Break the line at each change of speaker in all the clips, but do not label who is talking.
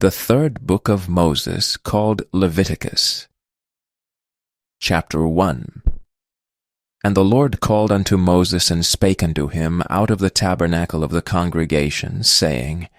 The third book of Moses, called Leviticus. Chapter 1. And the Lord called unto Moses, and spake unto him out of the tabernacle of the congregation, saying,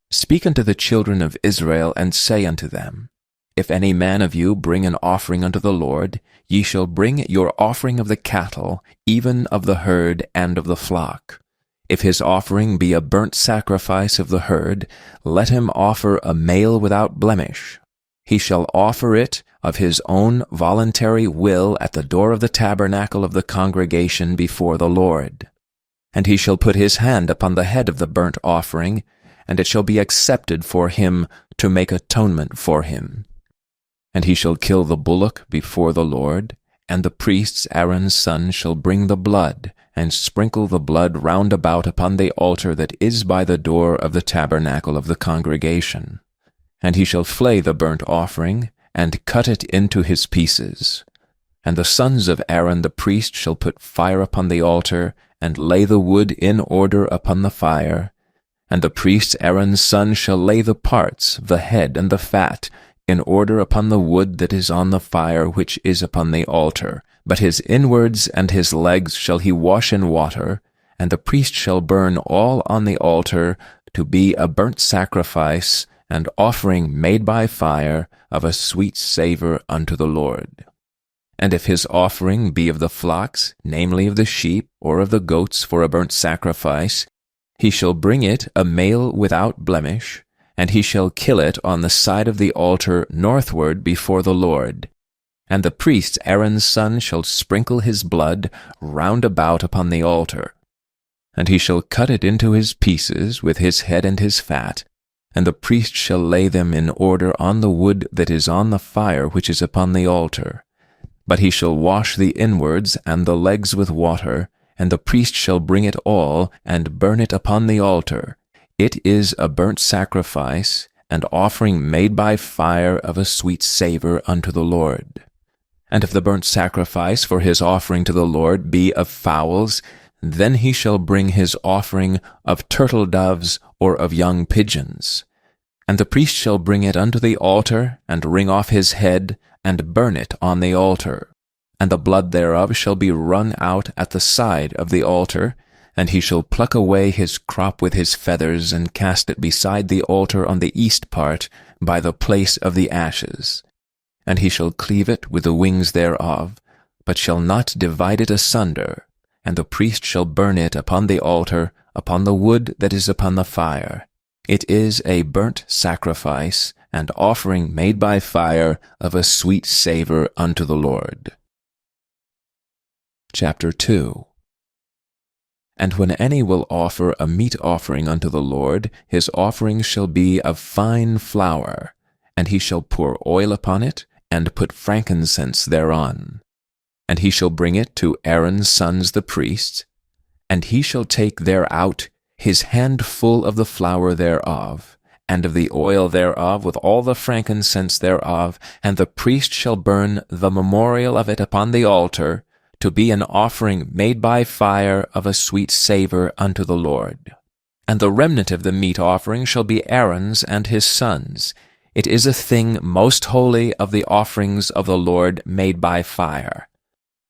Speak unto the children of Israel, and say unto them, If any man of you bring an offering unto the Lord, ye shall bring your offering of the cattle, even of the herd and of the flock. If his offering be a burnt sacrifice of the herd, let him offer a male without blemish. He shall offer it of his own voluntary will at the door of the tabernacle of the congregation before the Lord. And he shall put his hand upon the head of the burnt offering, and it shall be accepted for him to make atonement for him. And he shall kill the bullock before the Lord, and the priests Aaron's son shall bring the blood, and sprinkle the blood round about upon the altar that is by the door of the tabernacle of the congregation. And he shall flay the burnt offering, and cut it into his pieces. And the sons of Aaron the priest shall put fire upon the altar, and lay the wood in order upon the fire. And the priest Aaron's son shall lay the parts, the head and the fat, in order upon the wood that is on the fire which is upon the altar. But his inwards and his legs shall he wash in water, and the priest shall burn all on the altar to be a burnt sacrifice, and offering made by fire of a sweet savour unto the Lord. And if his offering be of the flocks, namely of the sheep, or of the goats for a burnt sacrifice, he shall bring it a male without blemish, and he shall kill it on the side of the altar northward before the Lord. And the priest Aaron's son shall sprinkle his blood round about upon the altar. And he shall cut it into his pieces with his head and his fat, and the priest shall lay them in order on the wood that is on the fire which is upon the altar. But he shall wash the inwards and the legs with water, and the priest shall bring it all, and burn it upon the altar. It is a burnt sacrifice, and offering made by fire of a sweet savour unto the Lord. And if the burnt sacrifice for his offering to the Lord be of fowls, then he shall bring his offering of turtle doves or of young pigeons. And the priest shall bring it unto the altar, and wring off his head, and burn it on the altar. And the blood thereof shall be run out at the side of the altar, and he shall pluck away his crop with his feathers, and cast it beside the altar on the east part, by the place of the ashes. And he shall cleave it with the wings thereof, but shall not divide it asunder. And the priest shall burn it upon the altar, upon the wood that is upon the fire. It is a burnt sacrifice, and offering made by fire of a sweet savour unto the Lord. Chapter 2. And when any will offer a meat offering unto the Lord, his offering shall be of fine flour, and he shall pour oil upon it, and put frankincense thereon. And he shall bring it to Aaron's sons the priests, and he shall take thereout his handful of the flour thereof, and of the oil thereof with all the frankincense thereof, and the priest shall burn the memorial of it upon the altar, to be an offering made by fire of a sweet savour unto the Lord. And the remnant of the meat offering shall be Aaron's and his sons. It is a thing most holy of the offerings of the Lord made by fire.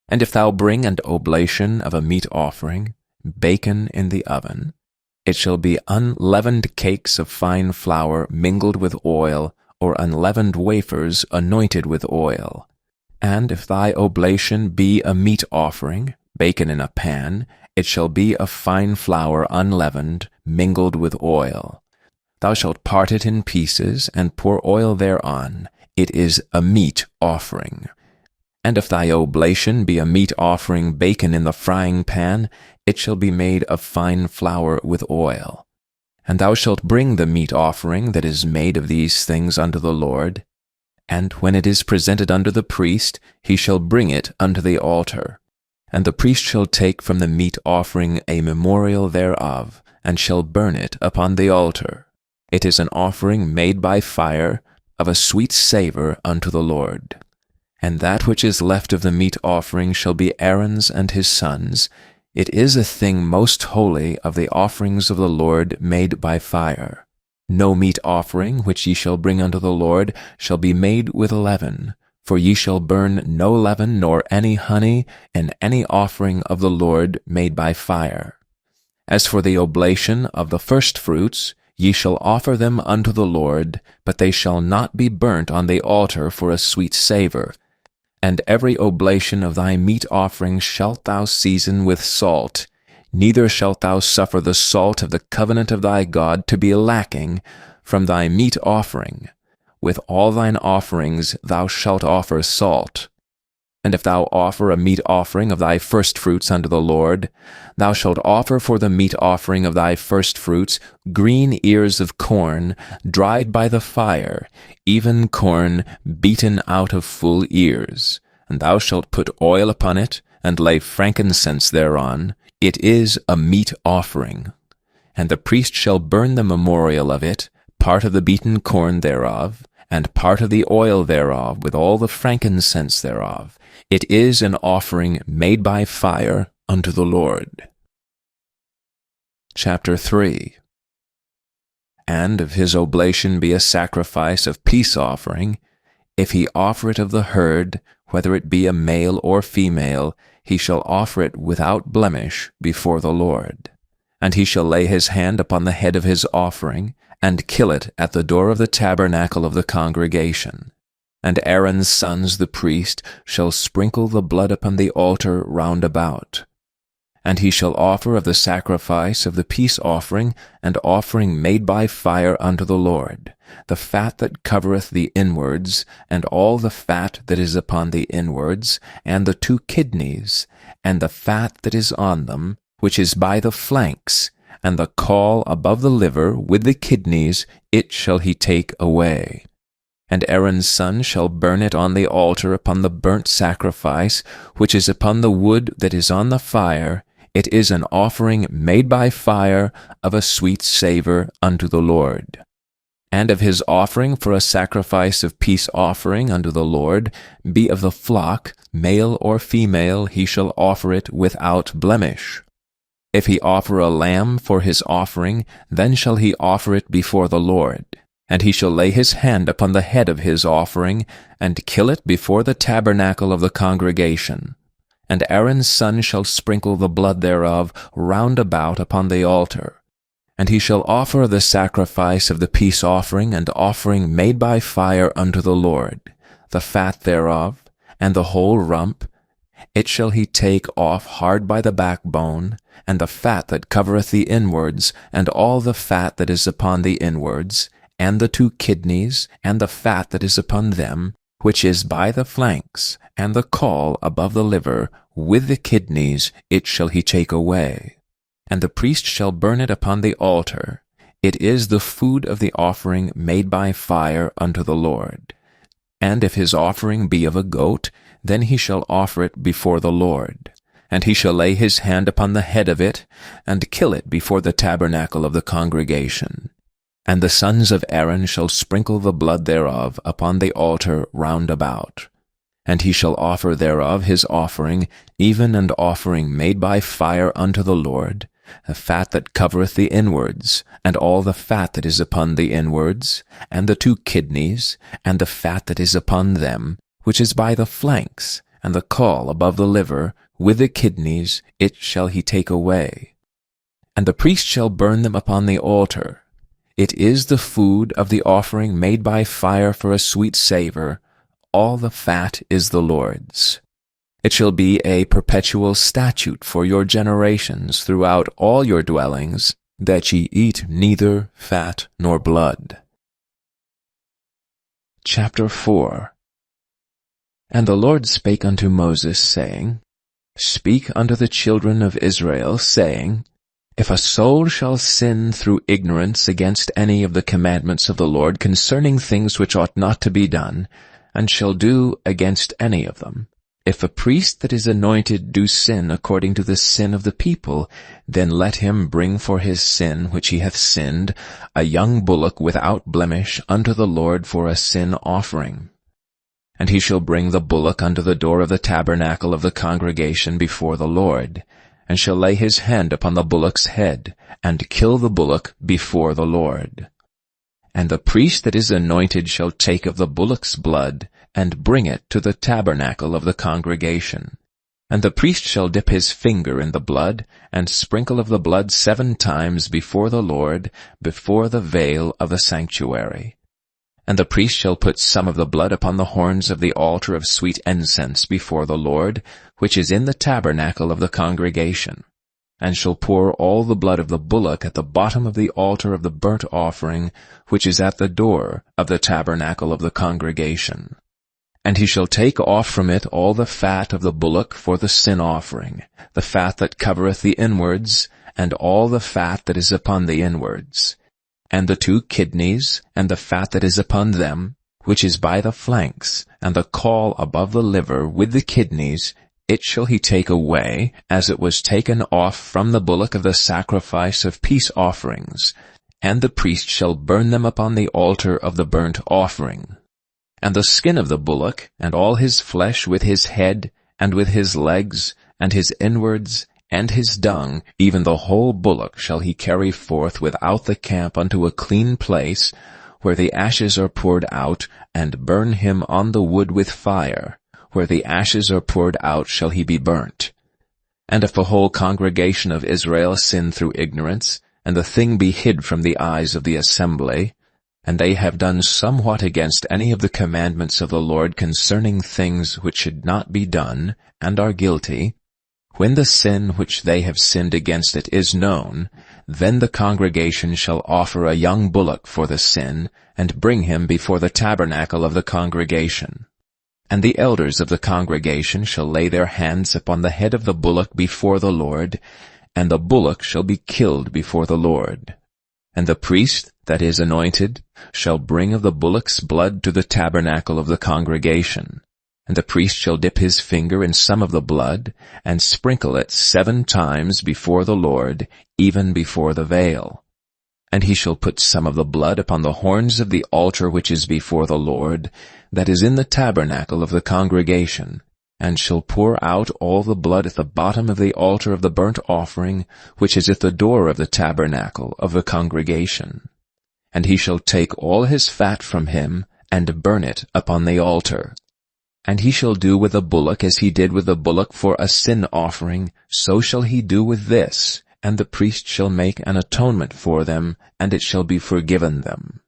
And if thou bring an oblation of a meat offering, bacon in the oven, it shall be unleavened cakes of fine flour mingled with oil, or unleavened wafers anointed with oil. And if thy oblation be a meat offering, bacon in a pan, it shall be of fine flour unleavened, mingled with oil. Thou shalt part it in pieces, and pour oil thereon. It is a meat offering. And if thy oblation be a meat offering, bacon in the frying pan, it shall be made of fine flour with oil. And thou shalt bring the meat offering that is made of these things unto the Lord. And when it is presented unto the priest, he shall bring it unto the altar. And the priest shall take from the meat offering a memorial thereof, and shall burn it upon the altar. It is an offering made by fire, of a sweet savour unto the Lord. And that which is left of the meat offering shall be Aaron's and his sons. It is a thing most holy of the offerings of the Lord made by fire. No meat offering which ye shall bring unto the Lord shall be made with leaven, for ye shall burn no leaven nor any honey in any offering of the Lord made by fire. As for the oblation of the firstfruits, ye shall offer them unto the Lord, but they shall not be burnt on the altar for a sweet savour. And every oblation of thy meat offering shalt thou season with salt, neither shalt thou suffer the salt of the covenant of thy God to be lacking from thy meat offering. With all thine offerings thou shalt offer salt. And if thou offer a meat offering of thy firstfruits unto the Lord, thou shalt offer for the meat offering of thy firstfruits green ears of corn, dried by the fire, even corn beaten out of full ears. And thou shalt put oil upon it, and lay frankincense thereon. It is a meat offering. And the priest shall burn the memorial of it, part of the beaten corn thereof, and part of the oil thereof, with all the frankincense thereof. It is an offering made by fire unto the Lord. Chapter 3. And if his oblation be a sacrifice of peace offering, if he offer it of the herd, whether it be a male or female, he shall offer it without blemish before the Lord. And he shall lay his hand upon the head of his offering, and kill it at the door of the tabernacle of the congregation. And Aaron's sons the priest shall sprinkle the blood upon the altar round about. And he shall offer of the sacrifice of the peace offering and offering made by fire unto the Lord, the fat that covereth the inwards, and all the fat that is upon the inwards, and the 2 kidneys, and the fat that is on them, which is by the flanks, and the caul above the liver with the kidneys, it shall he take away. And Aaron's son shall burn it on the altar upon the burnt sacrifice, which is upon the wood that is on the fire. It is an offering made by fire of a sweet savour unto the Lord. And of his offering for a sacrifice of peace offering unto the Lord, be of the flock, male or female, he shall offer it without blemish. If he offer a lamb for his offering, then shall he offer it before the Lord. And he shall lay his hand upon the head of his offering, and kill it before the tabernacle of the congregation. And Aaron's son shall sprinkle the blood thereof round about upon the altar. And he shall offer the sacrifice of the peace offering and offering made by fire unto the Lord, the fat thereof, and the whole rump. It shall he take off hard by the backbone, and the fat that covereth the inwards, and all the fat that is upon the inwards, and the 2 kidneys, and the fat that is upon them, which is by the flanks, and the caul above the liver, with the kidneys, it shall he take away. And the priest shall burn it upon the altar. It is the food of the offering made by fire unto the Lord. And if his offering be of a goat, then he shall offer it before the Lord. And he shall lay his hand upon the head of it, and kill it before the tabernacle of the congregation. And the sons of Aaron shall sprinkle the blood thereof upon the altar round about. And he shall offer thereof his offering, even an offering made by fire unto the Lord, the fat that covereth the inwards, and all the fat that is upon the inwards, and the 2 kidneys, and the fat that is upon them, which is by the flanks, and the caul above the liver, with the kidneys, it shall he take away. And the priest shall burn them upon the altar. It is the food of the offering made by fire for a sweet savour. All the fat is the Lord's. It shall be a perpetual statute for your generations throughout all your dwellings, that ye eat neither fat nor blood. Chapter 4. And the Lord spake unto Moses, saying, Speak unto the children of Israel, saying, If a soul shall sin through ignorance against any of the commandments of the Lord concerning things which ought not to be done, and shall do against any of them, if a priest that is anointed do sin according to the sin of the people, then let him bring for his sin which he hath sinned a young bullock without blemish unto the Lord for a sin offering. And he shall bring the bullock unto the door of the tabernacle of the congregation before the Lord, and shall lay his hand upon the bullock's head, and kill the bullock before the Lord. And the priest that is anointed shall take of the bullock's blood, and bring it to the tabernacle of the congregation. And the priest shall dip his finger in the blood, and sprinkle of the blood 7 times before the Lord, before the veil of the sanctuary. And the priest shall put some of the blood upon the horns of the altar of sweet incense before the Lord, which is in the tabernacle of the congregation, and shall pour all the blood of the bullock at the bottom of the altar of the burnt offering, which is at the door of the tabernacle of the congregation. And he shall take off from it all the fat of the bullock for the sin offering, the fat that covereth the inwards, and all the fat that is upon the inwards, and the 2 kidneys, and the fat that is upon them, which is by the flanks, and the caul above the liver with the kidneys, it shall he take away, as it was taken off from the bullock of the sacrifice of peace offerings, and the priest shall burn them upon the altar of the burnt offering. And the skin of the bullock, and all his flesh with his head, and with his legs, and his inwards, and his dung, even the whole bullock shall he carry forth without the camp unto a clean place, where the ashes are poured out, and burn him on the wood with fire. Where the ashes are poured out shall he be burnt. And if the whole congregation of Israel sin through ignorance, and the thing be hid from the eyes of the assembly, and they have done somewhat against any of the commandments of the Lord concerning things which should not be done, and are guilty, when the sin which they have sinned against it is known, then the congregation shall offer a young bullock for the sin, and bring him before the tabernacle of the congregation. And the elders of the congregation shall lay their hands upon the head of the bullock before the Lord, and the bullock shall be killed before the Lord. And the priest that is anointed shall bring of the bullock's blood to the tabernacle of the congregation. And the priest shall dip his finger in some of the blood, and sprinkle it 7 times before the Lord, even before the veil. And he shall put some of the blood upon the horns of the altar which is before the Lord, that is in the tabernacle of the congregation, and shall pour out all the blood at the bottom of the altar of the burnt offering, which is at the door of the tabernacle of the congregation. And he shall take all his fat from him, and burn it upon the altar. And he shall do with the bullock as he did with the bullock for a sin offering, so shall he do with this, and the priest shall make an atonement for them, and it shall be forgiven them.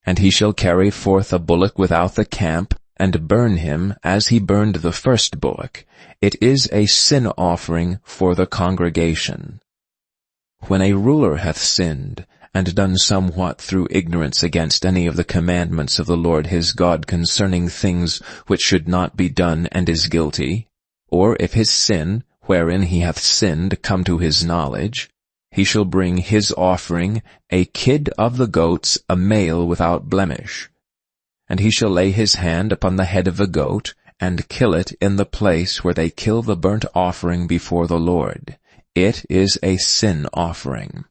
And he shall carry forth a bullock without the camp, and burn him as he burned the first bullock. It is a sin offering for the congregation. When a ruler hath sinned, and done somewhat through ignorance against any of the commandments of the Lord his God concerning things which should not be done, and is guilty, or if his sin, wherein he hath sinned, come to his knowledge, he shall bring his offering, a kid of the goats, a male without blemish. And he shall lay his hand upon the head of the goat, and kill it in the place where they kill the burnt offering before the Lord. It is a sin offering.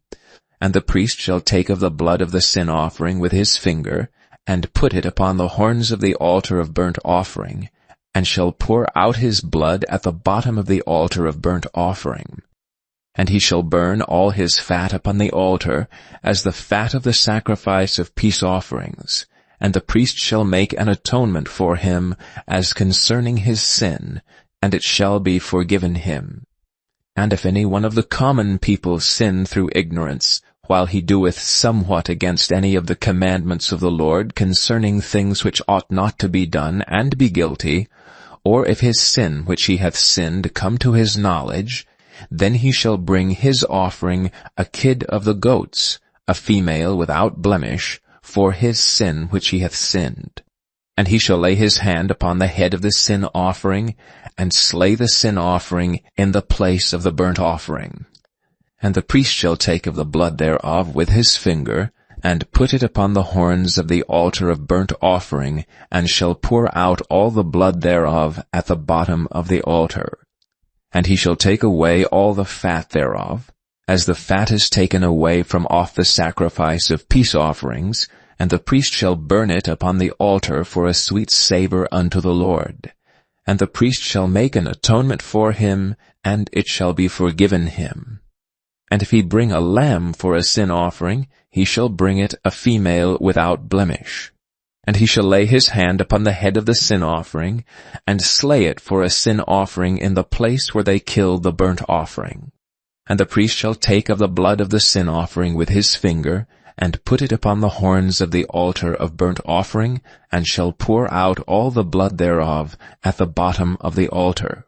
And the priest shall take of the blood of the sin offering with his finger, and put it upon the horns of the altar of burnt offering, and shall pour out his blood at the bottom of the altar of burnt offering. And he shall burn all his fat upon the altar, as the fat of the sacrifice of peace offerings. And the priest shall make an atonement for him, as concerning his sin, and it shall be forgiven him. And if any one of the common people sin through ignorance, while he doeth somewhat against any of the commandments of the Lord concerning things which ought not to be done, and be guilty, or if his sin which he hath sinned come to his knowledge, then he shall bring his offering, a kid of the goats, a female without blemish, for his sin which he hath sinned. And he shall lay his hand upon the head of the sin offering, and slay the sin offering in the place of the burnt offering. And the priest shall take of the blood thereof with his finger, and put it upon the horns of the altar of burnt offering, and shall pour out all the blood thereof at the bottom of the altar. And he shall take away all the fat thereof, as the fat is taken away from off the sacrifice of peace offerings, and the priest shall burn it upon the altar for a sweet savour unto the Lord. And the priest shall make an atonement for him, and it shall be forgiven him. And if he bring a lamb for a sin offering, he shall bring it a female without blemish. And he shall lay his hand upon the head of the sin offering, and slay it for a sin offering in the place where they kill the burnt offering. And the priest shall take of the blood of the sin offering with his finger, and put it upon the horns of the altar of burnt offering, and shall pour out all the blood thereof at the bottom of the altar.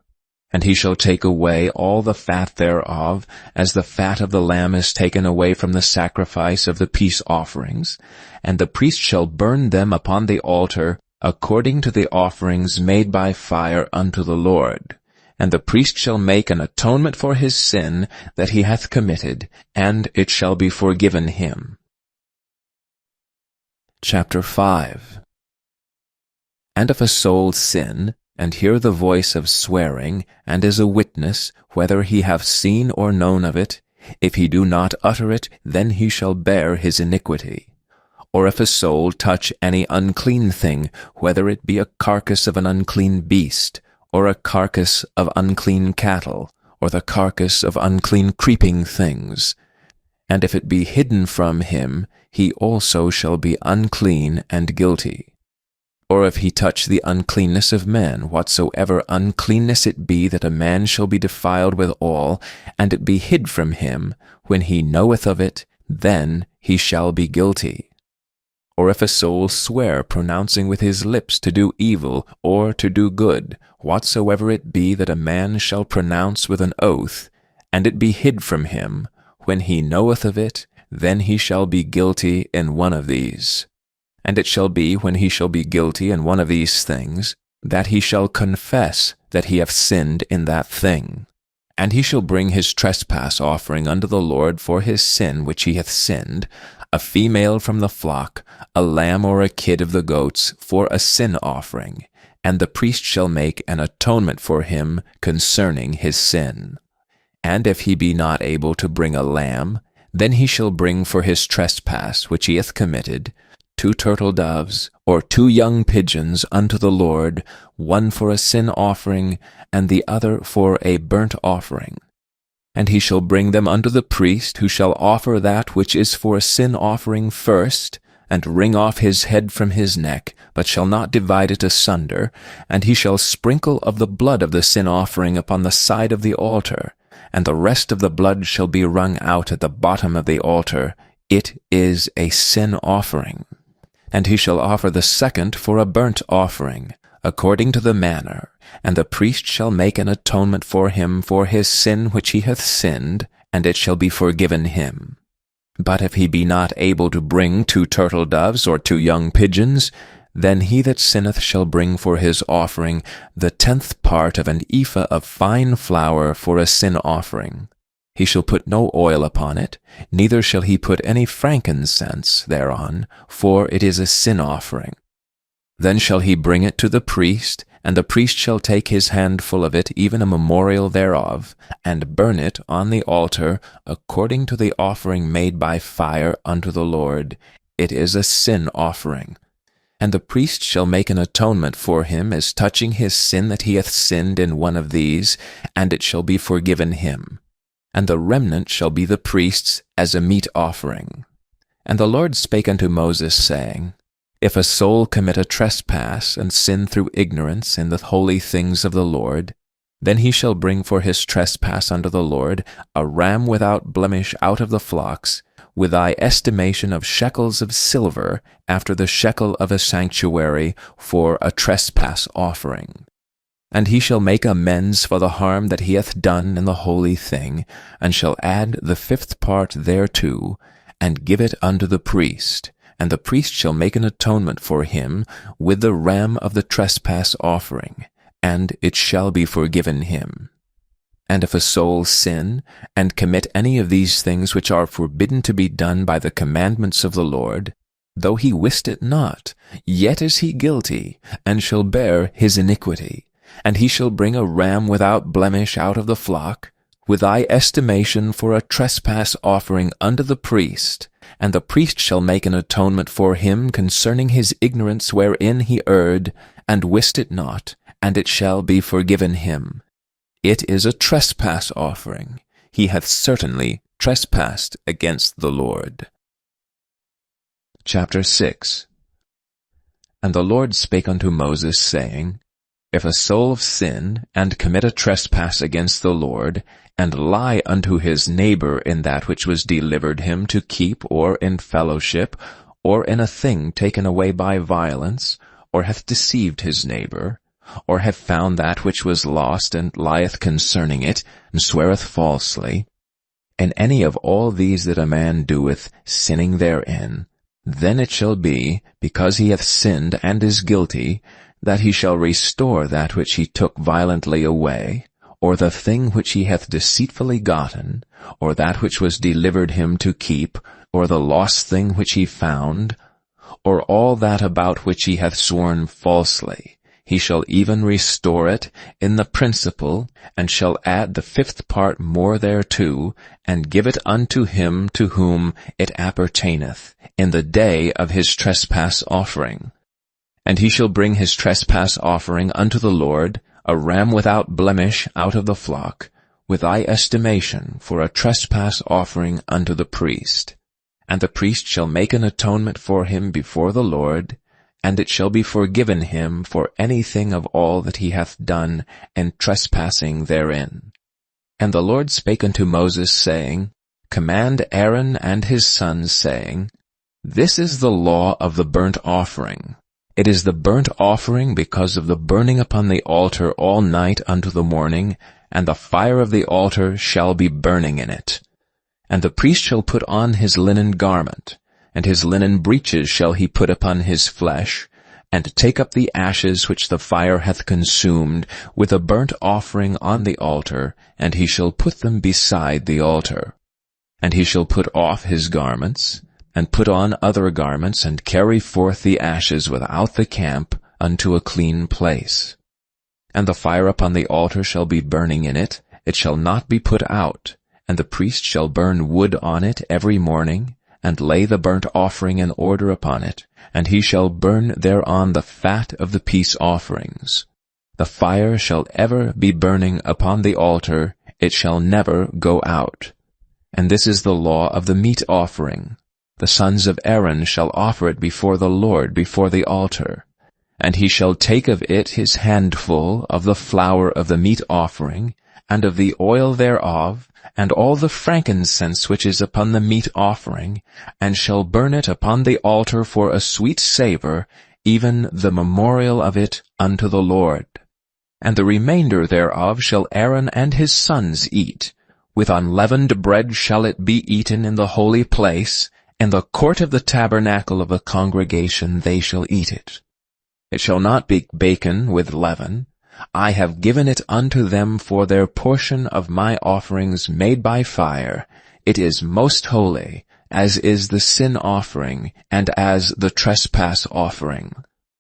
And he shall take away all the fat thereof, as the fat of the lamb is taken away from the sacrifice of the peace offerings, and the priest shall burn them upon the altar, according to the offerings made by fire unto the Lord. And the priest shall make an atonement for his sin that he hath committed, and it shall be forgiven him. Chapter 5. And if a soul sin, and hear the voice of swearing, and is a witness, whether he have seen or known of it, if he do not utter it, then he shall bear his iniquity. Or if a soul touch any unclean thing, whether it be a carcass of an unclean beast, or a carcass of unclean cattle, or the carcass of unclean creeping things, and if it be hidden from him, he also shall be unclean and guilty. Or if he touch the uncleanness of man, whatsoever uncleanness it be, that a man shall be defiled withal, and it be hid from him, when he knoweth of it, then he shall be guilty. Or if a soul swear, pronouncing with his lips to do evil, or to do good, whatsoever it be that a man shall pronounce with an oath, and it be hid from him, when he knoweth of it, then he shall be guilty in one of these. And it shall be, when he shall be guilty in one of these things, that he shall confess that he hath sinned in that thing. And he shall bring his trespass offering unto the Lord for his sin which he hath sinned, a female from the flock, a lamb or a kid of the goats, for a sin offering, and the priest shall make an atonement for him concerning his sin. And if he be not able to bring a lamb, then he shall bring for his trespass which he hath committed 2 turtle doves, or 2 young pigeons unto the Lord, one for a sin offering, and the other for a burnt offering. And he shall bring them unto the priest, who shall offer that which is for a sin offering first, and wring off his head from his neck, but shall not divide it asunder, and he shall sprinkle of the blood of the sin offering upon the side of the altar, and the rest of the blood shall be wrung out at the bottom of the altar. It is a sin offering. And he shall offer the second for a burnt offering, according to the manner, and the priest shall make an atonement for him for his sin which he hath sinned, and it shall be forgiven him. But if he be not able to bring 2 turtle doves or 2 young pigeons, then he that sinneth shall bring for his offering the 10th part of an ephah of fine flour for a sin offering. He shall put no oil upon it, neither shall he put any frankincense thereon, for it is a sin offering. Then shall he bring it to the priest, and the priest shall take his handful of it, even a memorial thereof, and burn it on the altar, according to the offering made by fire unto the Lord. It is a sin offering. And the priest shall make an atonement for him as touching his sin that he hath sinned in one of these, and it shall be forgiven him. And the remnant shall be the priest's as a meat offering. And the Lord spake unto Moses, saying, If a soul commit a trespass, and sin through ignorance in the holy things of the Lord, then he shall bring for his trespass unto the Lord a ram without blemish out of the flocks, with thy estimation of shekels of silver, after the shekel of a sanctuary, for a trespass offering. And he shall make amends for the harm that he hath done in the holy thing, and shall add the 5th part thereto, and give it unto the priest. And the priest shall make an atonement for him with the ram of the trespass offering, and it shall be forgiven him. And if a soul sin, and commit any of these things which are forbidden to be done by the commandments of the Lord, though he wist it not, yet is he guilty, and shall bear his iniquity. And he shall bring a ram without blemish out of the flock, with thy estimation for a trespass offering unto the priest, and the priest shall make an atonement for him concerning his ignorance wherein he erred, and wist it not, and it shall be forgiven him. It is a trespass offering. He hath certainly trespassed against the Lord. Chapter 6. And the Lord spake unto Moses, saying, If a soul sin, and commit a trespass against the Lord, and lie unto his neighbor in that which was delivered him to keep, or in fellowship, or in a thing taken away by violence, or hath deceived his neighbor, or have found that which was lost, and lieth concerning it, and sweareth falsely, and any of all these that a man doeth, sinning therein, then it shall be, because he hath sinned and is guilty, that he shall restore that which he took violently away, or the thing which he hath deceitfully gotten, or that which was delivered him to keep, or the lost thing which he found, or all that about which he hath sworn falsely. He shall even restore it in the principal, and shall add the 5th part more thereto, and give it unto him to whom it appertaineth, in the day of his trespass offering. And he shall bring his trespass offering unto the Lord, a ram without blemish out of the flock, with thy estimation for a trespass offering unto the priest. And the priest shall make an atonement for him before the Lord, and it shall be forgiven him for anything of all that he hath done in trespassing therein. And the Lord spake unto Moses, saying, Command Aaron and his sons, saying, This is the law of the burnt offering. It is the burnt offering because of the burning upon the altar all night unto the morning, and the fire of the altar shall be burning in it. And the priest shall put on his linen garment, and his linen breeches shall he put upon his flesh, and take up the ashes which the fire hath consumed, with a burnt offering on the altar, and he shall put them beside the altar. And he shall put off his garments, and put on other garments, and carry forth the ashes without the camp unto a clean place. And the fire upon the altar shall be burning in it, it shall not be put out, and the priest shall burn wood on it every morning, and lay the burnt offering in order upon it, and he shall burn thereon the fat of the peace offerings. The fire shall ever be burning upon the altar, it shall never go out. And this is the law of the meat offering. The sons of Aaron shall offer it before the Lord before the altar. And he shall take of it his handful of the flour of the meat offering, and of the oil thereof, and all the frankincense which is upon the meat offering, and shall burn it upon the altar for a sweet savour, even the memorial of it unto the Lord. And the remainder thereof shall Aaron and his sons eat. With unleavened bread shall it be eaten in the holy place, in the court of the tabernacle of the congregation they shall eat it. It shall not be baken with leaven. I have given it unto them for their portion of my offerings made by fire. It is most holy, as is the sin offering, and as the trespass offering.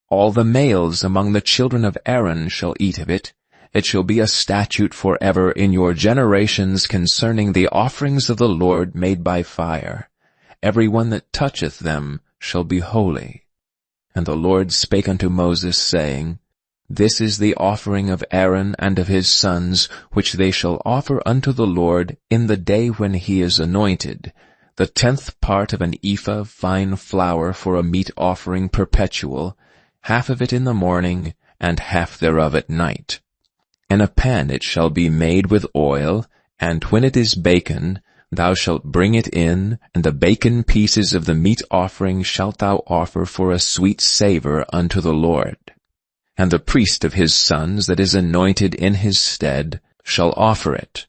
All the males among the children of Aaron shall eat of it. It shall be a statute forever in your generations concerning the offerings of the Lord made by fire. Every one that toucheth them shall be holy. And the Lord spake unto Moses, saying, This is the offering of Aaron and of his sons, which they shall offer unto the Lord in the day when he is anointed, the 10th part of an ephah of fine flour for a meat offering perpetual, half of it in the morning, and half thereof at night. In a pan it shall be made with oil, and when it is baken, thou shalt bring it in, and the baken pieces of the meat offering shalt thou offer for a sweet savour unto the Lord. And the priest of his sons that is anointed in his stead shall offer it.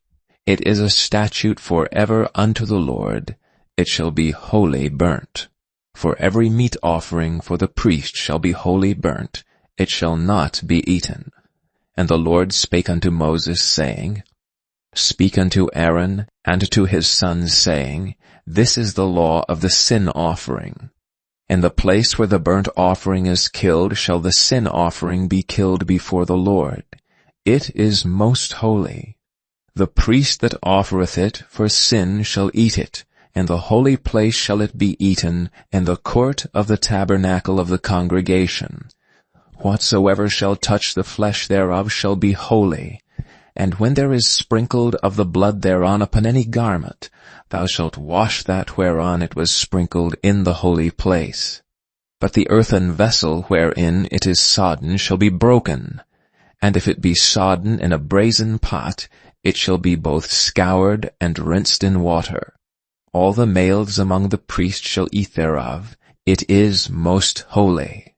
It is a statute for ever unto the Lord. It shall be wholly burnt. For every meat offering for the priest shall be wholly burnt. It shall not be eaten. And the Lord spake unto Moses, saying, Speak unto Aaron and to his sons, saying, This is the law of the sin offering. In the place where the burnt offering is killed shall the sin offering be killed before the Lord. It is most holy. The priest that offereth it for sin shall eat it. In the holy place shall it be eaten, in the court of the tabernacle of the congregation. Whatsoever shall touch the flesh thereof shall be holy. And when there is sprinkled of the blood thereon upon any garment, thou shalt wash that whereon it was sprinkled in the holy place. But the earthen vessel wherein it is sodden shall be broken, and if it be sodden in a brazen pot, it shall be both scoured and rinsed in water. All the males among the priests shall eat thereof. It is most holy.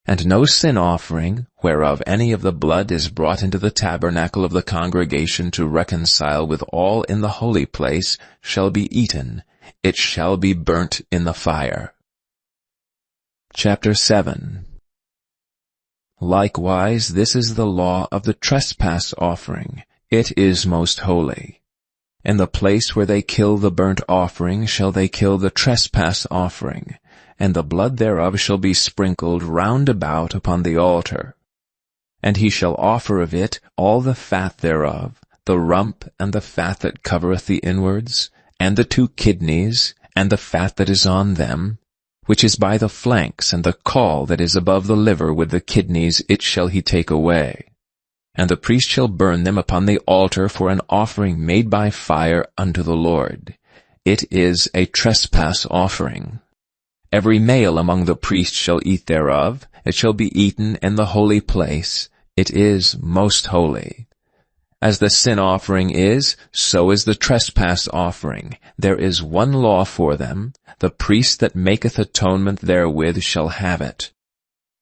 And no sin offering, whereof any of the blood is brought into the tabernacle of the congregation to reconcile with all in the holy place, shall be eaten. It shall be burnt in the fire. Chapter 7. Likewise, this is the law of the trespass offering. It is most holy. In the place where they kill the burnt offering shall they kill the trespass offering, and the blood thereof shall be sprinkled round about upon the altar. And he shall offer of it all the fat thereof, the rump and the fat that covereth the inwards, and the 2 kidneys, and the fat that is on them, which is by the flanks, and the caul that is above the liver with the kidneys, it shall he take away. And the priest shall burn them upon the altar for an offering made by fire unto the Lord. It is a trespass offering. Every male among the priests shall eat thereof. It shall be eaten in the holy place. It is most holy. As the sin offering is, so is the trespass offering. There is one law for them. The priest that maketh atonement therewith shall have it.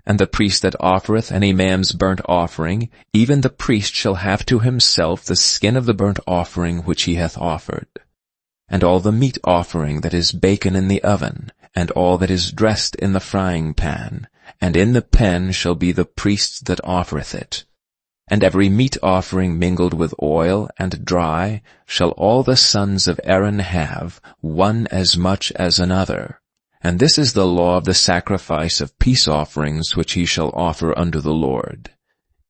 And the priest that offereth any man's burnt offering, even the priest shall have to himself the skin of the burnt offering which he hath offered. And all the meat offering that is baken in the oven, and all that is dressed in the frying pan, and in the pen shall be the priest's that offereth it. And every meat offering mingled with oil and dry shall all the sons of Aaron have, one as much as another. And this is the law of the sacrifice of peace offerings which he shall offer unto the Lord.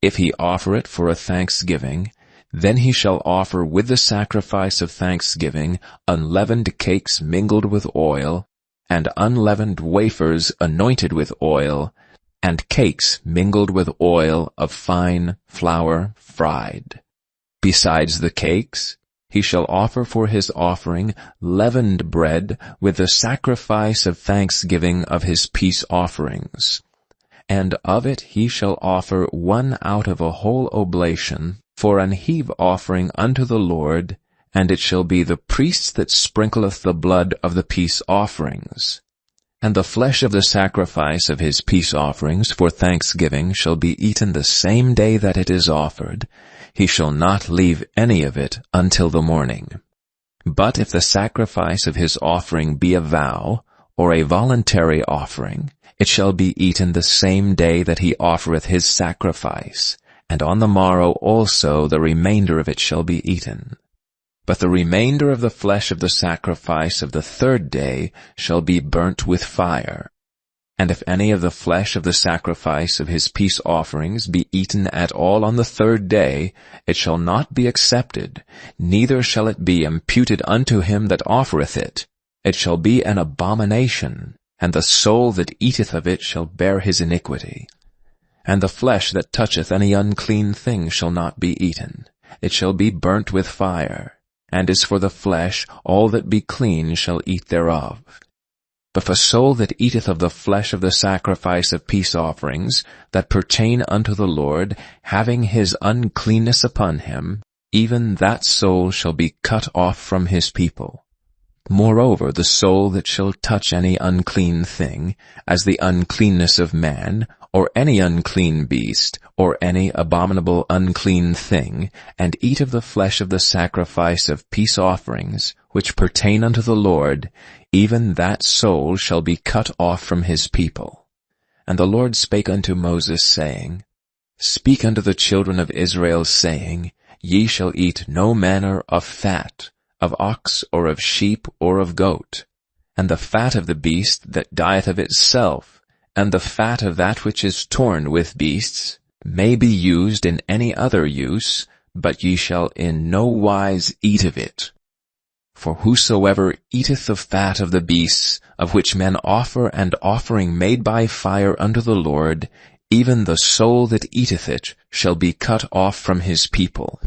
If he offer it for a thanksgiving, then he shall offer with the sacrifice of thanksgiving unleavened cakes mingled with oil, and unleavened wafers anointed with oil, and cakes mingled with oil of fine flour fried. Besides the cakes, he shall offer for his offering leavened bread with the sacrifice of thanksgiving of his peace offerings. And of it he shall offer 1 out of a whole oblation for an heave offering unto the Lord, and it shall be the priest that sprinkleth the blood of the peace offerings. And the flesh of the sacrifice of his peace offerings for thanksgiving shall be eaten the same day that it is offered. He shall not leave any of it until the morning. But if the sacrifice of his offering be a vow, or a voluntary offering, it shall be eaten the same day that he offereth his sacrifice, and on the morrow also the remainder of it shall be eaten. But the remainder of the flesh of the sacrifice of the 3rd day shall be burnt with fire. And if any of the flesh of the sacrifice of his peace offerings be eaten at all on the 3rd day, it shall not be accepted, neither shall it be imputed unto him that offereth it. It shall be an abomination, and the soul that eateth of it shall bear his iniquity. And the flesh that toucheth any unclean thing shall not be eaten. It shall be burnt with fire. And as for the flesh, all that be clean shall eat thereof. But the soul that eateth of the flesh of the sacrifice of peace offerings, that pertain unto the Lord, having his uncleanness upon him, even that soul shall be cut off from his people. Moreover, the soul that shall touch any unclean thing, as the uncleanness of man, or any unclean beast, or any abominable unclean thing, and eat of the flesh of the sacrifice of peace offerings, which pertain unto the Lord, even that soul shall be cut off from his people. And the Lord spake unto Moses, saying, Speak unto the children of Israel, saying, Ye shall eat no manner of fat, of ox, or of sheep, or of goat, and the fat of the beast that dieth of itself, and the fat of that which is torn with beasts, may be used in any other use, but ye shall in no wise eat of it. For whosoever eateth the fat of the beasts, of which men offer an offering made by fire unto the Lord, even the soul that eateth it shall be cut off from his people.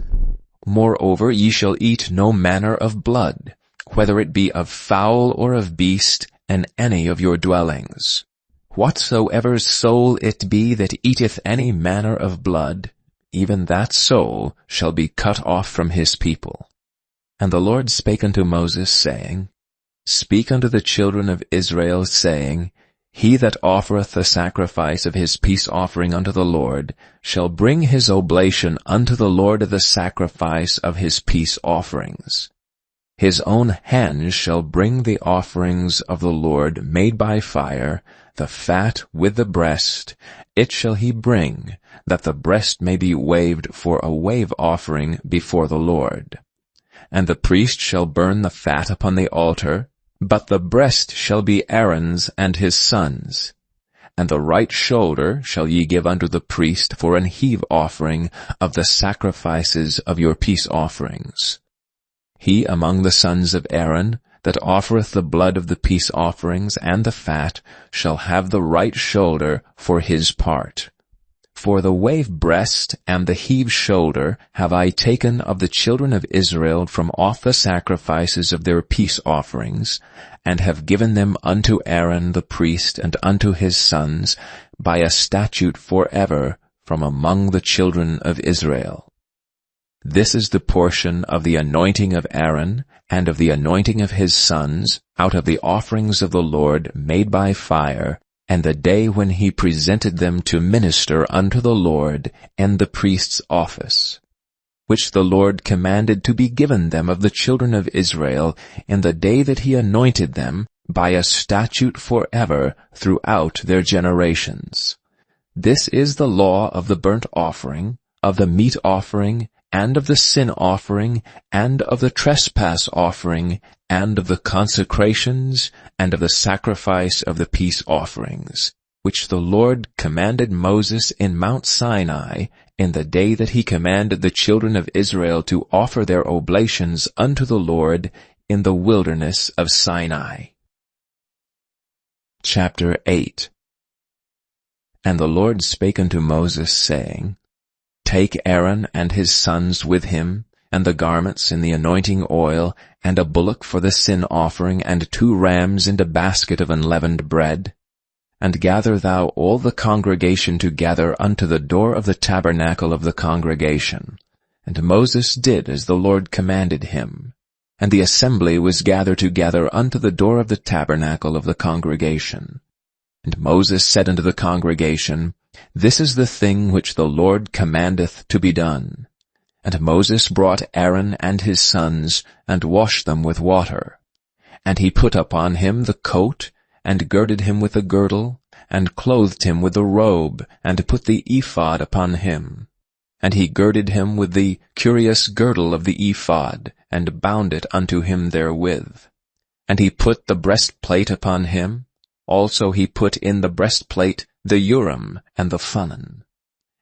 Moreover, ye shall eat no manner of blood, whether it be of fowl or of beast, in any of your dwellings. Whatsoever soul it be that eateth any manner of blood, even that soul shall be cut off from his people. And the Lord spake unto Moses, saying, Speak unto the children of Israel, saying, He that offereth the sacrifice of his peace offering unto the Lord shall bring his oblation unto the Lord of the sacrifice of his peace offerings. His own hands shall bring the offerings of the Lord made by fire, the fat with the breast, it shall he bring, that the breast may be waved for a wave offering before the Lord. And the priest shall burn the fat upon the altar, but the breast shall be Aaron's and his sons'. And the right shoulder shall ye give unto the priest for an heave offering of the sacrifices of your peace offerings. He among the sons of Aaron, that offereth the blood of the peace offerings and the fat, shall have the right shoulder for his part. For the wave breast and the heave shoulder have I taken of the children of Israel from off the sacrifices of their peace offerings, and have given them unto Aaron the priest and unto his sons by a statute forever from among the children of Israel. This is the portion of the anointing of Aaron, and of the anointing of his sons, out of the offerings of the Lord made by fire, and the day when he presented them to minister unto the Lord in the priest's office, which the Lord commanded to be given them of the children of Israel in the day that he anointed them, by a statute forever throughout their generations. This is the law of the burnt offering, of the meat offering, and of the sin offering, and of the trespass offering, and of the consecrations, and of the sacrifice of the peace offerings, which the Lord commanded Moses in Mount Sinai, in the day that he commanded the children of Israel to offer their oblations unto the Lord in the wilderness of Sinai. Chapter 8. And the Lord spake unto Moses, saying, Take Aaron and his sons with him, and the garments in the anointing oil, and a bullock for the sin offering, and 2 rams and a basket of unleavened bread. And gather thou all the congregation together unto the door of the tabernacle of the congregation. And Moses did as the Lord commanded him. And the assembly was gathered together unto the door of the tabernacle of the congregation. And Moses said unto the congregation, This is the thing which the Lord commandeth to be done. And Moses brought Aaron and his sons, and washed them with water. And he put upon him the coat, and girded him with a girdle, and clothed him with a robe, and put the ephod upon him. And he girded him with the curious girdle of the ephod, and bound it unto him therewith. And he put the breastplate upon him. Also he put in the breastplate the Urim and the Thummim.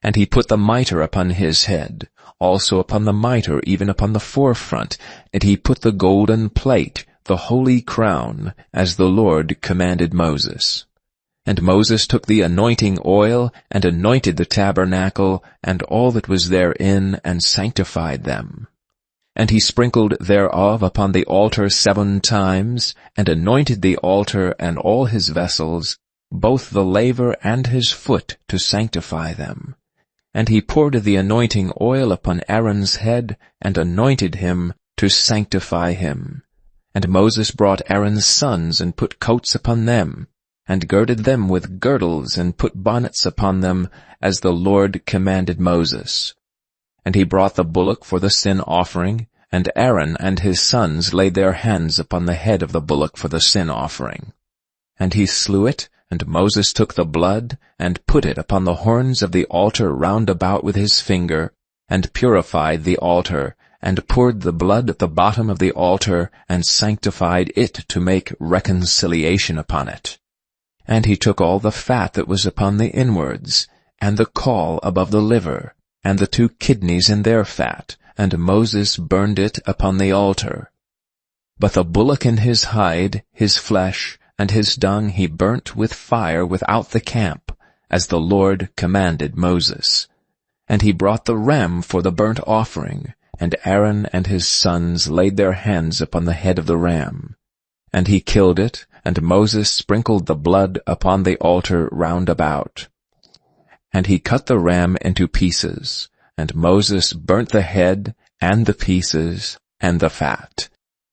And he put the mitre upon his head, also upon the mitre, even upon the forefront, and he put the golden plate, the holy crown, as the Lord commanded Moses. And Moses took the anointing oil, and anointed the tabernacle, and all that was therein, and sanctified them. And he sprinkled thereof upon the altar 7 times, and anointed the altar and all his vessels, both the laver and his foot, to sanctify them. And he poured the anointing oil upon Aaron's head, and anointed him, to sanctify him. And Moses brought Aaron's sons, and put coats upon them, and girded them with girdles, and put bonnets upon them, as the Lord commanded Moses. And he brought the bullock for the sin offering, and Aaron and his sons laid their hands upon the head of the bullock for the sin offering. And he slew it, and Moses took the blood, and put it upon the horns of the altar round about with his finger, and purified the altar, and poured the blood at the bottom of the altar, and sanctified it to make reconciliation upon it. And he took all the fat that was upon the inwards, and the caul above the liver, and the 2 kidneys in their fat, and Moses burned it upon the altar. But the bullock and his hide, his flesh, and his dung he burnt with fire without the camp, as the Lord commanded Moses. And he brought the ram for the burnt offering, and Aaron and his sons laid their hands upon the head of the ram. And he killed it, and Moses sprinkled the blood upon the altar round about. And he cut the ram into pieces, and Moses burnt the head, and the pieces, and the fat.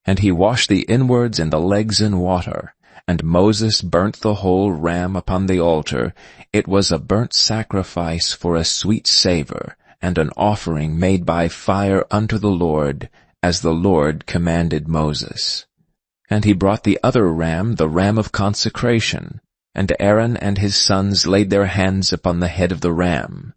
And he washed the inwards and the legs in water. And Moses burnt the whole ram upon the altar. It was a burnt sacrifice for a sweet savour, and an offering made by fire unto the Lord, as the Lord commanded Moses. And he brought the other ram, the ram of consecration. And Aaron and his sons laid their hands upon the head of the ram.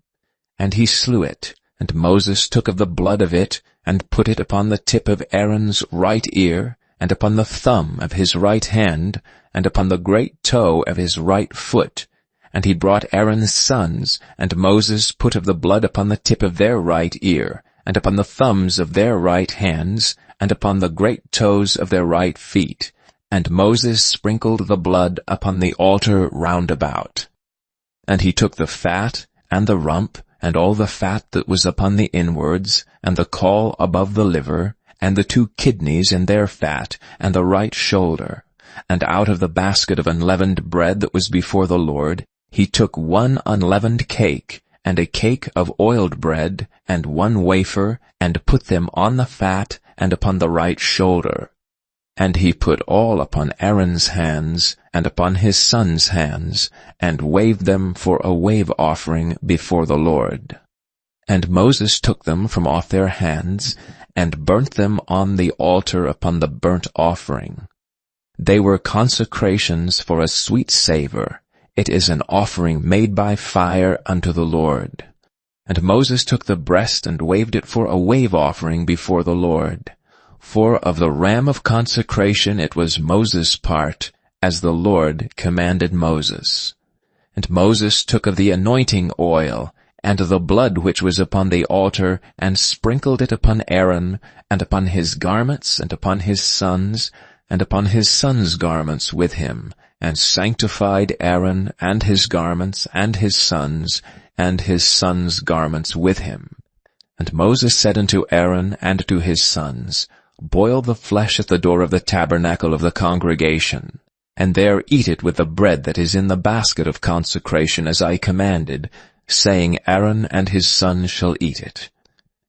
And he slew it, and Moses took of the blood of it, and put it upon the tip of Aaron's right ear, and upon the thumb of his right hand, and upon the great toe of his right foot. And he brought Aaron's sons, and Moses put of the blood upon the tip of their right ear, and upon the thumbs of their right hands, and upon the great toes of their right feet. And Moses sprinkled the blood upon the altar round about. And he took the fat, and the rump, and all the fat that was upon the inwards, and the caul above the liver, and the 2 kidneys and their fat, and the right shoulder. And out of the basket of unleavened bread that was before the Lord, he took 1 unleavened cake, and a cake of oiled bread, and 1 wafer, and put them on the fat, and upon the right shoulder. And he put all upon Aaron's hands, and upon his sons' hands, and waved them for a wave offering before the Lord. And Moses took them from off their hands, and burnt them on the altar upon the burnt offering. They were consecrations for a sweet savour. It is an offering made by fire unto the Lord. And Moses took the breast and waved it for a wave offering before the Lord. For of the ram of consecration it was Moses' part, as the Lord commanded Moses. And Moses took of the anointing oil, and the blood which was upon the altar, and sprinkled it upon Aaron, and upon his garments, and upon his sons, and upon his sons' garments with him, and sanctified Aaron, and his garments, and his sons' garments with him. And Moses said unto Aaron and to his sons, Boil the flesh at the door of the tabernacle of the congregation, and there eat it with the bread that is in the basket of consecration, as I commanded, saying, Aaron and his sons shall eat it.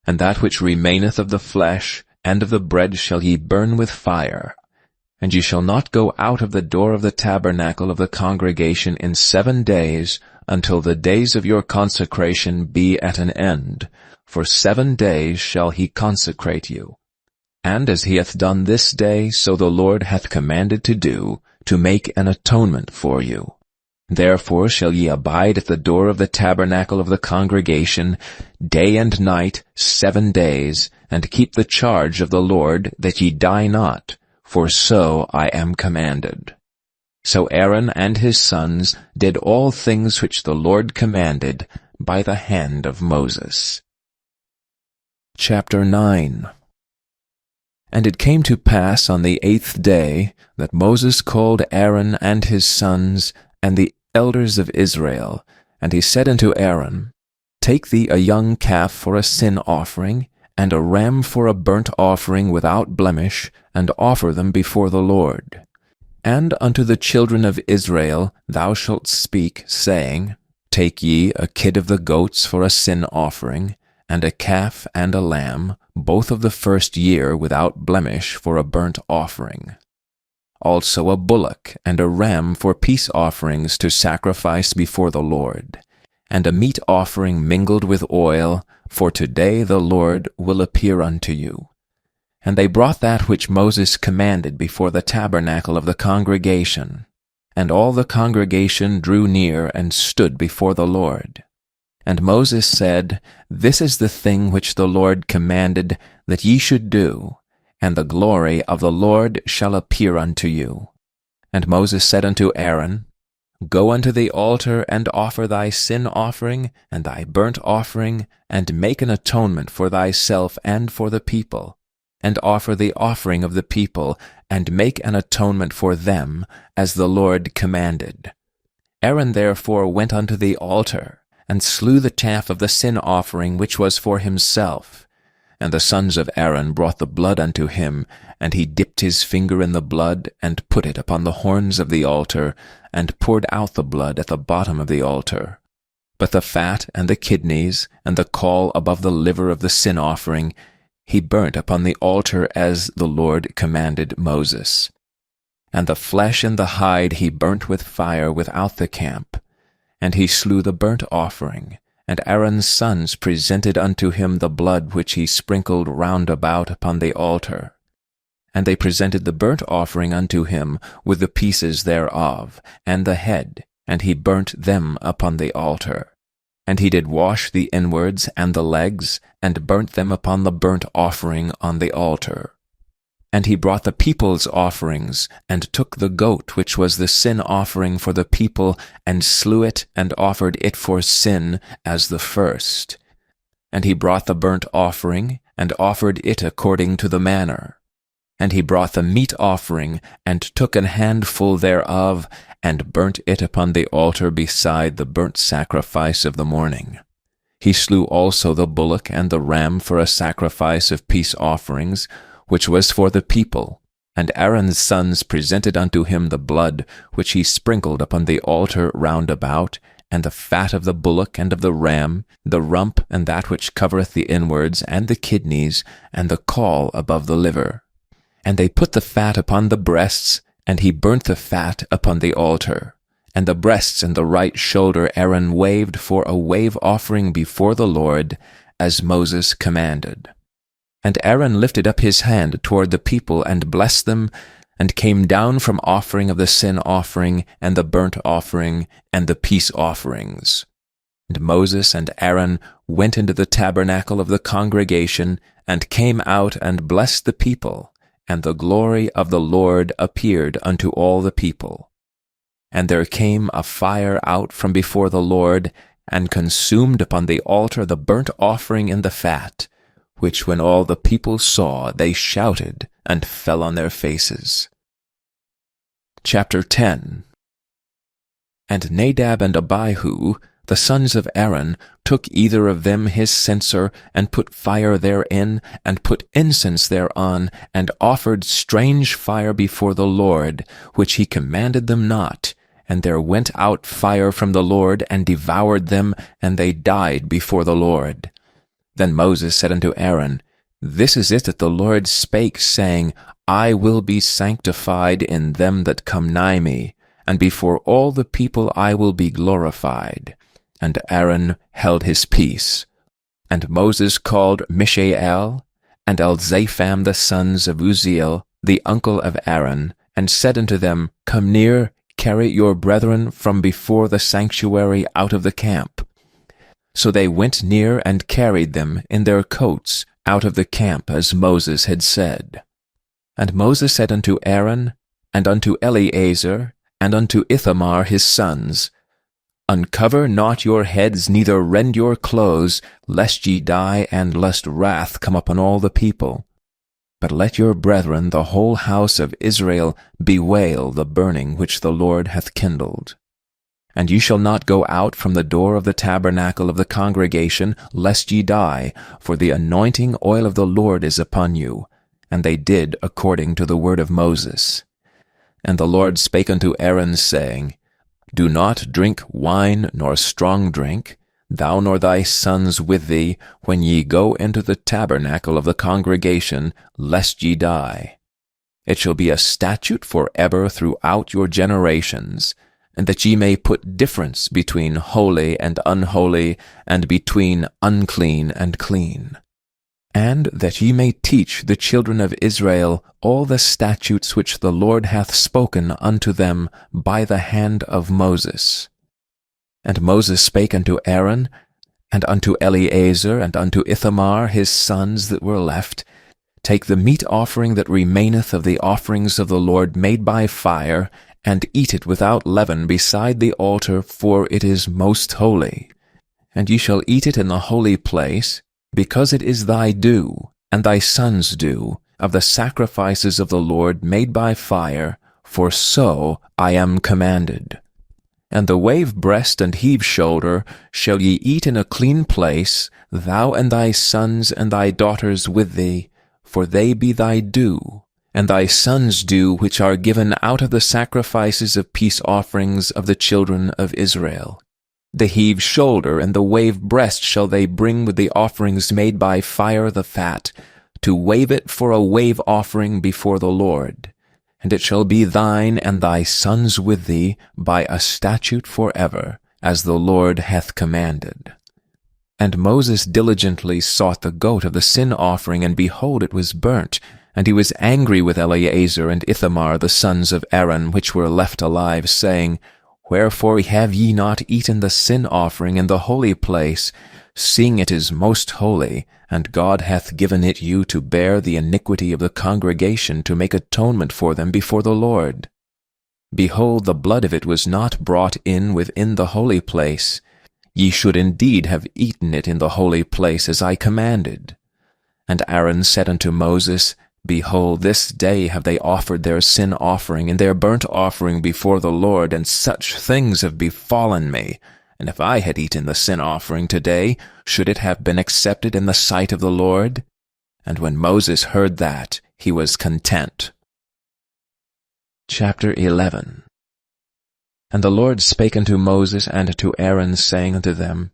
And that which remaineth of the flesh and of the bread shall ye burn with fire. And ye shall not go out of the door of the tabernacle of the congregation in 7 days, until the days of your consecration be at an end. For 7 days shall he consecrate you. And as he hath done this day, so the Lord hath commanded to do, to make an atonement for you. Therefore shall ye abide at the door of the tabernacle of the congregation, day and night, 7 days, and keep the charge of the Lord, that ye die not, for so I am commanded. So Aaron and his sons did all things which the Lord commanded by the hand of Moses. Chapter 9. And it came to pass on the 8th day that Moses called Aaron and his sons and the elders of Israel, and he said unto Aaron, Take thee a young calf for a sin offering, and a ram for a burnt offering without blemish, and offer them before the Lord. And unto the children of Israel thou shalt speak, saying, Take ye a kid of the goats for a sin offering, and a calf and a lamb, both of the first year without blemish for a burnt offering. Also a bullock and a ram for peace offerings to sacrifice before the Lord, and a meat offering mingled with oil, for today the Lord will appear unto you. And they brought that which Moses commanded before the tabernacle of the congregation. And all the congregation drew near and stood before the Lord. And Moses said, This is the thing which the Lord commanded that ye should do, and the glory of the Lord shall appear unto you. And Moses said unto Aaron, Go unto the altar, and offer thy sin offering, and thy burnt offering, and make an atonement for thyself and for the people, and offer the offering of the people, and make an atonement for them, as the Lord commanded. Aaron therefore went unto the altar, and slew the calf of the sin offering which was for himself. And the sons of Aaron brought the blood unto him, and he dipped his finger in the blood, and put it upon the horns of the altar, and poured out the blood at the bottom of the altar. But the fat and the kidneys, and the caul above the liver of the sin offering, he burnt upon the altar as the Lord commanded Moses. And the flesh and the hide he burnt with fire without the camp. And he slew the burnt offering, and Aaron's sons presented unto him the blood which he sprinkled round about upon the altar. And they presented the burnt offering unto him with the pieces thereof, and the head, and he burnt them upon the altar. And he did wash the inwards and the legs, and burnt them upon the burnt offering on the altar. And he brought the people's offerings, and took the goat which was the sin offering for the people, and slew it, and offered it for sin as the first. And he brought the burnt offering, and offered it according to the manner. And he brought the meat offering, and took an handful thereof, and burnt it upon the altar beside the burnt sacrifice of the morning. He slew also the bullock and the ram for a sacrifice of peace offerings, which was for the people. And Aaron's sons presented unto him the blood, which he sprinkled upon the altar round about, and the fat of the bullock and of the ram, the rump and that which covereth the inwards, and the kidneys, and the caul above the liver. And they put the fat upon the breasts, and he burnt the fat upon the altar. And the breasts and the right shoulder Aaron waved for a wave offering before the Lord, as Moses commanded. And Aaron lifted up his hand toward the people, and blessed them, and came down from offering of the sin offering, and the burnt offering, and the peace offerings. And Moses and Aaron went into the tabernacle of the congregation, and came out and blessed the people, and the glory of the Lord appeared unto all the people. And there came a fire out from before the Lord, and consumed upon the altar the burnt offering and the fat, which when all the people saw, they shouted, and fell on their faces. Chapter 10. And Nadab and Abihu, the sons of Aaron, took either of them his censer, and put fire therein, and put incense thereon, and offered strange fire before the Lord, which he commanded them not. And there went out fire from the Lord, and devoured them, and they died before the Lord. Then Moses said unto Aaron, This is it that the Lord spake, saying, I will be sanctified in them that come nigh me, and before all the people I will be glorified. And Aaron held his peace. And Moses called Mishael and Elzapham the sons of Uzziel, the uncle of Aaron, and said unto them, Come near, carry your brethren from before the sanctuary out of the camp. So they went near and carried them in their coats out of the camp, as Moses had said. And Moses said unto Aaron, and unto Eleazar, and unto Ithamar his sons, Uncover not your heads, neither rend your clothes, lest ye die, and lest wrath come upon all the people. But let your brethren, the whole house of Israel, bewail the burning which the Lord hath kindled. And ye shall not go out from the door of the tabernacle of the congregation, lest ye die, for the anointing oil of the Lord is upon you. And they did according to the word of Moses. And the Lord spake unto Aaron, saying, Do not drink wine nor strong drink, thou nor thy sons with thee, when ye go into the tabernacle of the congregation, lest ye die. It shall be a statute for ever throughout your generations, and that ye may put difference between holy and unholy, and between unclean and clean. And that ye may teach the children of Israel all the statutes which the Lord hath spoken unto them by the hand of Moses. And Moses spake unto Aaron, and unto Eleazar, and unto Ithamar his sons that were left, Take the meat offering that remaineth of the offerings of the Lord made by fire, and eat it without leaven beside the altar, for it is most holy. And ye shall eat it in the holy place, because it is thy due, and thy sons' due, of the sacrifices of the Lord made by fire, for so I am commanded. And the wave breast and heave shoulder shall ye eat in a clean place, thou and thy sons and thy daughters with thee, for they be thy due, and thy sons' due which are given out of the sacrifices of peace offerings of the children of Israel. The heave shoulder and the wave breast shall they bring with the offerings made by fire the fat, to wave it for a wave offering before the Lord. And it shall be thine and thy sons with thee by a statute forever, as the Lord hath commanded. And Moses diligently sought the goat of the sin offering, and behold, it was burnt. And he was angry with Eleazar and Ithamar the sons of Aaron, which were left alive, saying, Wherefore have ye not eaten the sin offering in the holy place, seeing it is most holy, and God hath given it you to bear the iniquity of the congregation, to make atonement for them before the Lord? Behold, the blood of it was not brought in within the holy place. Ye should indeed have eaten it in the holy place, as I commanded. And Aaron said unto Moses, Behold, this day have they offered their sin offering and their burnt offering before the Lord, and such things have befallen me. And if I had eaten the sin offering today, should it have been accepted in the sight of the Lord? And when Moses heard that, he was content. Chapter 11. And the Lord spake unto Moses and to Aaron, saying unto them,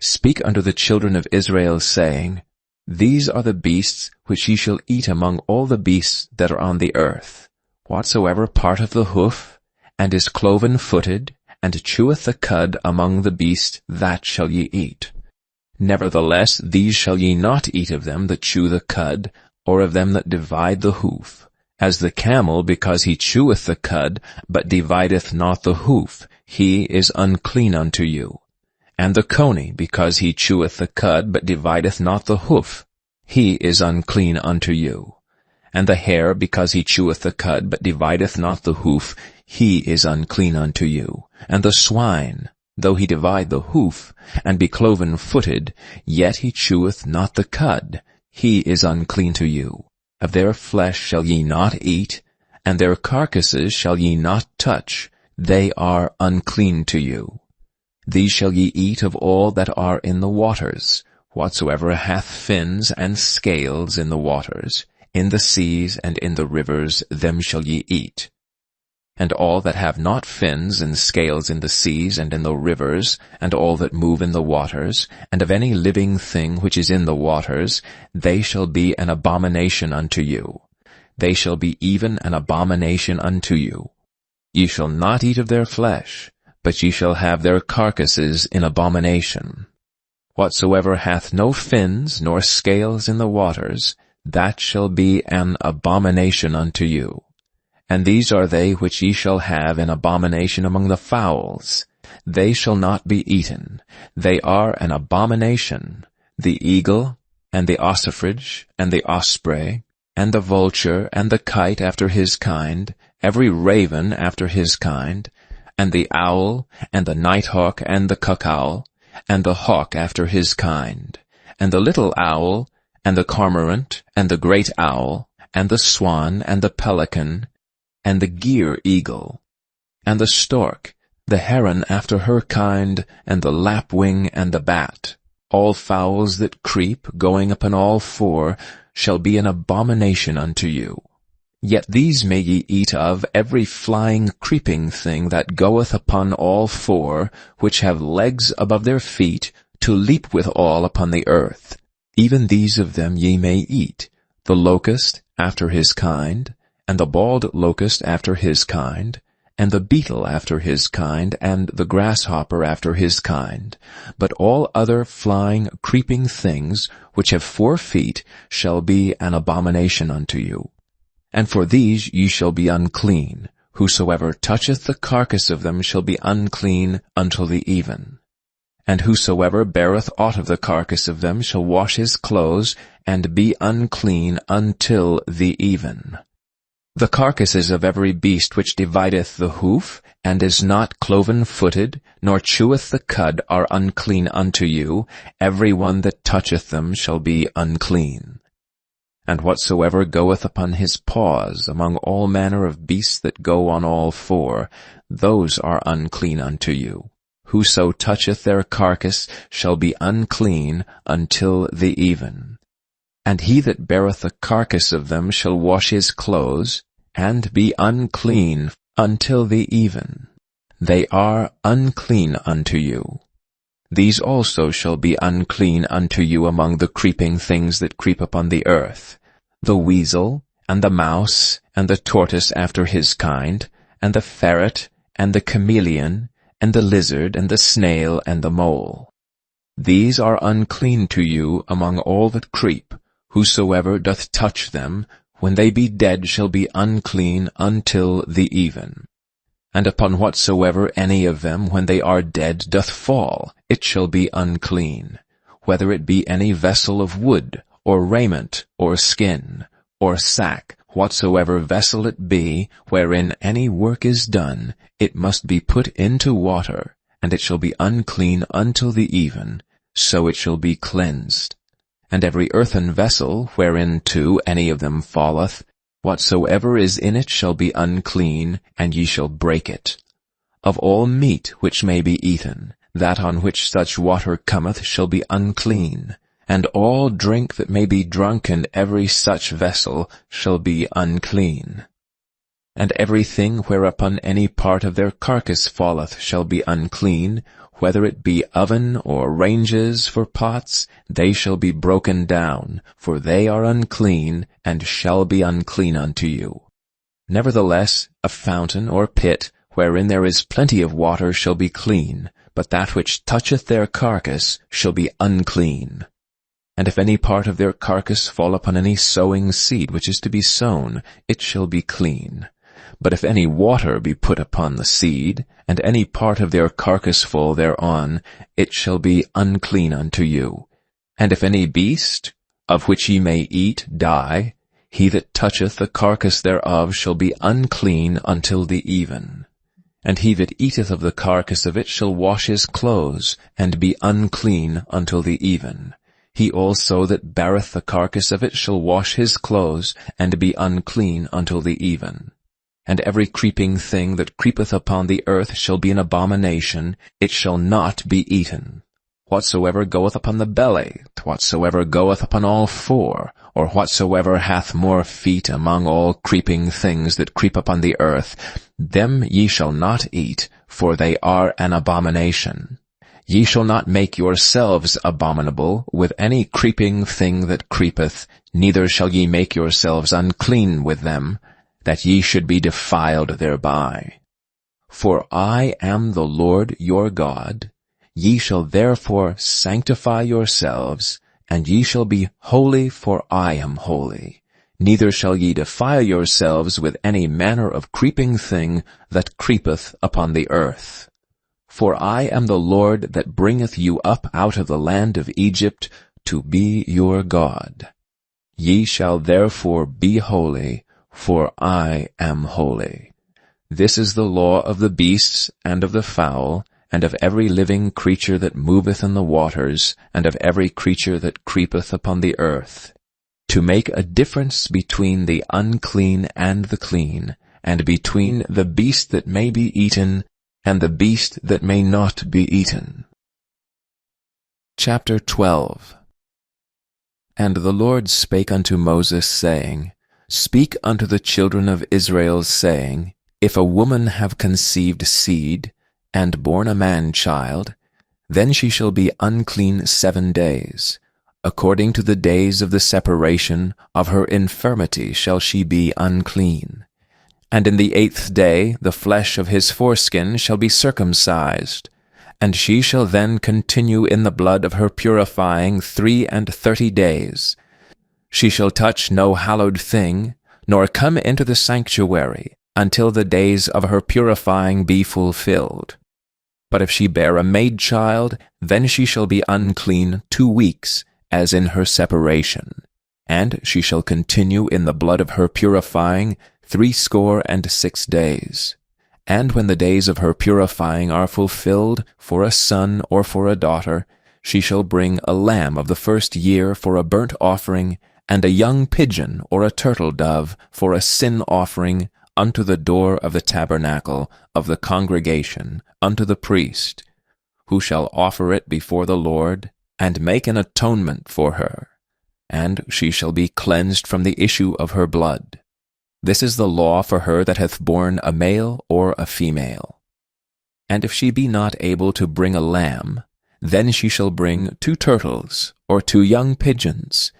Speak unto the children of Israel, saying, These are the beasts which ye shall eat among all the beasts that are on the earth. Whatsoever part of the hoof, and is cloven-footed, and cheweth the cud among the beasts, that shall ye eat. Nevertheless, these shall ye not eat of them that chew the cud, or of them that divide the hoof. As the camel, because he cheweth the cud, but divideth not the hoof, he is unclean unto you. And the coney, because he cheweth the cud, but divideth not the hoof, he is unclean unto you. And the hare, because he cheweth the cud, but divideth not the hoof, he is unclean unto you. And the swine, though he divide the hoof, and be cloven-footed, yet he cheweth not the cud, he is unclean to you. Of their flesh shall ye not eat, and their carcasses shall ye not touch, they are unclean to you. These shall ye eat of all that are in the waters, whatsoever hath fins and scales in the waters, in the seas and in the rivers, them shall ye eat. And all that have not fins and scales in the seas and in the rivers, and all that move in the waters, and of any living thing which is in the waters, they shall be an abomination unto you. They shall be even an abomination unto you. Ye shall not eat of their flesh, but ye shall have their carcasses in abomination. Whatsoever hath no fins nor scales in the waters, that shall be an abomination unto you. And these are they which ye shall have in abomination among the fowls. They shall not be eaten. They are an abomination, the eagle, and the ossifrage, and the osprey, and the vulture, and the kite after his kind, every raven after his kind, and the owl, and the nighthawk, and the cuckowl, and the hawk after his kind, and the little owl, and the cormorant, and the great owl, and the swan, and the pelican, and the gyre eagle, and the stork, the heron after her kind, and the lapwing, and the bat. All fowls that creep, going upon all four, shall be an abomination unto you. Yet these may ye eat of, every flying creeping thing that goeth upon all four, which have legs above their feet, to leap withal upon the earth. Even these of them ye may eat, the locust after his kind, and the bald locust after his kind, and the beetle after his kind, and the grasshopper after his kind. But all other flying, creeping things, which have 4 feet, shall be an abomination unto you. And for these ye shall be unclean. Whosoever toucheth the carcass of them shall be unclean until the even. And whosoever beareth aught of the carcass of them shall wash his clothes, and be unclean until the even. The carcasses of every beast which divideth the hoof, and is not cloven-footed, nor cheweth the cud, are unclean unto you. Every one that toucheth them shall be unclean. and whatsoever goeth upon his paws among all manner of beasts that go on all four, those are unclean unto you. Whoso toucheth their carcass shall be unclean until the even. And he that beareth the carcass of them shall wash his clothes, and be unclean until the even. They are unclean unto you. These also shall be unclean unto you among the creeping things that creep upon the earth, the weasel, and the mouse, and the tortoise after his kind, and the ferret, and the chameleon, and the lizard, and the snail, and the mole. These are unclean to you among all that creep. Whosoever doth touch them, when they be dead shall be unclean until the even. And upon whatsoever any of them, when they are dead, doth fall, it shall be unclean, whether it be any vessel of wood, or raiment, or skin, or sack, whatsoever vessel it be, wherein any work is done, it must be put into water, and it shall be unclean until the even, so it shall be cleansed. And every earthen vessel, whereinto any of them falleth, whatsoever is in it shall be unclean, and ye shall break it. Of all meat which may be eaten, that on which such water cometh shall be unclean, and all drink that may be drunk in every such vessel shall be unclean. And everything whereupon any part of their carcass falleth shall be unclean, whether it be oven or ranges for pots, they shall be broken down, for they are unclean, and shall be unclean unto you. Nevertheless, a fountain or pit, wherein there is plenty of water, shall be clean, but that which toucheth their carcass shall be unclean. And if any part of their carcass fall upon any sowing seed which is to be sown, it shall be clean. But if any water be put upon the seed, and any part of their carcass fall thereon, it shall be unclean unto you. And if any beast, of which ye may eat, die, he that toucheth the carcass thereof shall be unclean until the even. And he that eateth of the carcass of it shall wash his clothes, and be unclean until the even. He also that beareth the carcass of it shall wash his clothes, and be unclean until the even. And every creeping thing that creepeth upon the earth shall be an abomination, it shall not be eaten. Whatsoever goeth upon the belly, whatsoever goeth upon all four, or whatsoever hath more feet among all creeping things that creep upon the earth, them ye shall not eat, for they are an abomination. Ye shall not make yourselves abominable with any creeping thing that creepeth, neither shall ye make yourselves unclean with them, that ye should be defiled thereby. For I am the Lord your God. Ye shall therefore sanctify yourselves, and ye shall be holy, for I am holy. Neither shall ye defile yourselves with any manner of creeping thing that creepeth upon the earth. For I am the Lord that bringeth you up out of the land of Egypt to be your God. Ye shall therefore be holy, for I am holy. This is the law of the beasts, and of the fowl, and of every living creature that moveth in the waters, and of every creature that creepeth upon the earth, to make a difference between the unclean and the clean, and between the beast that may be eaten, and the beast that may not be eaten. Chapter 12. And the Lord spake unto Moses, saying, Speak unto the children of Israel, saying, If a woman have conceived seed, and born a man-child, then she shall be unclean 7 days. According to the days of the separation of her infirmity shall she be unclean. And in the 8th day the flesh of his foreskin shall be circumcised, and she shall then continue in the blood of her purifying 33 days. She shall touch no hallowed thing, nor come into the sanctuary, until the days of her purifying be fulfilled. But if she bear a maid-child, then she shall be unclean 2 weeks, as in her separation. And she shall continue in the blood of her purifying 66 days. And when the days of her purifying are fulfilled, for a son or for a daughter, she shall bring a lamb of the 1st year for a burnt offering, and a young pigeon or a turtle dove for a sin offering unto the door of the tabernacle of the congregation unto the priest, who shall offer it before the Lord, and make an atonement for her, and she shall be cleansed from the issue of her blood. This is the law for her that hath borne a male or a female. And if she be not able to bring a lamb, then she shall bring 2 turtles or 2 young pigeons,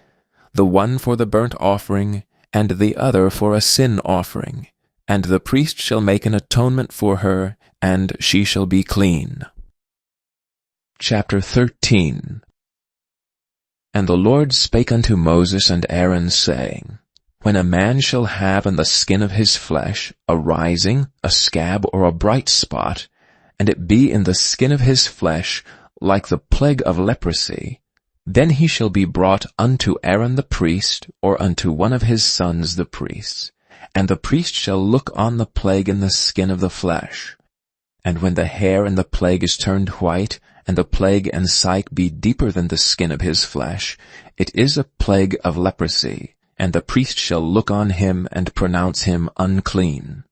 the one for the burnt offering, and the other for a sin offering, and the priest shall make an atonement for her, and she shall be clean. Chapter 13. And the Lord spake unto Moses and Aaron, saying, When a man shall have in the skin of his flesh a rising, a scab, or a bright spot, and it be in the skin of his flesh like the plague of leprosy, then he shall be brought unto Aaron the priest, or unto one of his sons the priests, and the priest shall look on the plague in the skin of the flesh. And when the hair in the plague is turned white, and the plague and sight be deeper than the skin of his flesh, it is a plague of leprosy, and the priest shall look on him and pronounce him unclean.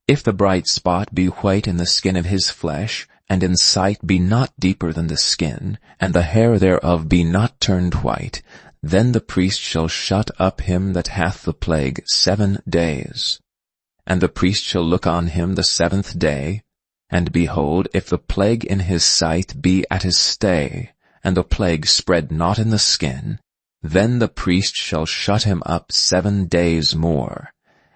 If the bright spot be white in the skin of his flesh, and in sight be not deeper than the skin, and the hair thereof be not turned white, then the priest shall shut up him that hath the plague 7 days. And the priest shall look on him the 7th day, and behold, if the plague in his sight be at his stay, and the plague spread not in the skin, then the priest shall shut him up 7 days more.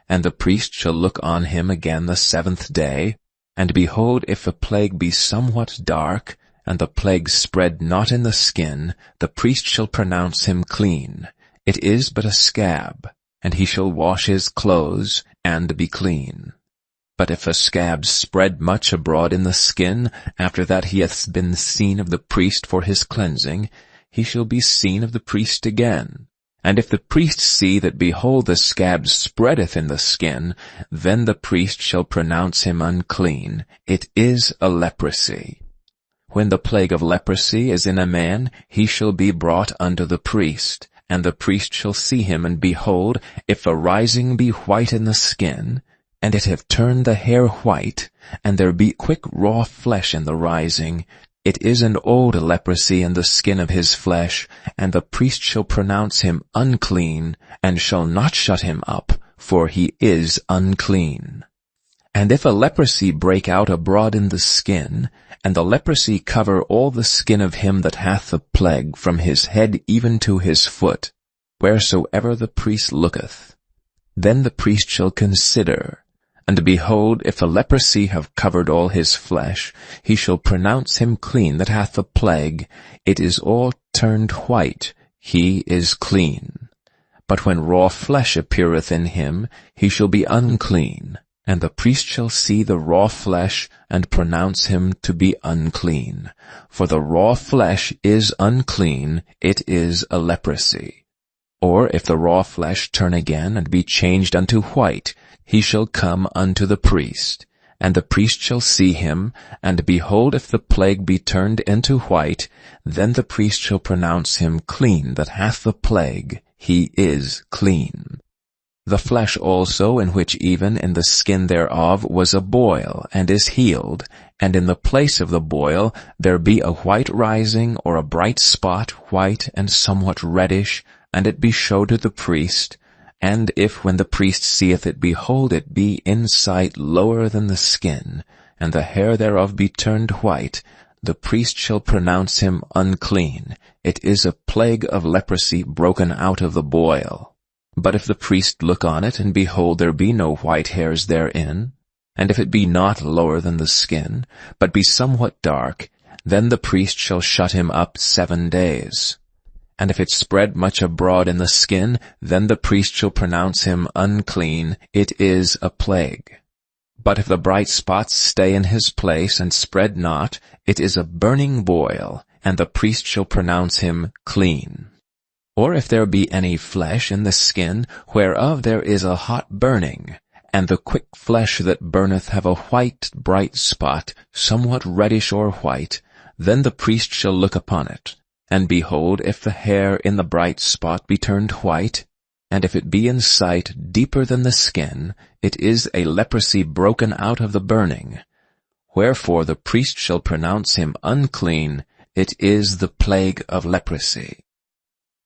And the priest shall look on him again the 7th day, and behold, if the plague be somewhat dark, and the plague spread not in the skin, the priest shall pronounce him clean. It is but a scab, and he shall wash his clothes, and be clean. But if a scab spread much abroad in the skin, after that he hath been seen of the priest for his cleansing, he shall be seen of the priest again. And if the priest see that, behold, the scab spreadeth in the skin, then the priest shall pronounce him unclean. It is a leprosy. When the plague of leprosy is in a man, he shall be brought unto the priest, and the priest shall see him, and behold, if the rising be white in the skin, and it have turned the hair white, and there be quick raw flesh in the rising, it is an old leprosy in the skin of his flesh, and the priest shall pronounce him unclean, and shall not shut him up, for he is unclean. And if a leprosy break out abroad in the skin, and the leprosy cover all the skin of him that hath the plague, from his head even to his foot, wheresoever the priest looketh, then the priest shall consider, and behold, if the leprosy have covered all his flesh, he shall pronounce him clean that hath the plague. It is all turned white, he is clean. But when raw flesh appeareth in him, he shall be unclean, and the priest shall see the raw flesh, and pronounce him to be unclean. For the raw flesh is unclean, it is a leprosy. Or if the raw flesh turn again, and be changed unto white, he shall come unto the priest, and the priest shall see him, and behold, if the plague be turned into white, then the priest shall pronounce him clean that hath the plague, he is clean. The flesh also, in which even in the skin thereof was a boil, and is healed, and in the place of the boil there be a white rising, or a bright spot, white and somewhat reddish, and it be showed to the priest, and if when the priest seeth it, behold, it be in sight lower than the skin, and the hair thereof be turned white, the priest shall pronounce him unclean. It is a plague of leprosy broken out of the boil. But if the priest look on it, and behold, there be no white hairs therein, and if it be not lower than the skin, but be somewhat dark, then the priest shall shut him up 7 days. And if it spread much abroad in the skin, then the priest shall pronounce him unclean. It is a plague. But if the bright spots stay in his place, and spread not, it is a burning boil, and the priest shall pronounce him clean. Or if there be any flesh in the skin, whereof there is a hot burning, and the quick flesh that burneth have a white bright spot, somewhat reddish or white, then the priest shall look upon it. And behold, if the hair in the bright spot be turned white, And if it be in sight deeper than the skin, it is a leprosy broken out of the burning. Wherefore the priest shall pronounce him unclean, it is the plague of leprosy.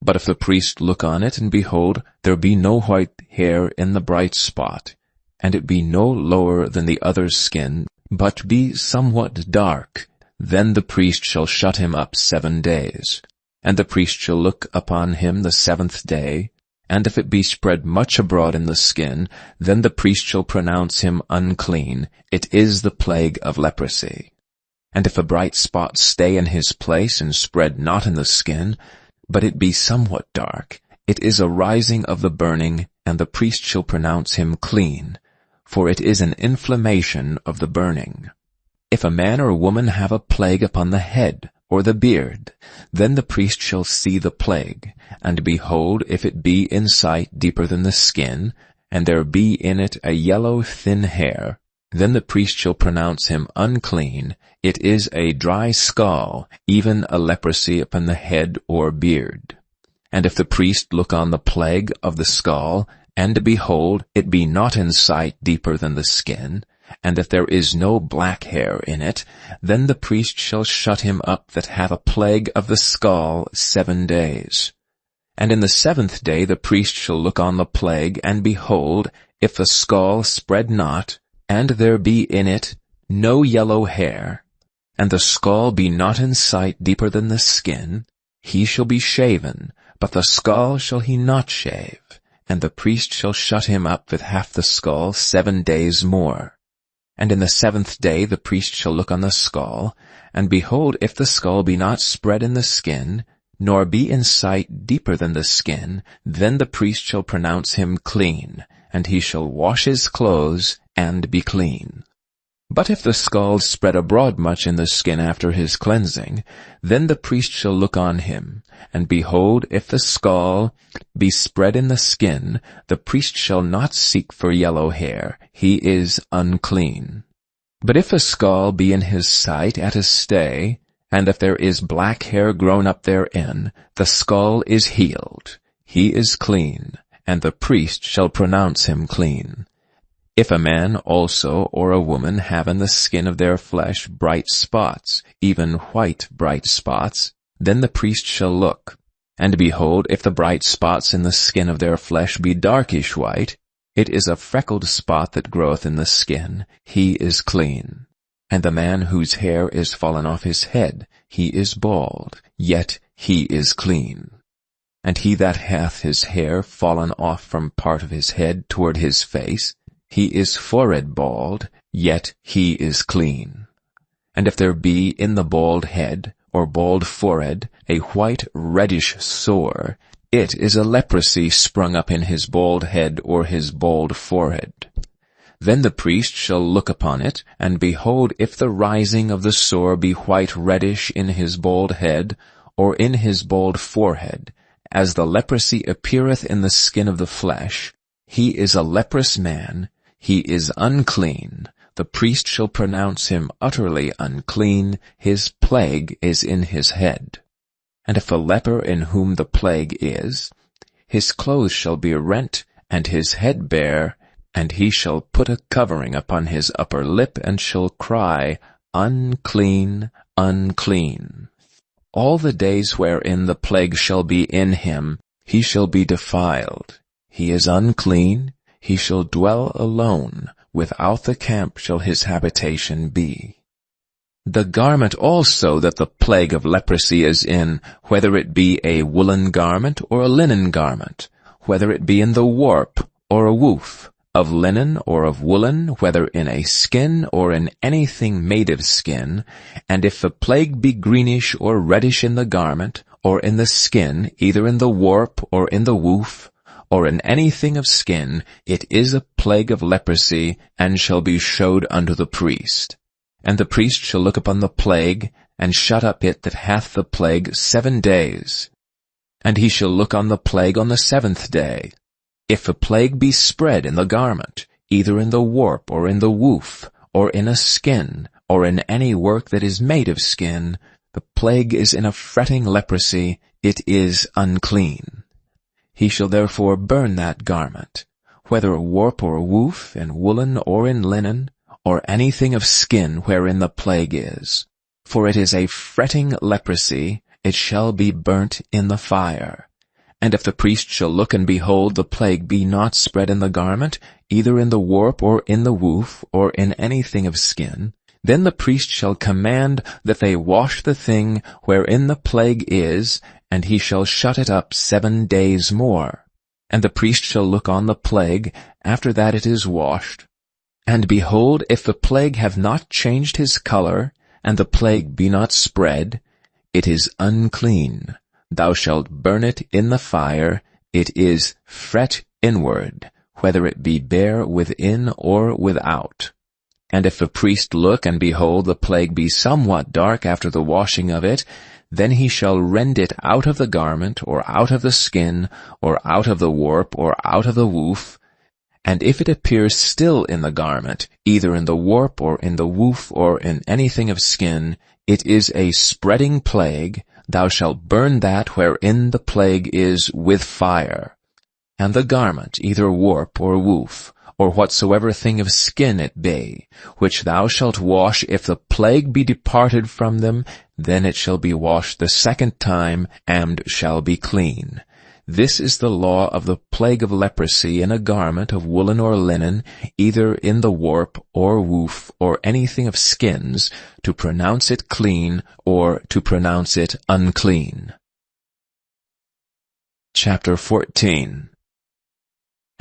But if the priest look on it, and behold, there be no white hair in the bright spot, and it be no lower than the other's skin, but be somewhat dark, then the priest shall shut him up 7 days. And the priest shall look upon him the 7th day, and if it be spread much abroad in the skin, then the priest shall pronounce him unclean, it is the plague of leprosy. And if a bright spot stay in his place, and spread not in the skin, but it be somewhat dark, it is a rising of the burning, and the priest shall pronounce him clean, for it is an inflammation of the burning. If a man or woman have a plague upon the head, or the beard, then the priest shall see the plague, and behold, if it be in sight deeper than the skin, and there be in it a yellow thin hair, then the priest shall pronounce him unclean, it is a dry scall, even a leprosy upon the head or beard. And if the priest look on the plague of the scall, and behold, it be not in sight deeper than the skin, and if there is no black hair in it, then the priest shall shut him up that hath a plague of the scall 7 days. And in the 7th day the priest shall look on the plague, and behold, if the scall spread not, and there be in it no yellow hair, and the scall be not in sight deeper than the skin, he shall be shaven, but the scall shall he not shave, and the priest shall shut him up that hath the scall 7 days more. And in the 7th day the priest shall look on the scall, and behold, if the scall be not spread in the skin, nor be in sight deeper than the skin, then the priest shall pronounce him clean, and he shall wash his clothes, and be clean. But if the scall spread abroad much in the skin after his cleansing, then the priest shall look on him, and behold, if the scall be spread in the skin, the priest shall not seek for yellow hair, he is unclean. But if a scall be in his sight at a stay, and if there is black hair grown up therein, the scall is healed, he is clean, and the priest shall pronounce him clean. If a man also or a woman have in the skin of their flesh bright spots, even white bright spots, then the priest shall look. And behold, if the bright spots in the skin of their flesh be darkish white, it is a freckled spot that groweth in the skin, he is clean. And the man whose hair is fallen off his head, he is bald, yet he is clean. And he that hath his hair fallen off from part of his head toward his face, he is forehead bald, yet he is clean. And if there be in the bald head, or bald forehead, a white reddish sore, it is a leprosy sprung up in his bald head or his bald forehead. Then the priest shall look upon it, and behold, if the rising of the sore be white reddish in his bald head, or in his bald forehead, as the leprosy appeareth in the skin of the flesh, he is a leprous man, he is unclean, the priest shall pronounce him utterly unclean, his plague is in his head. And if a leper in whom the plague is, his clothes shall be rent, and his head bare, and he shall put a covering upon his upper lip, and shall cry, Unclean, unclean. All the days wherein the plague shall be in him, he shall be defiled. He is unclean, he shall dwell alone, without the camp shall his habitation be. The garment also that the plague of leprosy is in, whether it be a woolen garment or a linen garment, whether it be in the warp or a woof, of linen or of woolen, whether in a skin or in anything made of skin, and if the plague be greenish or reddish in the garment, or in the skin, either in the warp or in the woof, or in anything of skin, it is a plague of leprosy, and shall be showed unto the priest. And the priest shall look upon the plague, and shut up it that hath the plague 7 days. And he shall look on the plague on the 7th day. If the plague be spread in the garment, either in the warp or in the woof, or in a skin, or in any work that is made of skin, the plague is in a fretting leprosy, it is unclean. He shall therefore burn that garment, whether warp or woof, in woolen or in linen, or anything of skin wherein the plague is. For it is a fretting leprosy, it shall be burnt in the fire. And if the priest shall look and behold the plague be not spread in the garment, either in the warp or in the woof, or in anything of skin, then the priest shall command that they wash the thing wherein the plague is, and he shall shut it up 7 days more. And the priest shall look on the plague after that it is washed. And behold, if the plague have not changed his color, and the plague be not spread, it is unclean. Thou shalt burn it in the fire. It is fret inward, whether it be bare within or without. And if the priest look and behold the plague be somewhat dark after the washing of it, then he shall rend it out of the garment, or out of the skin, or out of the warp, or out of the woof. And if it appears still in the garment, either in the warp, or in the woof, or in anything of skin, it is a spreading plague. Thou shalt burn that wherein the plague is with fire. And the garment, either warp or woof, or whatsoever thing of skin it be, which thou shalt wash, if the plague be departed from them, then it shall be washed the second time, and shall be clean. This is the law of the plague of leprosy in a garment of woolen or linen, either in the warp or woof, or anything of skins, to pronounce it clean, or to pronounce it unclean. Chapter 14.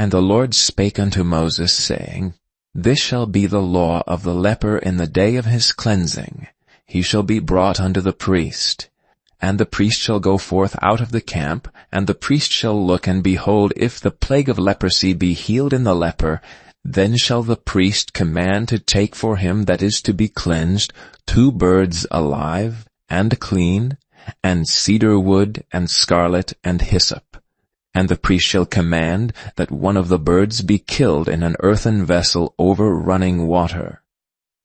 And the Lord spake unto Moses, saying, This shall be the law of the leper in the day of his cleansing. He shall be brought unto the priest. And the priest shall go forth out of the camp, and the priest shall look and behold, if the plague of leprosy be healed in the leper, then shall the priest command to take for him that is to be cleansed 2 birds alive and clean, and cedar wood, and scarlet, and hyssop. And the priest shall command that one of the birds be killed in an earthen vessel over running water.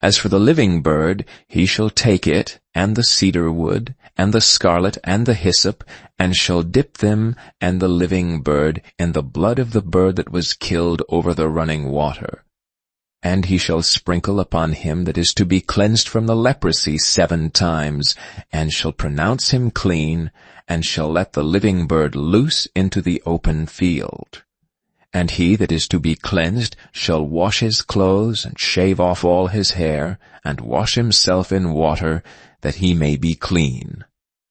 As for the living bird, he shall take it, and the cedar wood, and the scarlet, and the hyssop, and shall dip them and the living bird in the blood of the bird that was killed over the running water. And he shall sprinkle upon him that is to be cleansed from the leprosy 7 times, and shall pronounce him clean, and shall let the living bird loose into the open field. And he that is to be cleansed shall wash his clothes, and shave off all his hair, and wash himself in water, that he may be clean.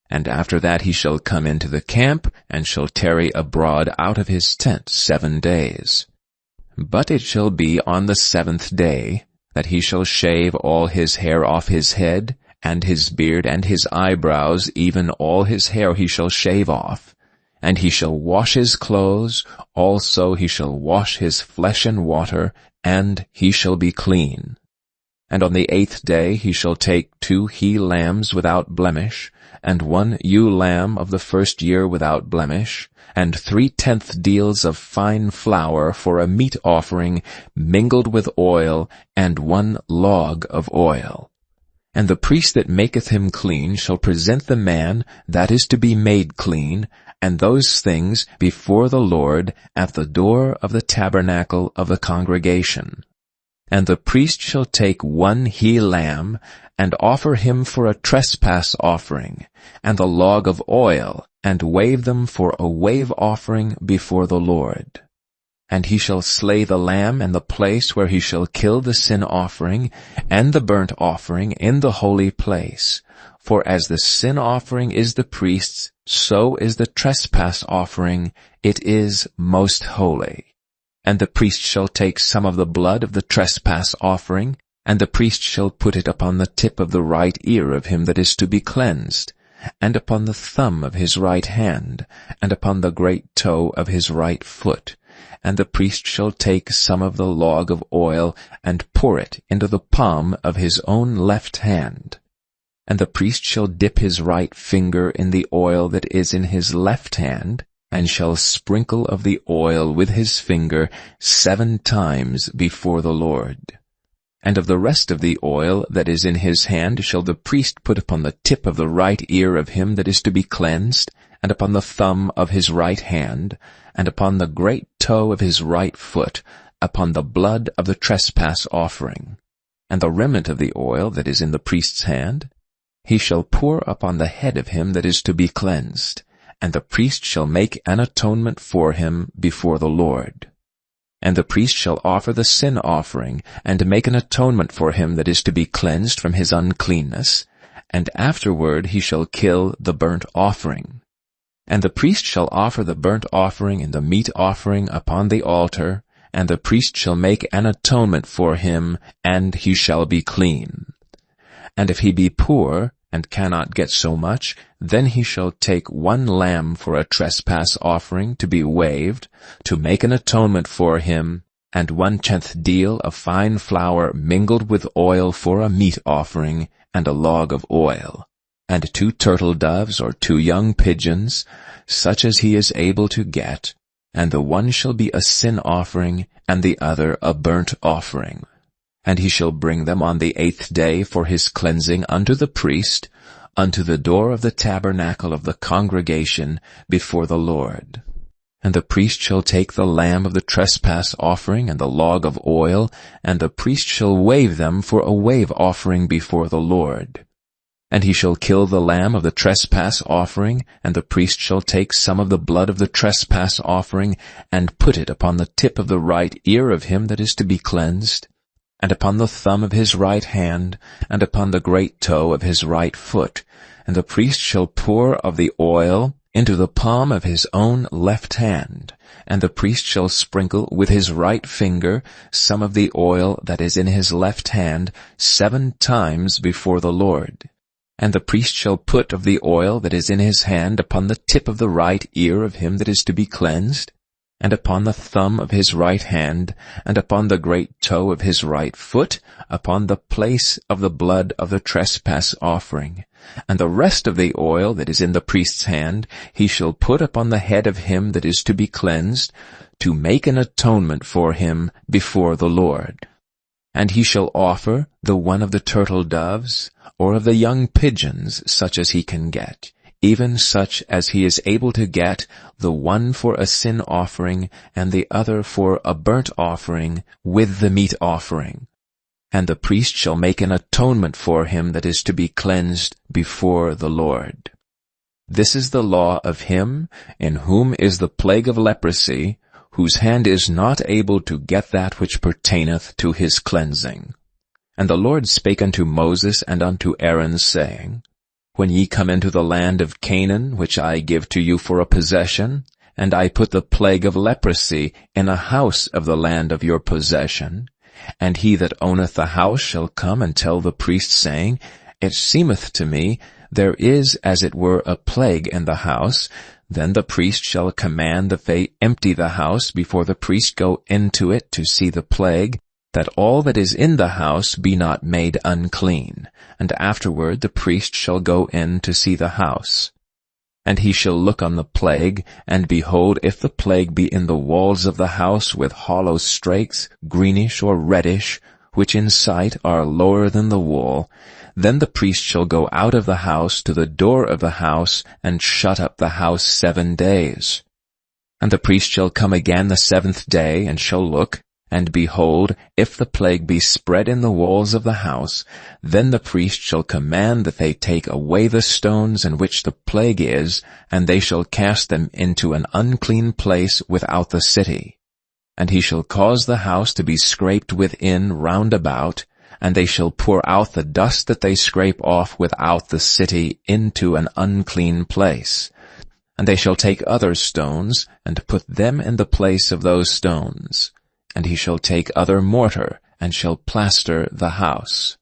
And after that he shall come into the camp, and shall tarry abroad out of his tent 7 days. But it shall be on the 7th day, that he shall shave all his hair off his head, and his beard, and his eyebrows, even all his hair he shall shave off. And he shall wash his clothes, also he shall wash his flesh in water, and he shall be clean. And on the 8th day he shall take 2 he-lambs without blemish, and 1 ewe-lamb of the 1st year without blemish, and 3/10 deals of fine flour for a meat offering mingled with oil, and 1 log of oil. And the priest that maketh him clean shall present the man that is to be made clean, and those things before the Lord at the door of the tabernacle of the congregation. And the priest shall take 1 he-lamb, and offer him for a trespass offering, and a log of oil, and wave them for a wave offering before the Lord. And he shall slay the lamb in the place where he shall kill the sin offering and the burnt offering in the holy place. For as the sin offering is the priest's, so is the trespass offering, it is most holy. And the priest shall take some of the blood of the trespass offering, and the priest shall put it upon the tip of the right ear of him that is to be cleansed, and upon the thumb of his right hand, and upon the great toe of his right foot. And the priest shall take some of the log of oil, and pour it into the palm of his own left hand. And the priest shall dip his right finger in the oil that is in his left hand, and shall sprinkle of the oil with his finger 7 times before the Lord. And of the rest of the oil that is in his hand shall the priest put upon the tip of the right ear of him that is to be cleansed, and upon the thumb of his right hand, and upon the great toe of his right foot, upon the blood of the trespass offering. And the remnant of the oil that is in the priest's hand, he shall pour upon the head of him that is to be cleansed, and the priest shall make an atonement for him before the Lord. And the priest shall offer the sin offering, and make an atonement for him that is to be cleansed from his uncleanness, and afterward he shall kill the burnt offering. And the priest shall offer the burnt offering and the meat offering upon the altar, and the priest shall make an atonement for him, and he shall be clean. And if he be poor, and cannot get so much, then he shall take 1 lamb for a trespass offering to be waved, to make an atonement for him, and 1/10 deal of fine flour mingled with oil for a meat offering, and a log of oil, and 2 turtle doves or 2 young pigeons, such as he is able to get, and the one shall be a sin offering, and the other a burnt offering. And he shall bring them on the 8th day for his cleansing unto the priest, unto the door of the tabernacle of the congregation before the Lord. And the priest shall take the lamb of the trespass offering and the log of oil, and the priest shall wave them for a wave offering before the Lord. And he shall kill the lamb of the trespass offering, and the priest shall take some of the blood of the trespass offering, and put it upon the tip of the right ear of him that is to be cleansed, and upon the thumb of his right hand, and upon the great toe of his right foot. And the priest shall pour of the oil into the palm of his own left hand, and the priest shall sprinkle with his right finger some of the oil that is in his left hand 7 times before the Lord. And the priest shall put of the oil that is in his hand upon the tip of the right ear of him that is to be cleansed, and upon the thumb of his right hand, and upon the great toe of his right foot, upon the place of the blood of the trespass offering. And the rest of the oil that is in the priest's hand he shall put upon the head of him that is to be cleansed, to make an atonement for him before the Lord. And he shall offer the one of the turtle doves, or of the young pigeons, such as he can get, even such as he is able to get, the one for a sin offering, and the other for a burnt offering, with the meat offering. And the priest shall make an atonement for him that is to be cleansed before the Lord. This is the law of him in whom is the plague of leprosy, whose hand is not able to get that which pertaineth to his cleansing. And the Lord spake unto Moses and unto Aaron, saying, When ye come into the land of Canaan, which I give to you for a possession, and I put the plague of leprosy in a house of the land of your possession, and he that owneth the house shall come and tell the priest, saying, It seemeth to me there is as it were a plague in the house, then the priest shall command that they empty the house before the priest go into it to see the plague, that all that is in the house be not made unclean, and afterward the priest shall go in to see the house. And he shall look on the plague, and behold, if the plague be in the walls of the house with hollow strakes, greenish or reddish, which in sight are lower than the wall, then the priest shall go out of the house to the door of the house, and shut up the house 7 days. And the priest shall come again the 7th day, and shall look, and behold, if the plague be spread in the walls of the house, then the priest shall command that they take away the stones in which the plague is, and they shall cast them into an unclean place without the city. And he shall cause the house to be scraped within round about, and they shall pour out the dust that they scrape off without the city into an unclean place. And they shall take other stones, and put them in the place of those stones. And he shall take other mortar, and shall plaster the house.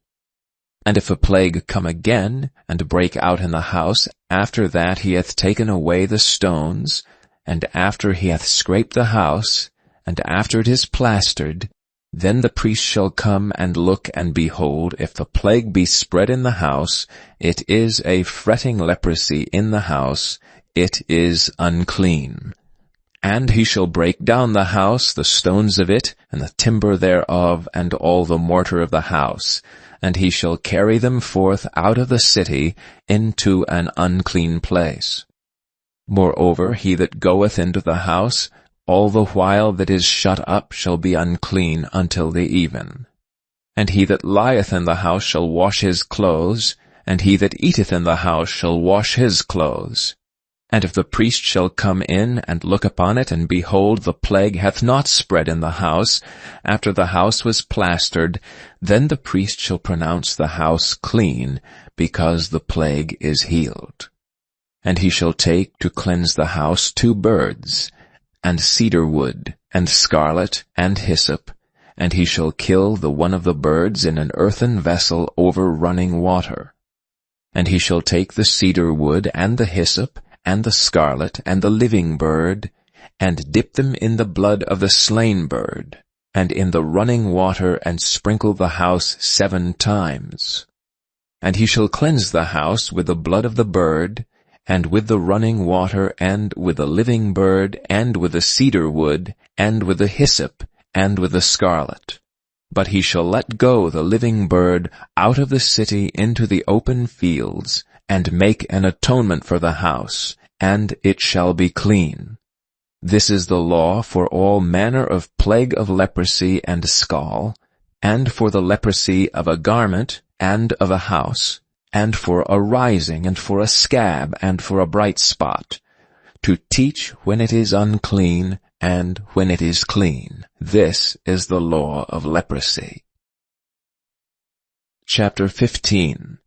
And if a plague come again, and break out in the house, after that he hath taken away the stones, and after he hath scraped the house, and after it is plastered, then the priest shall come and look, and behold, if the plague be spread in the house, it is a fretting leprosy in the house, it is unclean. And he shall break down the house, the stones of it, and the timber thereof, and all the mortar of the house, and he shall carry them forth out of the city into an unclean place. Moreover, he that goeth into the house, all the while that is shut up, shall be unclean until the even. And he that lieth in the house shall wash his clothes, and he that eateth in the house shall wash his clothes. And if the priest shall come in and look upon it, and behold, the plague hath not spread in the house, after the house was plastered, then the priest shall pronounce the house clean, because the plague is healed. And he shall take to cleanse the house 2 birds, and cedar wood, and scarlet, and hyssop, and he shall kill the one of the birds in an earthen vessel over running water. And he shall take the cedar wood, and the hyssop, and the scarlet, and the living bird, and dip them in the blood of the slain bird, and in the running water, and sprinkle the house 7 times. And he shall cleanse the house with the blood of the bird, and with the running water, and with the living bird, and with the cedar wood, and with the hyssop, and with the scarlet. But he shall let go the living bird out of the city into the open fields, and make an atonement for the house, and it shall be clean. This is the law for all manner of plague of leprosy and scall, and for the leprosy of a garment, and of a house, and for a rising, and for a scab, and for a bright spot, to teach when it is unclean, and when it is clean. This is the law of leprosy. Chapter 15.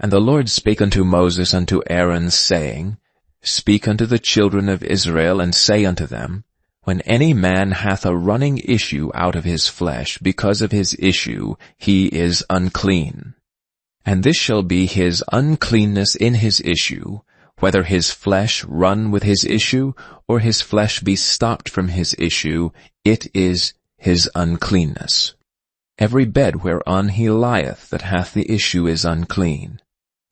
And the Lord spake unto Moses and to Aaron, saying, Speak unto the children of Israel, and say unto them, When any man hath a running issue out of his flesh, because of his issue, he is unclean. And this shall be his uncleanness in his issue, whether his flesh run with his issue, or his flesh be stopped from his issue, it is his uncleanness. Every bed whereon he lieth that hath the issue is unclean,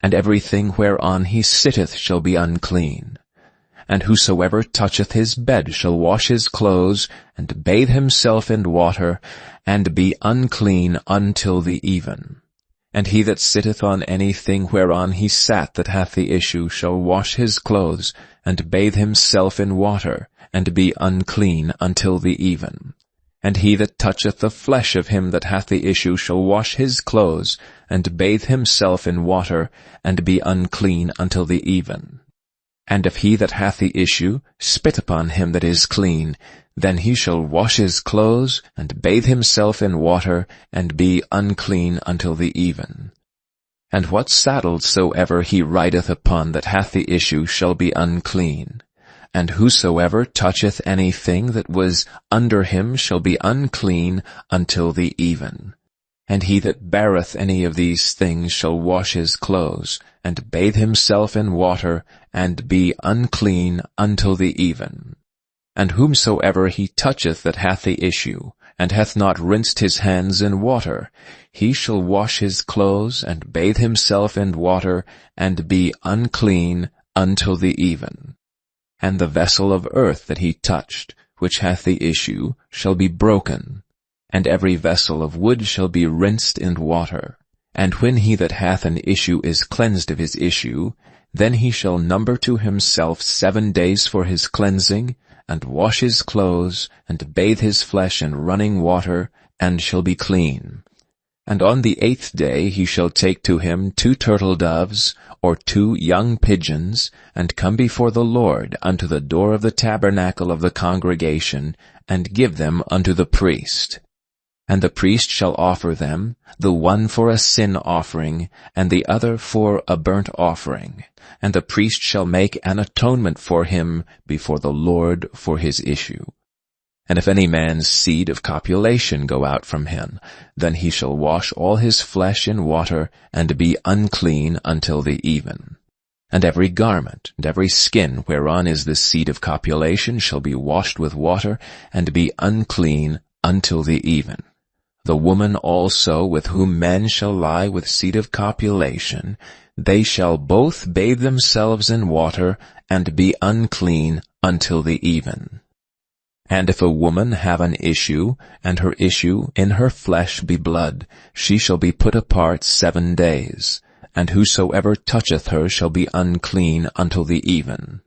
and everything whereon he sitteth shall be unclean. And whosoever toucheth his bed shall wash his clothes, and bathe himself in water, and be unclean until the even. And he that sitteth on any thing whereon he sat that hath the issue shall wash his clothes, and bathe himself in water, and be unclean until the even. And he that toucheth the flesh of him that hath the issue shall wash his clothes, and bathe himself in water, and be unclean until the even. And if he that hath the issue spit upon him that is clean, then he shall wash his clothes, and bathe himself in water, and be unclean until the even. And what saddle soever he rideth upon that hath the issue shall be unclean. And whosoever toucheth any thing that was under him shall be unclean until the even. And he that beareth any of these things shall wash his clothes, and bathe himself in water, and be unclean until the even. And whomsoever he toucheth that hath the issue, and hath not rinsed his hands in water, he shall wash his clothes, and bathe himself in water, and be unclean until the even. And the vessel of earth that he touched, which hath the issue, shall be broken, and every vessel of wood shall be rinsed in water. And when he that hath an issue is cleansed of his issue, then he shall number to himself 7 days for his cleansing, and wash his clothes, and bathe his flesh in running water, and shall be clean. And on the 8th day he shall take to him 2 turtle doves, or 2 young pigeons, and come before the Lord unto the door of the tabernacle of the congregation, and give them unto the priest. And the priest shall offer them, the one for a sin offering, and the other for a burnt offering. And the priest shall make an atonement for him before the Lord for his issue. And if any man's seed of copulation go out from him, then he shall wash all his flesh in water, and be unclean until the even. And every garment, and every skin whereon is the seed of copulation shall be washed with water, and be unclean until the even. The woman also with whom men shall lie with seed of copulation, they shall both bathe themselves in water, and be unclean until the even. And if a woman have an issue, and her issue in her flesh be blood, she shall be put apart 7 days, and whosoever toucheth her shall be unclean until the even.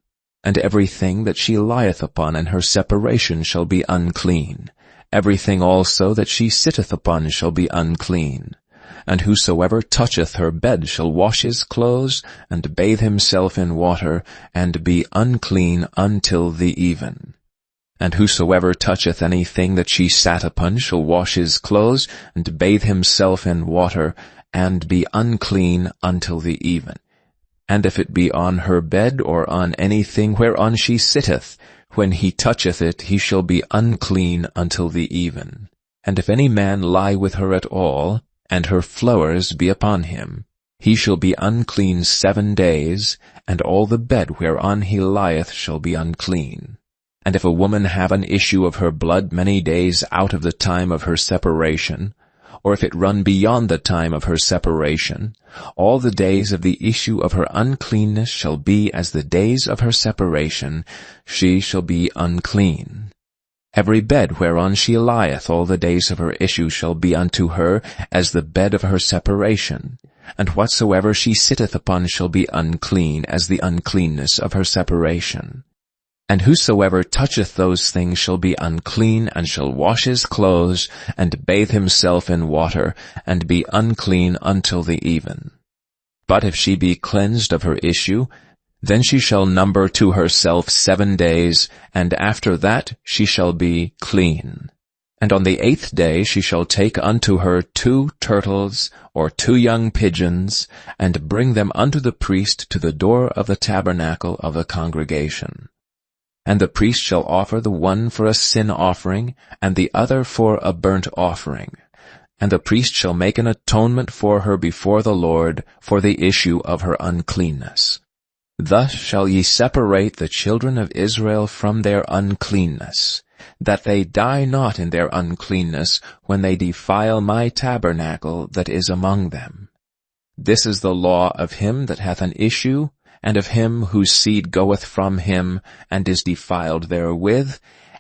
And everything that she lieth upon in her separation shall be unclean. Everything also that she sitteth upon shall be unclean. And whosoever toucheth her bed shall wash his clothes, and bathe himself in water, and be unclean until the even. And whosoever toucheth anything that she sat upon shall wash his clothes, and bathe himself in water, and be unclean until the even. And if it be on her bed, or on anything whereon she sitteth, when he toucheth it, he shall be unclean until the even. And if any man lie with her at all, and her flowers be upon him, he shall be unclean 7 days, and all the bed whereon he lieth shall be unclean. And if a woman have an issue of her blood many days out of the time of her separation, or if it run beyond the time of her separation, all the days of the issue of her uncleanness shall be as the days of her separation, she shall be unclean. Every bed whereon she lieth all the days of her issue shall be unto her as the bed of her separation, and whatsoever she sitteth upon shall be unclean as the uncleanness of her separation. And whosoever toucheth those things shall be unclean, and shall wash his clothes, and bathe himself in water, and be unclean until the even. But if she be cleansed of her issue, then she shall number to herself 7 days, and after that she shall be clean. And on the 8th day she shall take unto her 2 turtles, or 2 young pigeons, and bring them unto the priest to the door of the tabernacle of the congregation. And the priest shall offer the one for a sin offering, and the other for a burnt offering. And the priest shall make an atonement for her before the Lord for the issue of her uncleanness. Thus shall ye separate the children of Israel from their uncleanness, that they die not in their uncleanness when they defile my tabernacle that is among them. This is the law of him that hath an issue, and of him whose seed goeth from him, and is defiled therewith,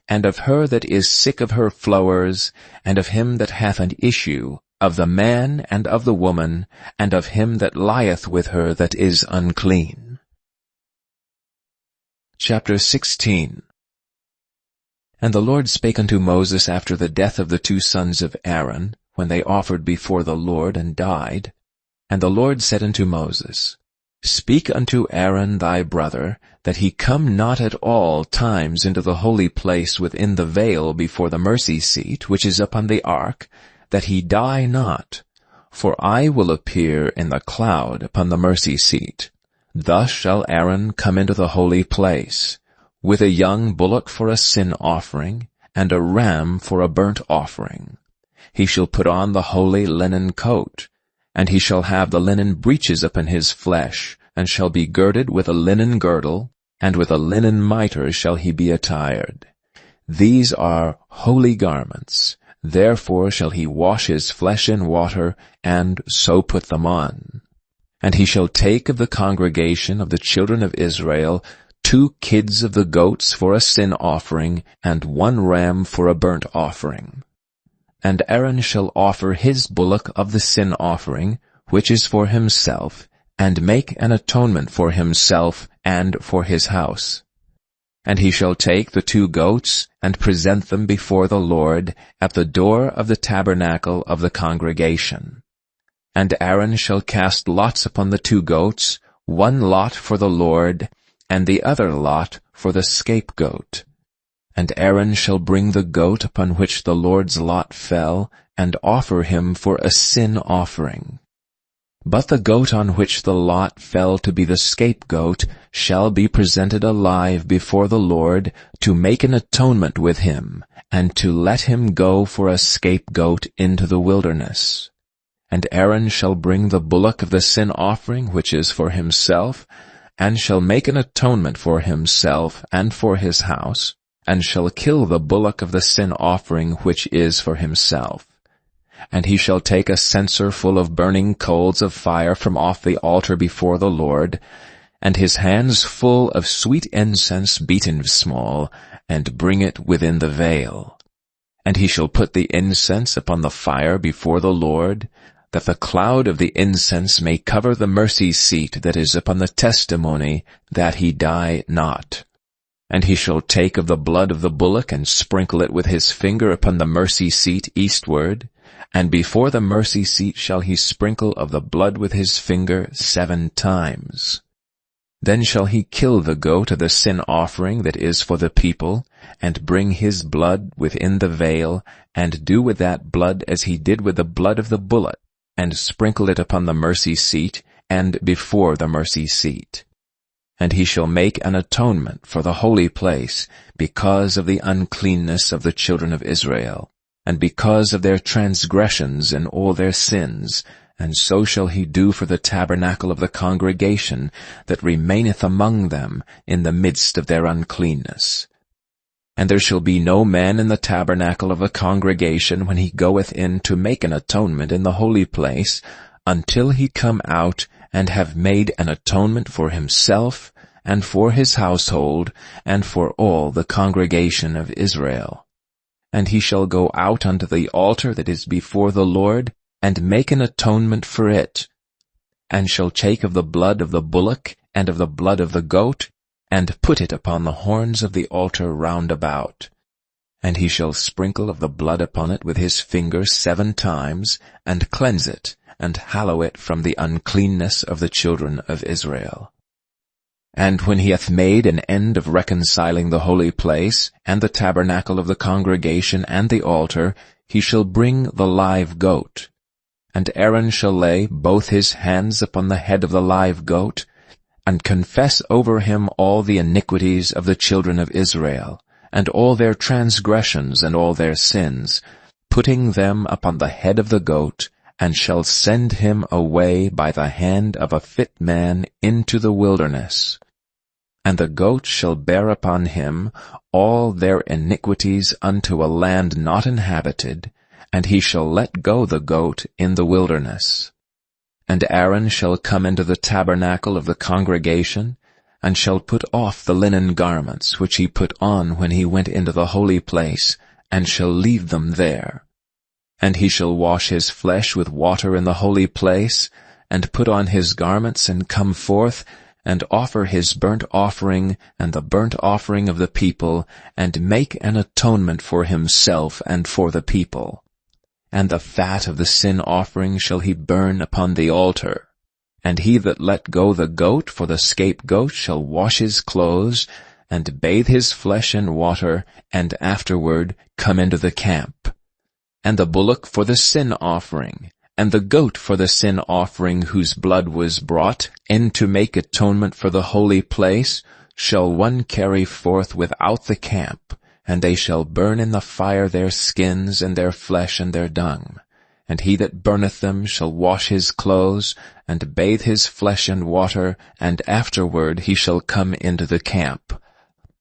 and of her that is sick of her flowers, and of him that hath an issue, of the man and of the woman, and of him that lieth with her that is unclean. Chapter 16. And the Lord spake unto Moses after the death of the 2 sons of Aaron, when they offered before the Lord and died. And the Lord said unto Moses, Speak unto Aaron thy brother, that he come not at all times into the holy place within the veil before the mercy seat, which is upon the ark, that he die not. For I will appear in the cloud upon the mercy seat. Thus shall Aaron come into the holy place, with a young bullock for a sin offering, and a ram for a burnt offering. He shall put on the holy linen coat, and he shall have the linen breeches upon his flesh, and shall be girded with a linen girdle, and with a linen mitre shall he be attired. These are holy garments, therefore shall he wash his flesh in water, and so put them on. And he shall take of the congregation of the children of Israel 2 kids of the goats for a sin offering, and 1 ram for a burnt offering. And Aaron shall offer his bullock of the sin offering, which is for himself, and make an atonement for himself and for his house. And he shall take the 2 goats, and present them before the Lord at the door of the tabernacle of the congregation. And Aaron shall cast lots upon the 2 goats, 1 lot for the Lord, and the other lot for the scapegoat. And Aaron shall bring the goat upon which the Lord's lot fell, and offer him for a sin offering. But the goat on which the lot fell to be the scapegoat shall be presented alive before the Lord, to make an atonement with him, and to let him go for a scapegoat into the wilderness. And Aaron shall bring the bullock of the sin offering which is for himself, and shall make an atonement for himself and for his house, and shall kill the bullock of the sin offering which is for himself. And he shall take a censer full of burning coals of fire from off the altar before the Lord, and his hands full of sweet incense beaten small, and bring it within the veil. And he shall put the incense upon the fire before the Lord, that the cloud of the incense may cover the mercy seat that is upon the testimony, that he die not. And he shall take of the blood of the bullock, and sprinkle it with his finger upon the mercy seat eastward, and before the mercy seat shall he sprinkle of the blood with his finger 7 times. Then shall he kill the goat of the sin offering that is for the people, and bring his blood within the veil, and do with that blood as he did with the blood of the bullock, and sprinkle it upon the mercy seat, and before the mercy seat. And he shall make an atonement for the holy place, because of the uncleanness of the children of Israel, and because of their transgressions and all their sins, and so shall he do for the tabernacle of the congregation that remaineth among them in the midst of their uncleanness. And there shall be no man in the tabernacle of the congregation when he goeth in to make an atonement in the holy place, until he come out and have made an atonement for himself, and for his household, and for all the congregation of Israel. And he shall go out unto the altar that is before the Lord, and make an atonement for it, and shall take of the blood of the bullock, and of the blood of the goat, and put it upon the horns of the altar round about. And he shall sprinkle of the blood upon it with his finger 7 times, and cleanse it, and hallow it from the uncleanness of the children of Israel. And when he hath made an end of reconciling the holy place, and the tabernacle of the congregation, and the altar, he shall bring the live goat. And Aaron shall lay both his hands upon the head of the live goat, and confess over him all the iniquities of the children of Israel, and all their transgressions and all their sins, putting them upon the head of the goat, and shall send him away by the hand of a fit man into the wilderness. And the goat shall bear upon him all their iniquities unto a land not inhabited, and he shall let go the goat in the wilderness. And Aaron shall come into the tabernacle of the congregation, and shall put off the linen garments which he put on when he went into the holy place, and shall leave them there. And he shall wash his flesh with water in the holy place, and put on his garments, and come forth, and offer his burnt offering and the burnt offering of the people, and make an atonement for himself and for the people. And the fat of the sin offering shall he burn upon the altar. And he that let go the goat for the scapegoat shall wash his clothes, and bathe his flesh in water, and afterward come into the camp. And the bullock for the sin offering, and the goat for the sin offering whose blood was brought in to make atonement for the holy place, shall one carry forth without the camp, and they shall burn in the fire their skins and their flesh and their dung. And he that burneth them shall wash his clothes, and bathe his flesh in water, and afterward he shall come into the camp.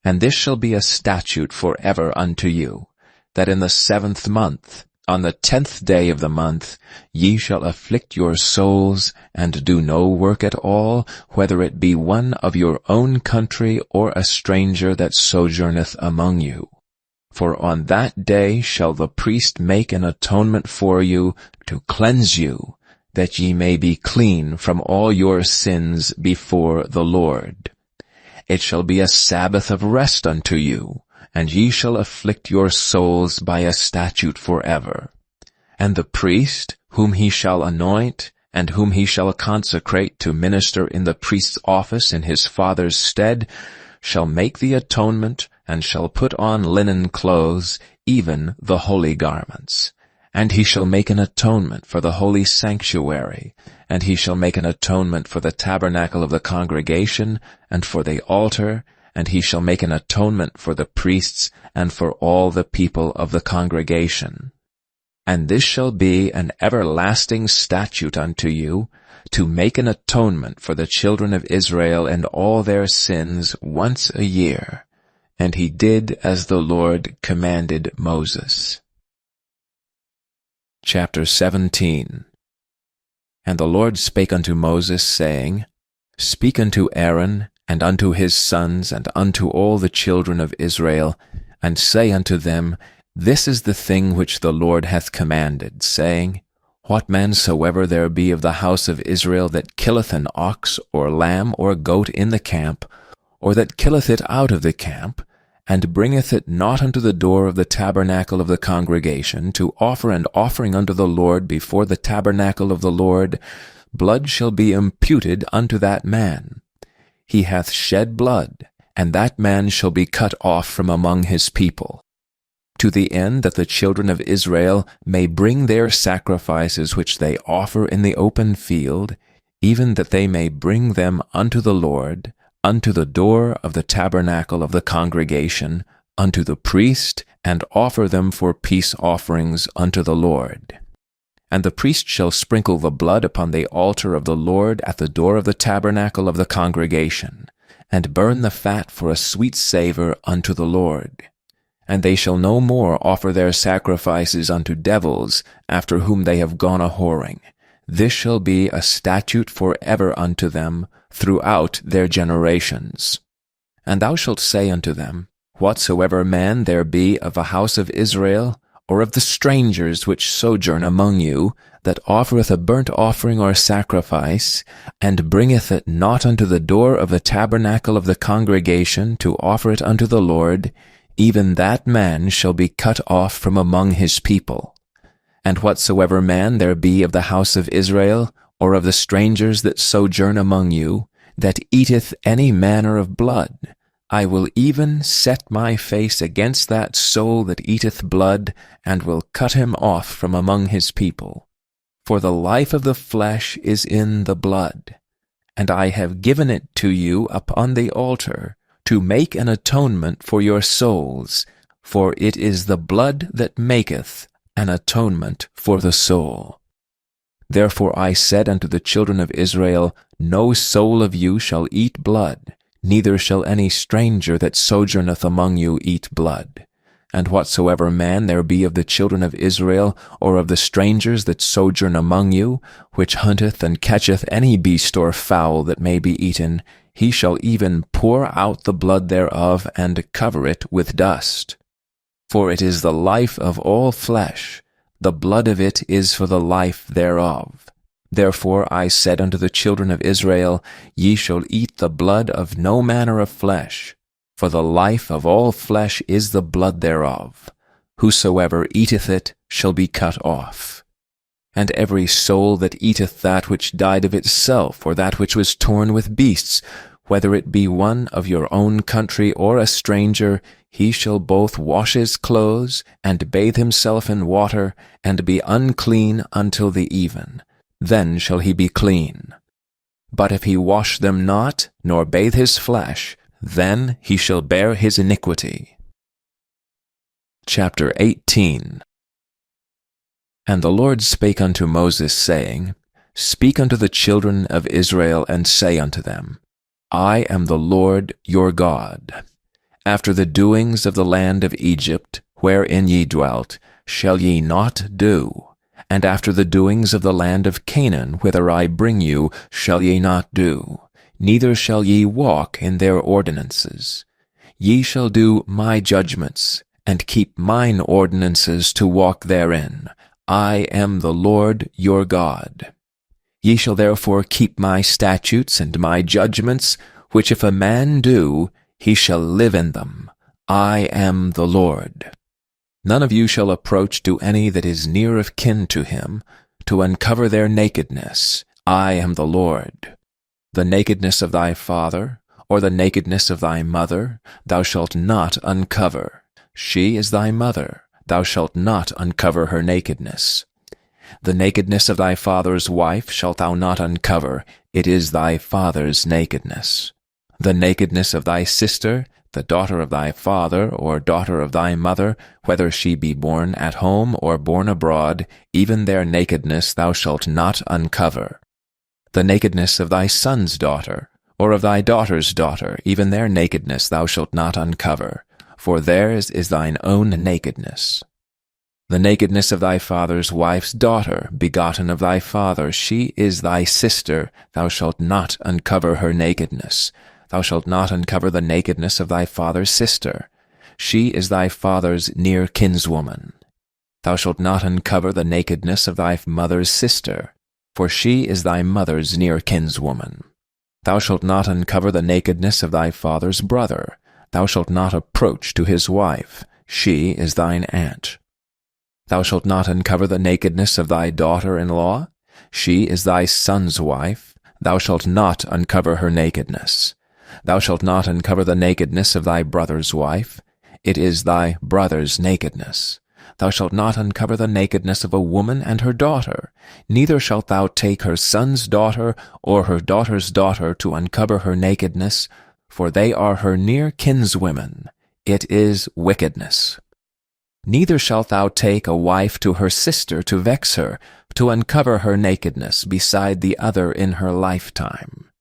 And this shall be a statute forever unto you, that in the 7th month, on the 10th day of the month, ye shall afflict your souls, and do no work at all, whether it be one of your own country or a stranger that sojourneth among you. For on that day shall the priest make an atonement for you, to cleanse you, that ye may be clean from all your sins before the Lord. It shall be a Sabbath of rest unto you, and ye shall afflict your souls by a statute forever. And the priest, whom he shall anoint, and whom he shall consecrate to minister in the priest's office in his father's stead, shall make the atonement, and shall put on linen clothes, even the holy garments. And he shall make an atonement for the holy sanctuary, and he shall make an atonement for the tabernacle of the congregation, and for the altar, and he shall make an atonement for the priests, and for all the people of the congregation. And this shall be an everlasting statute unto you, to make an atonement for the children of Israel and all their sins once a year. And he did as the Lord commanded Moses. Chapter 17. And the Lord spake unto Moses, saying, Speak unto Aaron, and unto his sons, and unto all the children of Israel, and say unto them, This is the thing which the Lord hath commanded, saying, What man soever there be of the house of Israel that killeth an ox, or lamb, or goat in the camp, or that killeth it out of the camp, and bringeth it not unto the door of the tabernacle of the congregation, to offer an offering unto the Lord before the tabernacle of the Lord, blood shall be imputed unto that man. He hath shed blood, and that man shall be cut off from among his people, to the end that the children of Israel may bring their sacrifices which they offer in the open field, even that they may bring them unto the Lord, unto the door of the tabernacle of the congregation, unto the priest, and offer them for peace offerings unto the Lord. And the priest shall sprinkle the blood upon the altar of the Lord at the door of the tabernacle of the congregation, and burn the fat for a sweet savour unto the Lord. And they shall no more offer their sacrifices unto devils, after whom they have gone a-whoring. This shall be a statute for ever unto them, throughout their generations. And thou shalt say unto them, Whatsoever man there be of a house of Israel, or of the strangers which sojourn among you, that offereth a burnt offering or sacrifice, and bringeth it not unto the door of the tabernacle of the congregation to offer it unto the Lord, even that man shall be cut off from among his people. And whatsoever man there be of the house of Israel, or of the strangers that sojourn among you, that eateth any manner of blood, I will even set my face against that soul that eateth blood, and will cut him off from among his people. For the life of the flesh is in the blood, and I have given it to you upon the altar, to make an atonement for your souls, for it is the blood that maketh an atonement for the soul. Therefore I said unto the children of Israel, No soul of you shall eat blood, neither shall any stranger that sojourneth among you eat blood. And whatsoever man there be of the children of Israel, or of the strangers that sojourn among you, which hunteth and catcheth any beast or fowl that may be eaten, he shall even pour out the blood thereof, and cover it with dust. For it is the life of all flesh, the blood of it is for the life thereof. Therefore I said unto the children of Israel, Ye shall eat the blood of no manner of flesh, for the life of all flesh is the blood thereof. Whosoever eateth it shall be cut off. And every soul that eateth that which died of itself, or that which was torn with beasts, whether it be one of your own country or a stranger, he shall both wash his clothes, and bathe himself in water, and be unclean until the even. Then shall he be clean. But if he wash them not, nor bathe his flesh, then he shall bear his iniquity. Chapter 18. And the Lord spake unto Moses, saying, Speak unto the children of Israel, and say unto them, I am the Lord your God. After the doings of the land of Egypt, wherein ye dwelt, shall ye not do, and after the doings of the land of Canaan, whither I bring you, shall ye not do, neither shall ye walk in their ordinances. Ye shall do my judgments, and keep mine ordinances to walk therein. I am the Lord your God. Ye shall therefore keep my statutes and my judgments, which if a man do, he shall live in them. I am the Lord. None of you shall approach to any that is near of kin to him, to uncover their nakedness. I am the Lord. The nakedness of thy father, or the nakedness of thy mother, thou shalt not uncover. She is thy mother, thou shalt not uncover her nakedness. The nakedness of thy father's wife shalt thou not uncover, it is thy father's nakedness. The nakedness of thy sister, the daughter of thy father, or daughter of thy mother, whether she be born at home or born abroad, even their nakedness thou shalt not uncover. The nakedness of thy son's daughter, or of thy daughter's daughter, even their nakedness thou shalt not uncover, for theirs is thine own nakedness. The nakedness of thy father's wife's daughter, begotten of thy father, she is thy sister, thou shalt not uncover her nakedness. Thou shalt not uncover the nakedness of thy father's sister. She is thy father's near kinswoman. Thou shalt not uncover the nakedness of thy mother's sister, for she is thy mother's near kinswoman. Thou shalt not uncover the nakedness of thy father's brother. Thou shalt not approach to his wife. She is thine aunt. Thou shalt not uncover the nakedness of thy daughter-in-law. She is thy son's wife. Thou shalt not uncover her nakedness. Thou shalt not uncover the nakedness of thy brother's wife. It is thy brother's nakedness. Thou shalt not uncover the nakedness of a woman and her daughter. Neither shalt thou take her son's daughter or her daughter's daughter to uncover her nakedness, for they are her near kinswomen. It is wickedness. Neither shalt thou take a wife to her sister to vex her, to uncover her nakedness beside the other in her lifetime.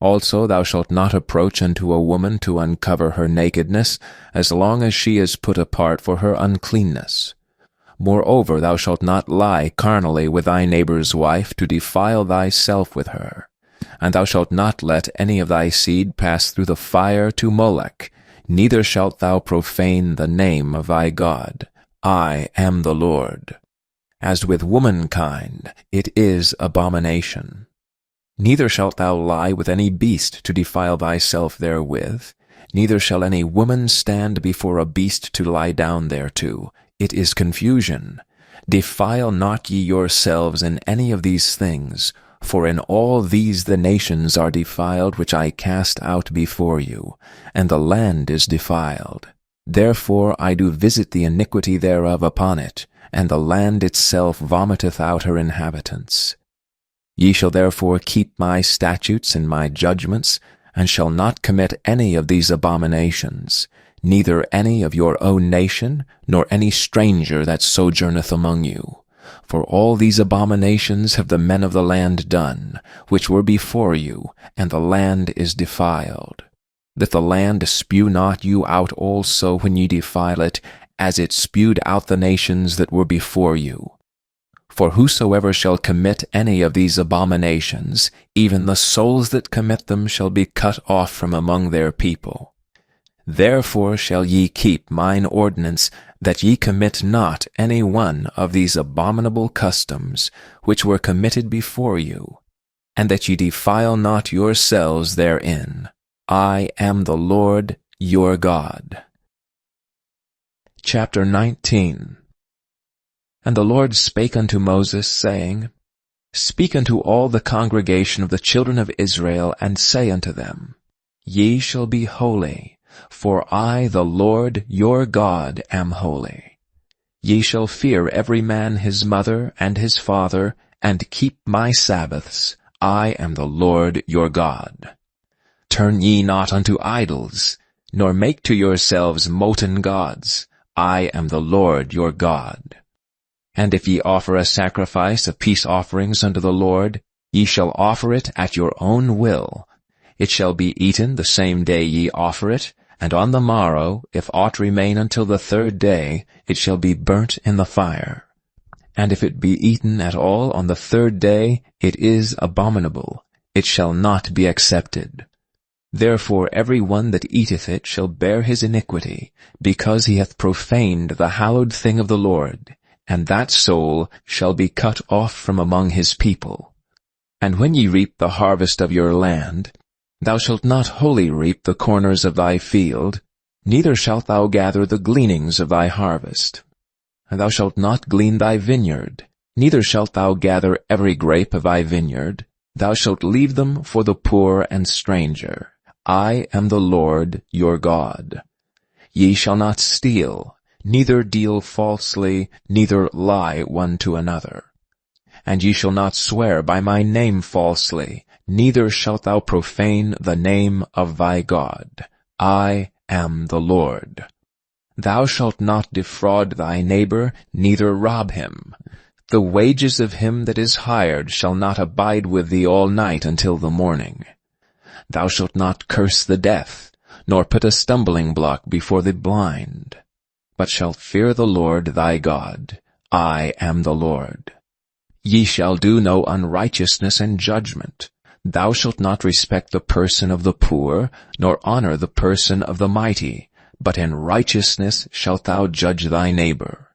Also thou shalt not approach unto a woman to uncover her nakedness, as long as she is put apart for her uncleanness. Moreover, thou shalt not lie carnally with thy neighbor's wife to defile thyself with her. And thou shalt not let any of thy seed pass through the fire to Molech, neither shalt thou profane the name of thy God. I am the Lord. As with womankind, it is abomination. Neither shalt thou lie with any beast to defile thyself therewith, neither shall any woman stand before a beast to lie down thereto. It is confusion. Defile not ye yourselves in any of these things, for in all these the nations are defiled which I cast out before you, and the land is defiled. Therefore I do visit the iniquity thereof upon it, and the land itself vomiteth out her inhabitants. Ye shall therefore keep my statutes and my judgments, and shall not commit any of these abominations, neither any of your own nation, nor any stranger that sojourneth among you. For all these abominations have the men of the land done, which were before you, and the land is defiled. That the land spew not you out also when ye defile it, as it spewed out the nations that were before you. For whosoever shall commit any of these abominations, even the souls that commit them shall be cut off from among their people. Therefore shall ye keep mine ordinance, that ye commit not any one of these abominable customs, which were committed before you, and that ye defile not yourselves therein. I am the Lord your God. Chapter 19. And the Lord spake unto Moses, saying, Speak unto all the congregation of the children of Israel, and say unto them, Ye shall be holy, for I, the Lord your God, am holy. Ye shall fear every man his mother and his father, and keep my Sabbaths. I am the Lord your God. Turn ye not unto idols, nor make to yourselves molten gods. I am the Lord your God. And if ye offer a sacrifice of peace offerings unto the Lord, ye shall offer it at your own will. It shall be eaten the same day ye offer it, and on the morrow, if aught remain until the third day, it shall be burnt in the fire. And if it be eaten at all on the third day, it is abominable. It shall not be accepted. Therefore every one that eateth it shall bear his iniquity, because he hath profaned the hallowed thing of the Lord, and that soul shall be cut off from among his people. And when ye reap the harvest of your land, thou shalt not wholly reap the corners of thy field, neither shalt thou gather the gleanings of thy harvest. And thou shalt not glean thy vineyard, neither shalt thou gather every grape of thy vineyard. Thou shalt leave them for the poor and stranger. I am the Lord your God. Ye shall not steal, neither deal falsely, neither lie one to another. And ye shall not swear by my name falsely, neither shalt thou profane the name of thy God. I am the Lord. Thou shalt not defraud thy neighbor, neither rob him. The wages of him that is hired shall not abide with thee all night until the morning. Thou shalt not curse the deaf, nor put a stumbling block before the blind, but shalt fear the Lord thy God. I am the Lord. Ye shall do no unrighteousness in judgment. Thou shalt not respect the person of the poor, nor honor the person of the mighty, but in righteousness shalt thou judge thy neighbor.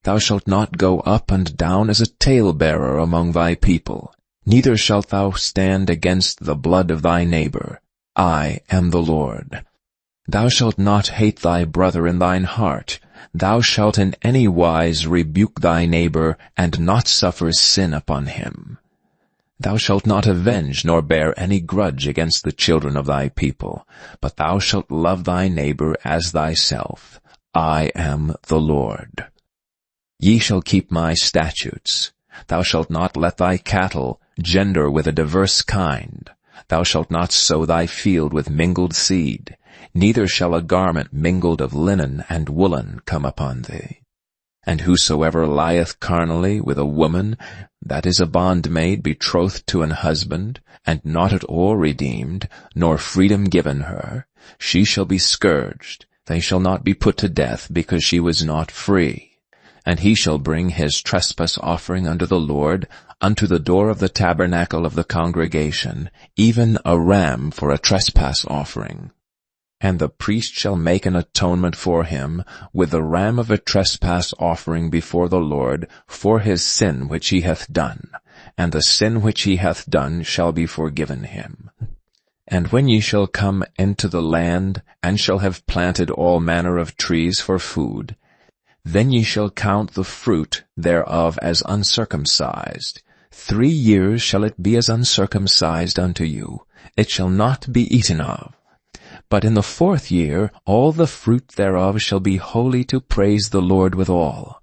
Thou shalt not go up and down as a talebearer among thy people, Neither shalt thou stand against the blood of thy neighbor. I am the Lord. Thou shalt not hate thy brother in thine heart. Thou shalt in any wise rebuke thy neighbor, and not suffer sin upon him. Thou shalt not avenge nor bear any grudge against the children of thy people, but thou shalt love thy neighbor as thyself. I am the Lord. Ye shall keep my statutes. Thou shalt not let thy cattle gender with a diverse kind. Thou shalt not sow thy field with mingled seed, neither shall a garment mingled of linen and woolen come upon thee. And whosoever lieth carnally with a woman, that is a bondmaid betrothed to an husband, and not at all redeemed, nor freedom given her, she shall be scourged. They shall not be put to death, because she was not free. And he shall bring his trespass offering unto the Lord, unto the door of the tabernacle of the congregation, even a ram for a trespass offering. And the priest shall make an atonement for him with the ram of a trespass offering before the Lord for his sin which he hath done, and the sin which he hath done shall be forgiven him. And when ye shall come into the land, and shall have planted all manner of trees for food, then ye shall count the fruit thereof as uncircumcised. 3 years shall it be as uncircumcised unto you. It shall not be eaten of. But in the 4th year all the fruit thereof shall be holy to praise the Lord withal.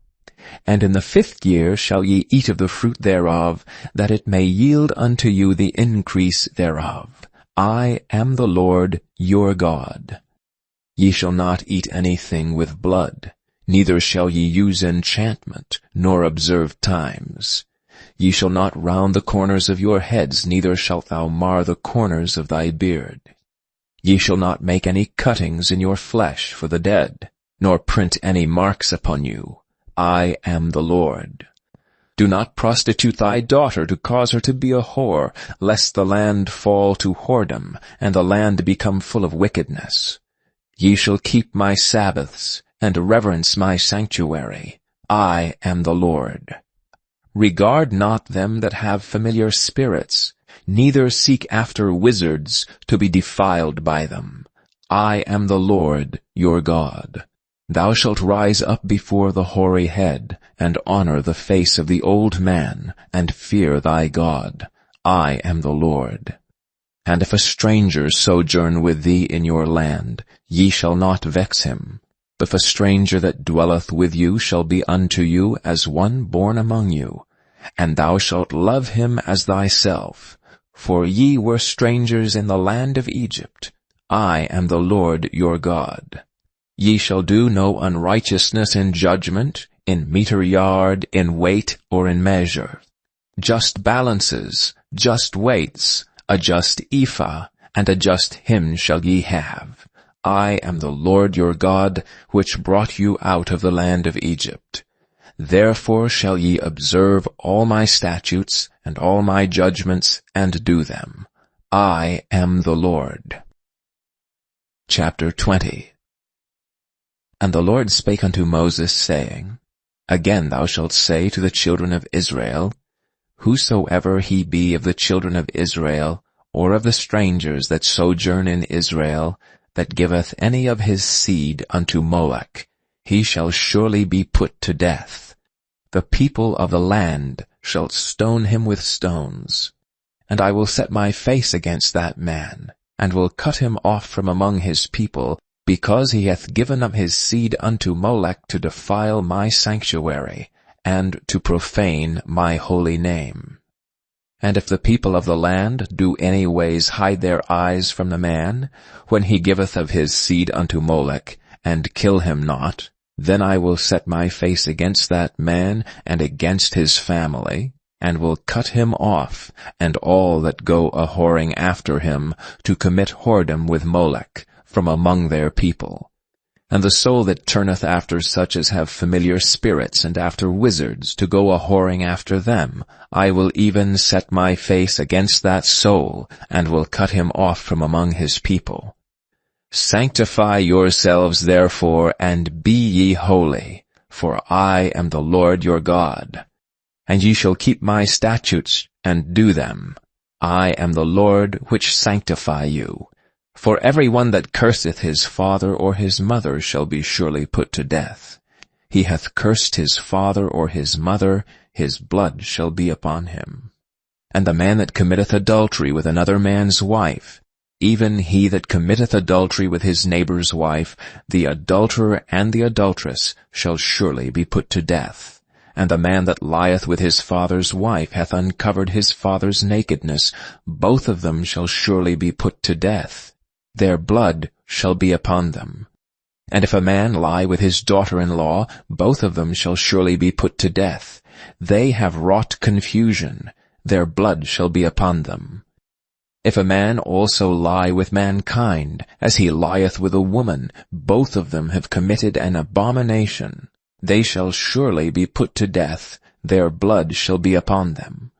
And in the 5th year shall ye eat of the fruit thereof, that it may yield unto you the increase thereof. I am the Lord your God. Ye shall not eat anything with blood, neither shall ye use enchantment, nor observe times. Ye shall not round the corners of your heads, neither shalt thou mar the corners of thy beard. Ye shall not make any cuttings in your flesh for the dead, nor print any marks upon you. I am the Lord. Do not prostitute thy daughter to cause her to be a whore, lest the land fall to whoredom, and the land become full of wickedness. Ye shall keep my Sabbaths, and reverence my sanctuary. I am the Lord. Regard not them that have familiar spirits, neither seek after wizards to be defiled by them. I am the Lord your God. Thou shalt rise up before the hoary head, and honor the face of the old man, and fear thy God. I am the Lord. And if a stranger sojourn with thee in your land, ye shall not vex him. If a stranger that dwelleth with you shall be unto you as one born among you, and thou shalt love him as thyself. For ye were strangers in the land of Egypt. I am the Lord your God. Ye shall do no unrighteousness in judgment, in meter yard, in weight, or in measure. Just balances, just weights, a just ephah, and a just hin shall ye have. I am the Lord your God, which brought you out of the land of Egypt. Therefore shall ye observe all my statutes and all my judgments, and do them. I am the Lord. Chapter 20. And the Lord spake unto Moses, saying, Again thou shalt say to the children of Israel, Whosoever he be of the children of Israel, or of the strangers that sojourn in Israel, that giveth any of his seed unto Molech, he shall surely be put to death. The people of the land shall stone him with stones. And I will set my face against that man, and will cut him off from among his people, because he hath given up his seed unto Molech to defile my sanctuary, and to profane my holy name. And if the people of the land do any ways hide their eyes from the man, when he giveth of his seed unto Molech, and kill him not, then I will set my face against that man and against his family, and will cut him off, and all that go a-whoring after him, to commit whoredom with Molech, from among their people. And the soul that turneth after such as have familiar spirits, and after wizards, to go a-whoring after them, I will even set my face against that soul, and will cut him off from among his people. Sanctify yourselves therefore, and be ye holy, for I am the Lord your God. And ye shall keep my statutes, and do them. I am the Lord which sanctify you. For every one that curseth his father or his mother shall be surely put to death. He hath cursed his father or his mother, his blood shall be upon him. And the man that committeth adultery with another man's wife, even he that committeth adultery with his neighbor's wife, the adulterer and the adulteress shall surely be put to death. And the man that lieth with his father's wife hath uncovered his father's nakedness. Both of them shall surely be put to death. Their blood shall be upon them. And if a man lie with his daughter-in-law, both of them shall surely be put to death. They have wrought confusion. Their blood shall be upon them. If a man also lie with mankind, as he lieth with a woman, both of them have committed an abomination. They shall surely be put to death. Their blood shall be upon them.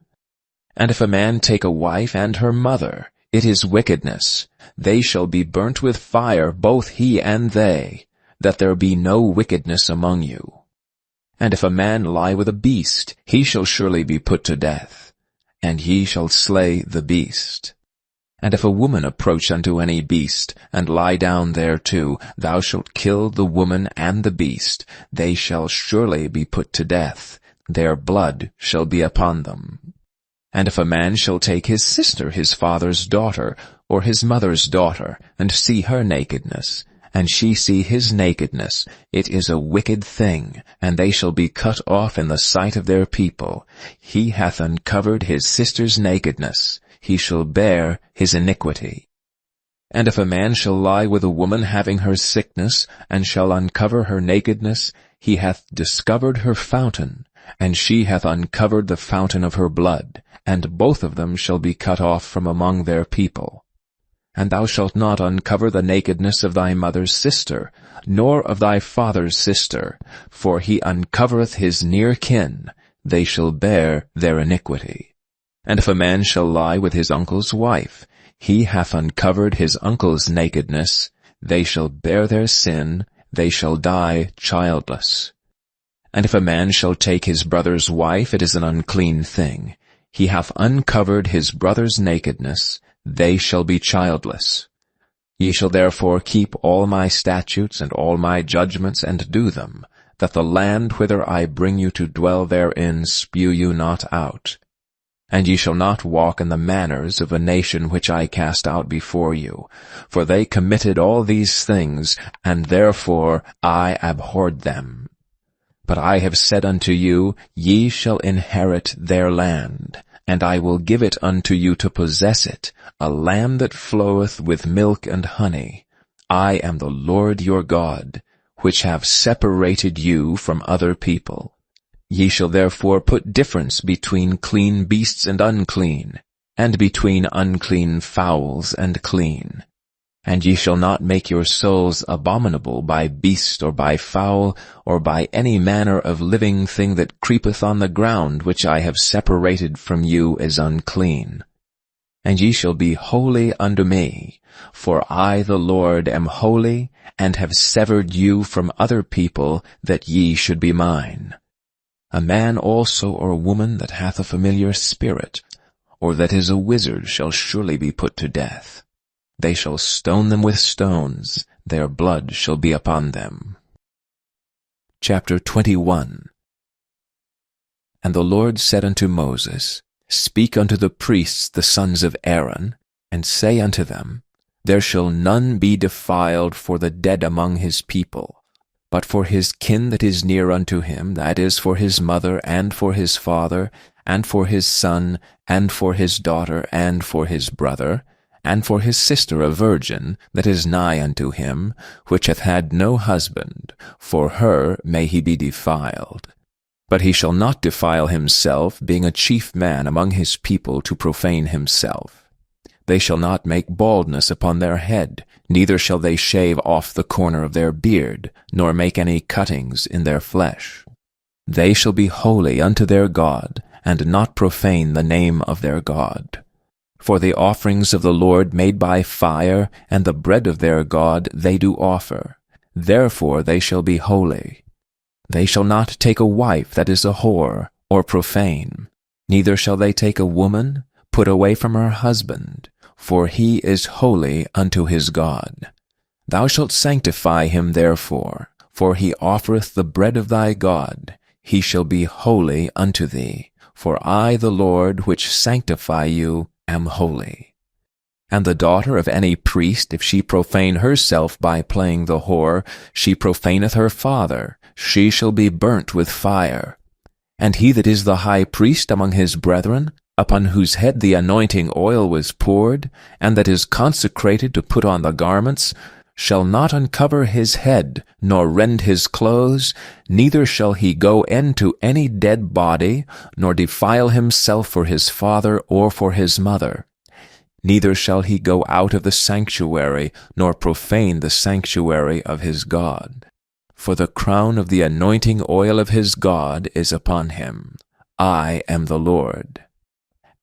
And if a man take a wife and her mother, it is wickedness. They shall be burnt with fire, both he and they, that there be no wickedness among you. And if a man lie with a beast, he shall surely be put to death, and ye shall slay the beast. And if a woman approach unto any beast, and lie down thereto, thou shalt kill the woman and the beast. They shall surely be put to death. Their blood shall be upon them. And if a man shall take his sister, his father's daughter, or his mother's daughter, and see her nakedness, and she see his nakedness, it is a wicked thing, and they shall be cut off in the sight of their people. He hath uncovered his sister's nakedness. He shall bear his iniquity. And if a man shall lie with a woman having her sickness, and shall uncover her nakedness, he hath discovered her fountain, and she hath uncovered the fountain of her blood, and both of them shall be cut off from among their people. And thou shalt not uncover the nakedness of thy mother's sister, nor of thy father's sister, for he uncovereth his near kin. They shall bear their iniquity. And if a man shall lie with his uncle's wife, he hath uncovered his uncle's nakedness. They shall bear their sin. They shall die childless. And if a man shall take his brother's wife, it is an unclean thing. He hath uncovered his brother's nakedness. They shall be childless. Ye shall therefore keep all my statutes and all my judgments, and do them, that the land whither I bring you to dwell therein spew you not out. And ye shall not walk in the manners of a nation which I cast out before you, for they committed all these things, and therefore I abhorred them. But I have said unto you, ye shall inherit their land, and I will give it unto you to possess it, a land that floweth with milk and honey. I am the Lord your God, which have separated you from other people. Ye shall therefore put difference between clean beasts and unclean, and between unclean fowls and clean. And ye shall not make your souls abominable by beast or by fowl, or by any manner of living thing that creepeth on the ground, which I have separated from you as unclean. And ye shall be holy unto me, for I the Lord am holy, and have severed you from other people, that ye should be mine. A man also or woman that hath a familiar spirit, or that is a wizard, shall surely be put to death. They shall stone them with stones, their blood shall be upon them. Chapter 21. And the Lord said unto Moses, Speak unto the priests the sons of Aaron, and say unto them, There shall none be defiled for the dead among his people, but for his kin that is near unto him, that is, for his mother, and for his father, and for his son, and for his daughter, and for his brother, and for his sister a virgin, that is nigh unto him, which hath had no husband, for her may he be defiled. But he shall not defile himself, being a chief man among his people, to profane himself. They shall not make baldness upon their head, neither shall they shave off the corner of their beard, nor make any cuttings in their flesh. They shall be holy unto their God, and not profane the name of their God. For the offerings of the Lord made by fire, and the bread of their God they do offer. Therefore they shall be holy. They shall not take a wife that is a whore, or profane. Neither shall they take a woman put away from her husband, for he is holy unto his God. Thou shalt sanctify him therefore, for he offereth the bread of thy God. He shall be holy unto thee, for I, the Lord, which sanctify you, am holy. And the daughter of any priest, if she profane herself by playing the whore, she profaneth her father, she shall be burnt with fire. And he that is the high priest among his brethren, upon whose head the anointing oil was poured, and that is consecrated to put on the garments, shall not uncover his head, nor rend his clothes, neither shall he go into any dead body, nor defile himself for his father or for his mother. Neither shall he go out of the sanctuary, nor profane the sanctuary of his God. For the crown of the anointing oil of his God is upon him. I am the Lord.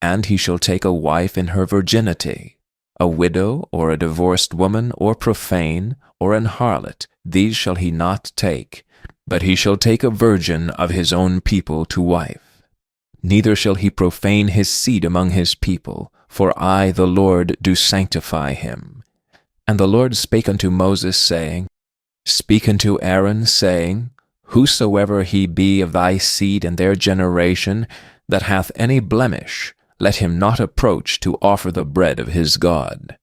And he shall take a wife in her virginity. A widow, or a divorced woman, or profane, or an harlot, these shall he not take, but he shall take a virgin of his own people to wife. Neither shall he profane his seed among his people, for I, the Lord, do sanctify him. And the Lord spake unto Moses, saying, Speak unto Aaron, saying, Whosoever he be of thy seed and their generation, that hath any blemish, let him not approach to offer the bread of his God.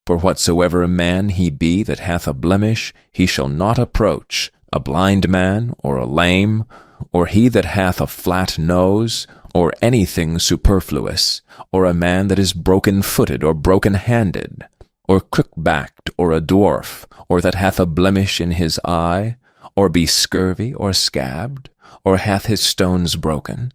For whatsoever man he be that hath a blemish, he shall not approach, a blind man, or a lame, or he that hath a flat nose, or anything superfluous, or a man that is broken-footed or broken-handed, or crook-backed, or a dwarf, or that hath a blemish in his eye, or be scurvy, or scabbed, or hath his stones broken.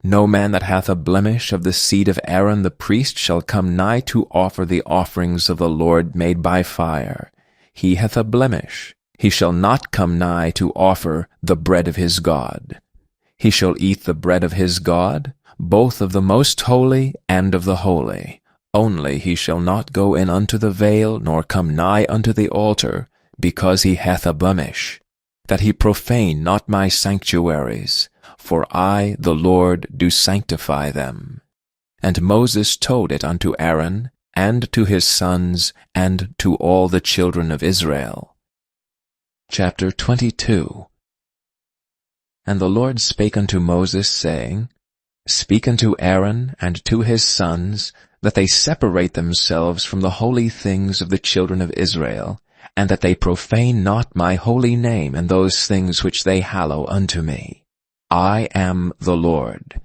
No man that hath a blemish of the seed of Aaron the priest shall come nigh to offer the offerings of the Lord made by fire. He hath a blemish. He shall not come nigh to offer the bread of his God. He shall eat the bread of his God, both of the most holy and of the holy. Only he shall not go in unto the veil, nor come nigh unto the altar, because he hath a blemish, that he profane not my sanctuaries. For I, the Lord, do sanctify them. And Moses told it unto Aaron, and to his sons, and to all the children of Israel. Chapter 22. And the Lord spake unto Moses, saying, Speak unto Aaron and to his sons, that they separate themselves from the holy things of the children of Israel, and that they profane not my holy name in those things which they hallow unto me. I am the Lord.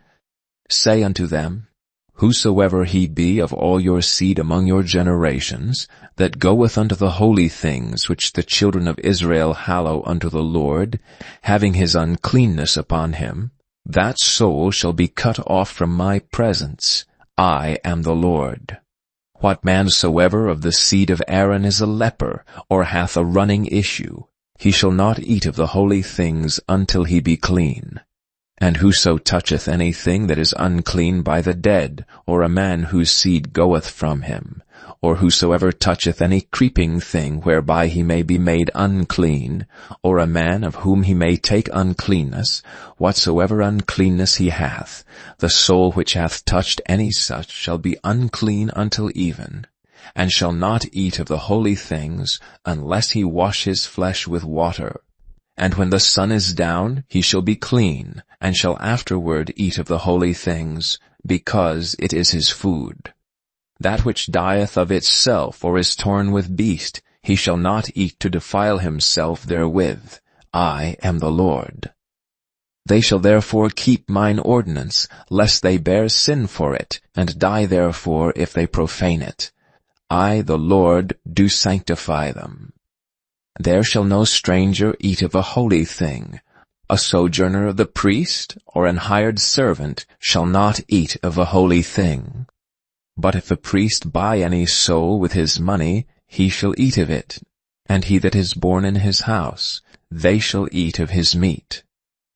Say unto them, Whosoever he be of all your seed among your generations, that goeth unto the holy things which the children of Israel hallow unto the Lord, having his uncleanness upon him, that soul shall be cut off from my presence. I am the Lord. What man soever of the seed of Aaron is a leper, or hath a running issue, he shall not eat of the holy things until he be clean. And whoso toucheth anything that is unclean by the dead, or a man whose seed goeth from him, or whosoever toucheth any creeping thing whereby he may be made unclean, or a man of whom he may take uncleanness, whatsoever uncleanness he hath, the soul which hath touched any such shall be unclean until even, and shall not eat of the holy things, unless he wash his flesh with water. And when the sun is down, he shall be clean, and shall afterward eat of the holy things, because it is his food. That which dieth of itself, or is torn with beast, he shall not eat to defile himself therewith. I am the Lord. They shall therefore keep mine ordinance, lest they bear sin for it, and die therefore if they profane it. I, the Lord, do sanctify them. There shall no stranger eat of a holy thing. A sojourner of the priest, or an hired servant, shall not eat of a holy thing. But if the priest buy any soul with his money, he shall eat of it, and he that is born in his house, they shall eat of his meat.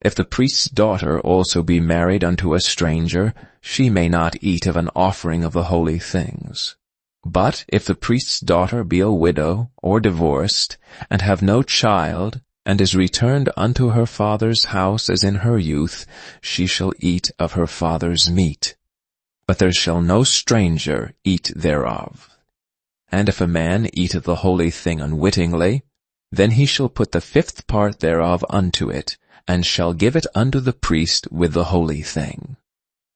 If the priest's daughter also be married unto a stranger, she may not eat of an offering of the holy things. But if the priest's daughter be a widow, or divorced, and have no child, and is returned unto her father's house as in her youth, she shall eat of her father's meat. But there shall no stranger eat thereof. And if a man eateth the holy thing unwittingly, then he shall put the 5th part thereof unto it, and shall give it unto the priest with the holy thing.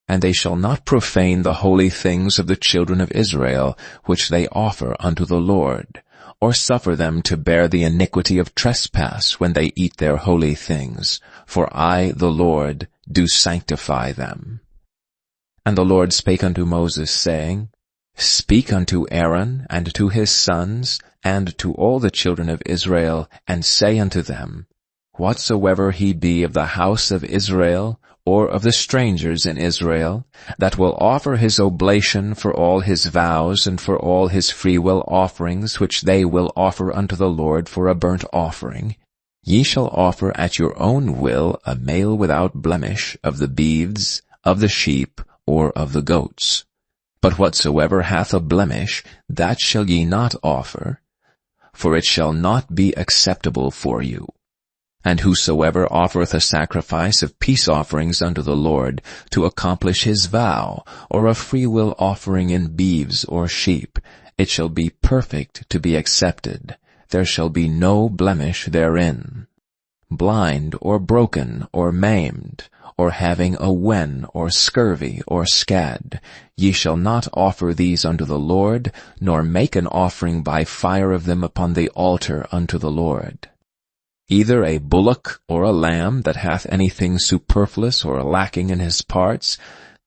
And they shall not profane the holy things of the children of Israel, which they offer unto the Lord, or suffer them to bear the iniquity of trespass when they eat their holy things, for I, the Lord, do sanctify them. And the Lord spake unto Moses, saying, Speak unto Aaron, and to his sons, and to all the children of Israel, and say unto them, Whatsoever he be of the house of Israel, or of the strangers in Israel, that will offer his oblation for all his vows and for all his freewill offerings which they will offer unto the Lord for a burnt offering, ye shall offer at your own will a male without blemish of the beeves, of the sheep, or of the goats. But whatsoever hath a blemish, that shall ye not offer, for it shall not be acceptable for you. And whosoever offereth a sacrifice of peace offerings unto the Lord, to accomplish his vow, or a freewill offering in beeves or sheep, it shall be perfect to be accepted. There shall be no blemish therein. Blind, or broken, or maimed, or having a wen, or scurvy, or scad, ye shall not offer these unto the Lord, nor make an offering by fire of them upon the altar unto the Lord. Either a bullock or a lamb that hath anything superfluous or lacking in his parts,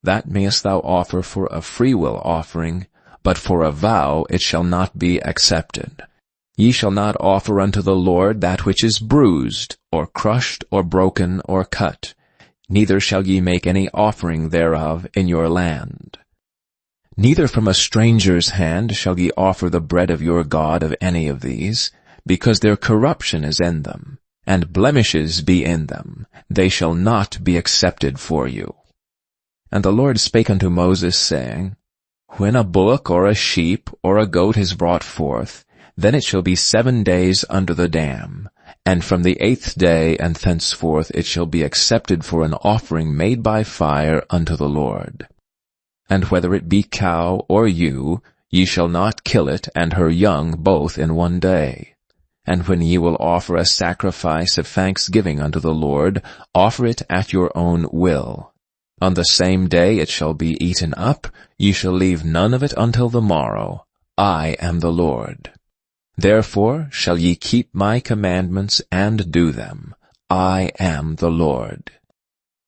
that mayest thou offer for a freewill offering, but for a vow it shall not be accepted. Ye shall not offer unto the Lord that which is bruised, or crushed, or broken, or cut. Neither shall ye make any offering thereof in your land. Neither from a stranger's hand shall ye offer the bread of your God of any of these, because their corruption is in them, and blemishes be in them, they shall not be accepted for you. And the Lord spake unto Moses, saying, When a bullock or a sheep or a goat is brought forth, then it shall be 7 days under the dam, and from the 8th day and thenceforth it shall be accepted for an offering made by fire unto the Lord. And whether it be cow or ewe, ye shall not kill it and her young both in 1 day. And when ye will offer a sacrifice of thanksgiving unto the Lord, offer it at your own will. On the same day it shall be eaten up, ye shall leave none of it until the morrow. I am the Lord. Therefore shall ye keep my commandments and do them. I am the Lord.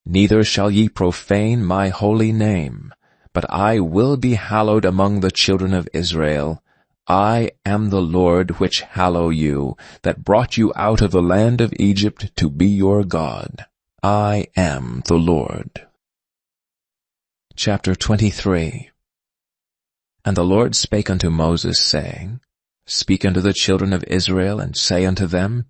Neither shall ye profane my holy name, but I will be hallowed among the children of Israel. I am the Lord which hallow you, that brought you out of the land of Egypt to be your God. I am the Lord. Chapter 23. And the Lord spake unto Moses, saying, Speak unto the children of Israel, and say unto them,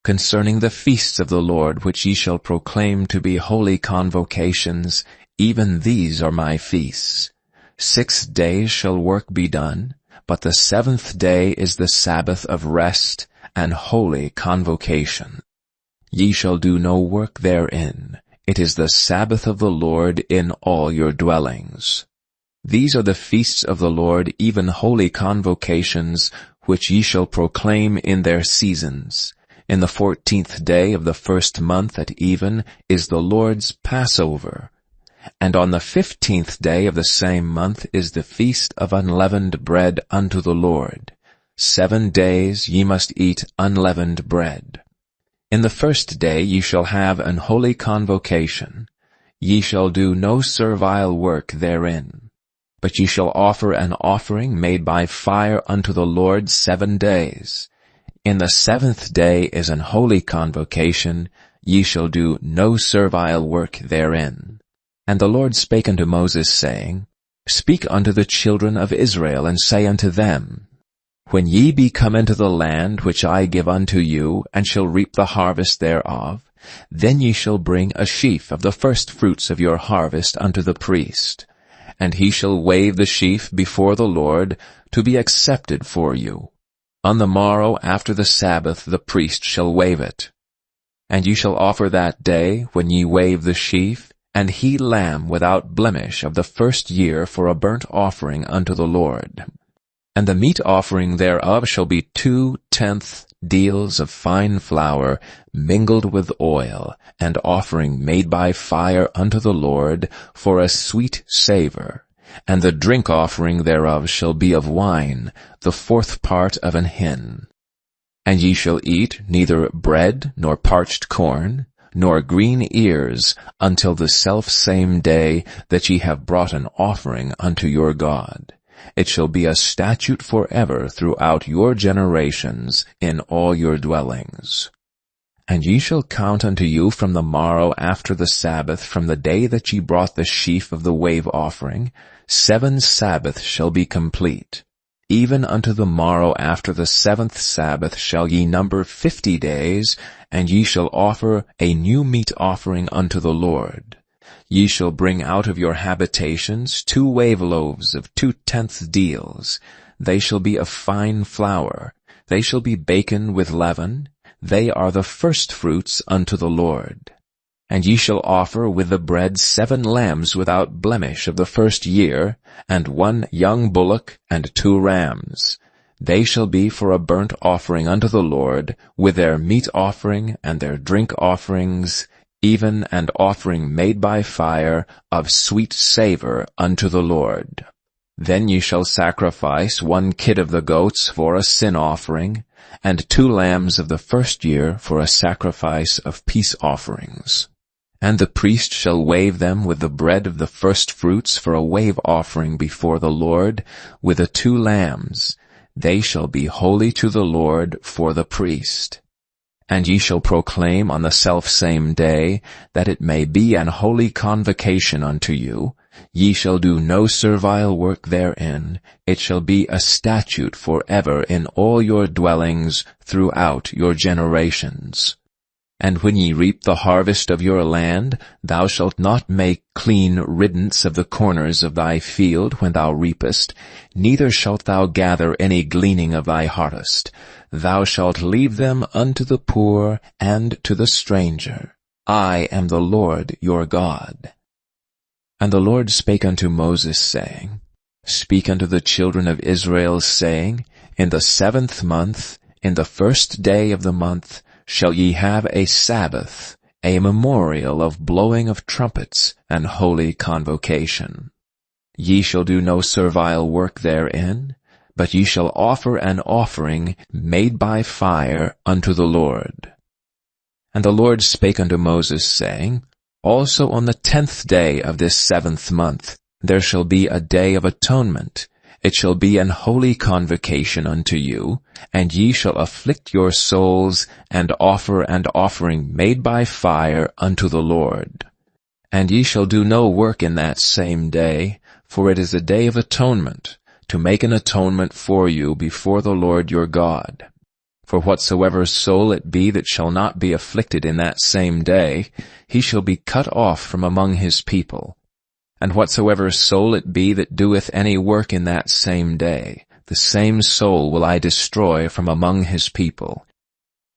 Concerning the feasts of the Lord which ye shall proclaim to be holy convocations, even these are my feasts. 6 days shall work be done, but the 7th day is the Sabbath of rest and holy convocation. Ye shall do no work therein. It is the Sabbath of the Lord in all your dwellings. These are the feasts of the Lord, even holy convocations, which ye shall proclaim in their seasons. In the 14th day of the 1st month at even is the Lord's Passover. And on the 15th day of the same month is the feast of unleavened bread unto the Lord. 7 days ye must eat unleavened bread. In the 1st day ye shall have an holy convocation. Ye shall do no servile work therein. But ye shall offer an offering made by fire unto the Lord 7 days. In the 7th day is an holy convocation. Ye shall do no servile work therein. And the Lord spake unto Moses, saying, Speak unto the children of Israel, and say unto them, When ye be come into the land which I give unto you, and shall reap the harvest thereof, then ye shall bring a sheaf of the first fruits of your harvest unto the priest. And he shall wave the sheaf before the Lord, to be accepted for you. On the morrow after the Sabbath the priest shall wave it. And ye shall offer that day, when ye wave the sheaf, an he lamb without blemish of the first year for a burnt offering unto the Lord. And the meat offering thereof shall be 2/10 deals of fine flour mingled with oil, and offering made by fire unto the Lord for a sweet savour. And the drink offering thereof shall be of wine, the 4th part of an hin. And ye shall eat neither bread, nor parched corn, nor green ears, until the selfsame day that ye have brought an offering unto your God. It shall be a statute forever throughout your generations in all your dwellings. And ye shall count unto you from the morrow after the Sabbath, from the day that ye brought the sheaf of the wave offering, 7 Sabbaths shall be complete. Even unto the morrow after the 7th Sabbath shall ye number 50 days, and ye shall offer a new meat offering unto the Lord. Ye shall bring out of your habitations 2 wave loaves of 2/10 deals. They shall be of fine flour. They shall be baken with leaven. They are the firstfruits unto the Lord. And ye shall offer with the bread 7 lambs without blemish of the first year, and 1 young bullock, and 2 rams. They shall be for a burnt offering unto the Lord, with their meat offering and their drink offerings, even an offering made by fire of sweet savour unto the Lord. Then ye shall sacrifice 1 kid of the goats for a sin offering, and 2 lambs of the first year for a sacrifice of peace offerings. And the priest shall wave them with the bread of the firstfruits for a wave offering before the Lord, with the 2 lambs. They shall be holy to the Lord for the priest. And ye shall proclaim on the selfsame day, that it may be an holy convocation unto you. Ye shall do no servile work therein. It shall be a statute forever in all your dwellings throughout your generations. And when ye reap the harvest of your land, thou shalt not make clean riddance of the corners of thy field when thou reapest, neither shalt thou gather any gleaning of thy harvest. Thou shalt leave them unto the poor and to the stranger. I am the Lord your God. And the Lord spake unto Moses, saying, Speak unto the children of Israel, saying, In the 7th month, in the 1st day of the month, shall ye have a Sabbath, a memorial of blowing of trumpets, and holy convocation. Ye shall do no servile work therein, but ye shall offer an offering made by fire unto the Lord. And the Lord spake unto Moses, saying, Also on the 10th day of this 7th month there shall be a day of atonement. It shall be an holy convocation unto you, and ye shall afflict your souls, and offer an offering made by fire unto the Lord. And ye shall do no work in that same day, for it is a day of atonement, to make an atonement for you before the Lord your God. For whatsoever soul it be that shall not be afflicted in that same day, he shall be cut off from among his people. And whatsoever soul it be that doeth any work in that same day, the same soul will I destroy from among his people.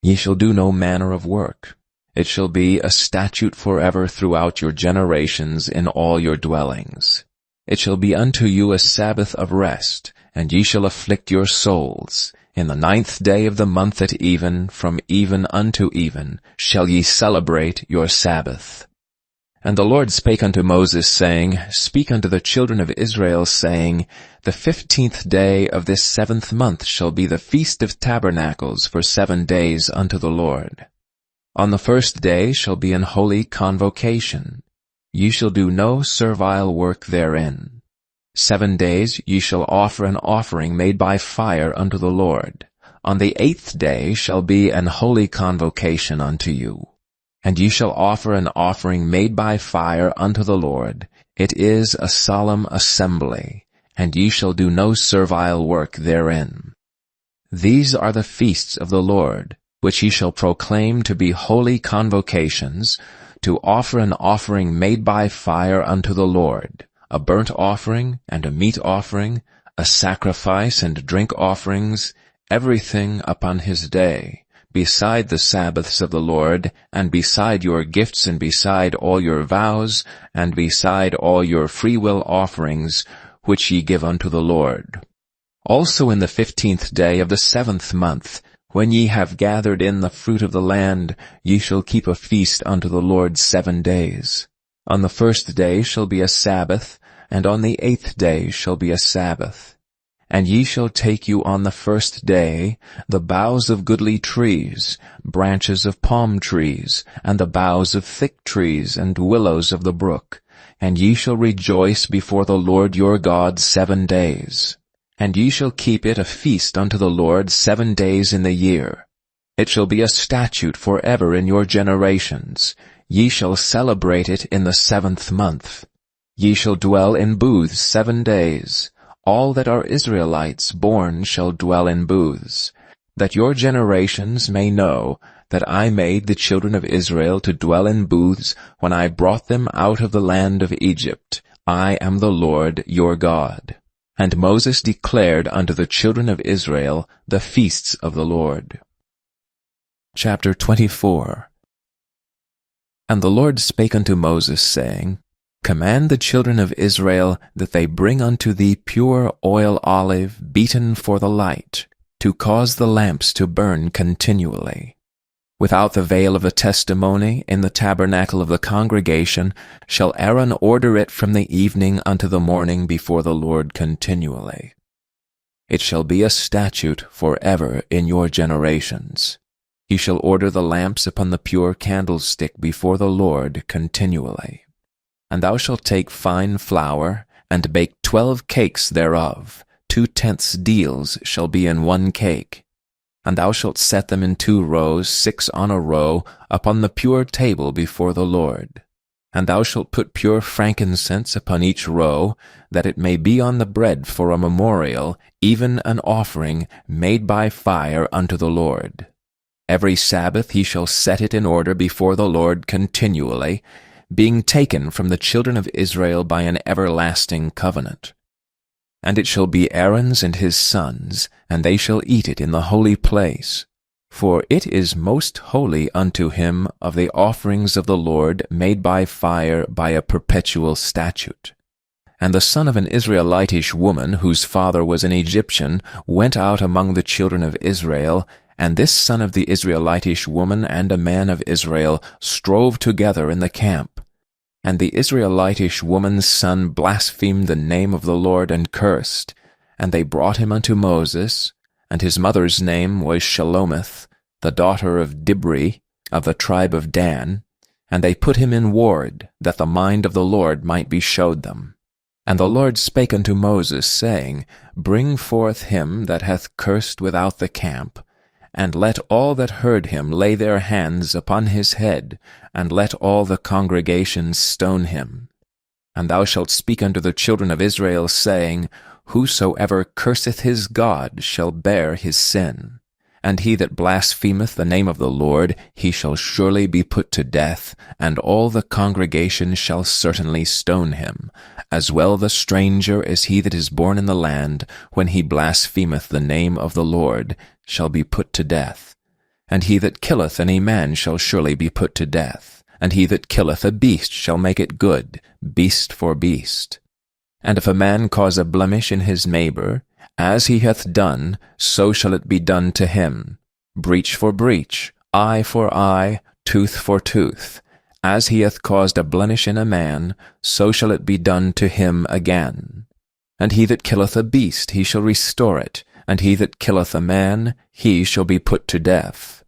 Ye shall do no manner of work. It shall be a statute forever throughout your generations in all your dwellings. It shall be unto you a Sabbath of rest, and ye shall afflict your souls. In the 9th day of the month at even, from even unto even, shall ye celebrate your Sabbath. And the Lord spake unto Moses, saying, Speak unto the children of Israel, saying, The 15th day of this 7th month shall be the Feast of Tabernacles for 7 days unto the Lord. On the 1st day shall be an holy convocation. Ye shall do no servile work therein. 7 days ye shall offer an offering made by fire unto the Lord. On the 8th day shall be an holy convocation unto you. And ye shall offer an offering made by fire unto the Lord. It is a solemn assembly, and ye shall do no servile work therein. These are the feasts of the Lord, which ye shall proclaim to be holy convocations, to offer an offering made by fire unto the Lord, a burnt offering and a meat offering, a sacrifice and drink offerings, everything upon his day, beside the Sabbaths of the Lord, and beside your gifts, and beside all your vows, and beside all your freewill offerings, which ye give unto the Lord. Also in the 15th day of the 7th month, when ye have gathered in the fruit of the land, ye shall keep a feast unto the Lord 7 days. On the 1st day shall be a Sabbath, and on the 8th day shall be a Sabbath. And ye shall take you on the 1st day the boughs of goodly trees, branches of palm trees, and the boughs of thick trees, and willows of the brook. And ye shall rejoice before the Lord your God 7 days. And ye shall keep it a feast unto the Lord 7 days in the year. It shall be a statute forever in your generations. Ye shall celebrate it in the 7th month. Ye shall dwell in booths 7 days. All that are Israelites born shall dwell in booths, that your generations may know that I made the children of Israel to dwell in booths when I brought them out of the land of Egypt. I am the Lord your God. And Moses declared unto the children of Israel the feasts of the Lord. Chapter 24. And the Lord spake unto Moses, saying, Command the children of Israel that they bring unto thee pure oil olive beaten for the light, to cause the lamps to burn continually. Without the veil of the testimony, in the tabernacle of the congregation, shall Aaron order it from the evening unto the morning before the Lord continually. It shall be a statute forever in your generations. He shall order the lamps upon the pure candlestick before the Lord continually. And thou shalt take fine flour, and bake 12 cakes thereof. 2/10 deals shall be in 1 cake. And thou shalt set them in 2 rows, 6 on a row, upon the pure table before the Lord. And thou shalt put pure frankincense upon each row, that it may be on the bread for a memorial, even an offering made by fire unto the Lord. Every Sabbath he shall set it in order before the Lord continually, being taken from the children of Israel by an everlasting covenant. And it shall be Aaron's and his sons, and they shall eat it in the holy place. For it is most holy unto him of the offerings of the Lord made by fire by a perpetual statute. And the son of an Israelitish woman, whose father was an Egyptian, went out among the children of Israel, and this son of the Israelitish woman and a man of Israel strove together in the camp. And the Israelitish woman's son blasphemed the name of the Lord and cursed. And they brought him unto Moses, and his mother's name was Shelomith, the daughter of Dibri, of the tribe of Dan. And they put him in ward, that the mind of the Lord might be showed them. And the Lord spake unto Moses, saying, Bring forth him that hath cursed without the camp, and let all that heard him lay their hands upon his head, and let all the congregation stone him. And thou shalt speak unto the children of Israel, saying, Whosoever curseth his God shall bear his sin. And he that blasphemeth the name of the Lord, he shall surely be put to death, and all the congregation shall certainly stone him, as well the stranger as he that is born in the land, when he blasphemeth the name of the Lord, shall be put to death. And he that killeth any man shall surely be put to death. And he that killeth a beast shall make it good, beast for beast. And if a man cause a blemish in his neighbor, as he hath done, so shall it be done to him. Breach for breach, eye for eye, tooth for tooth. As he hath caused a blemish in a man, so shall it be done to him again. And he that killeth a beast, he shall restore it, and he that killeth a man, he shall be put to death.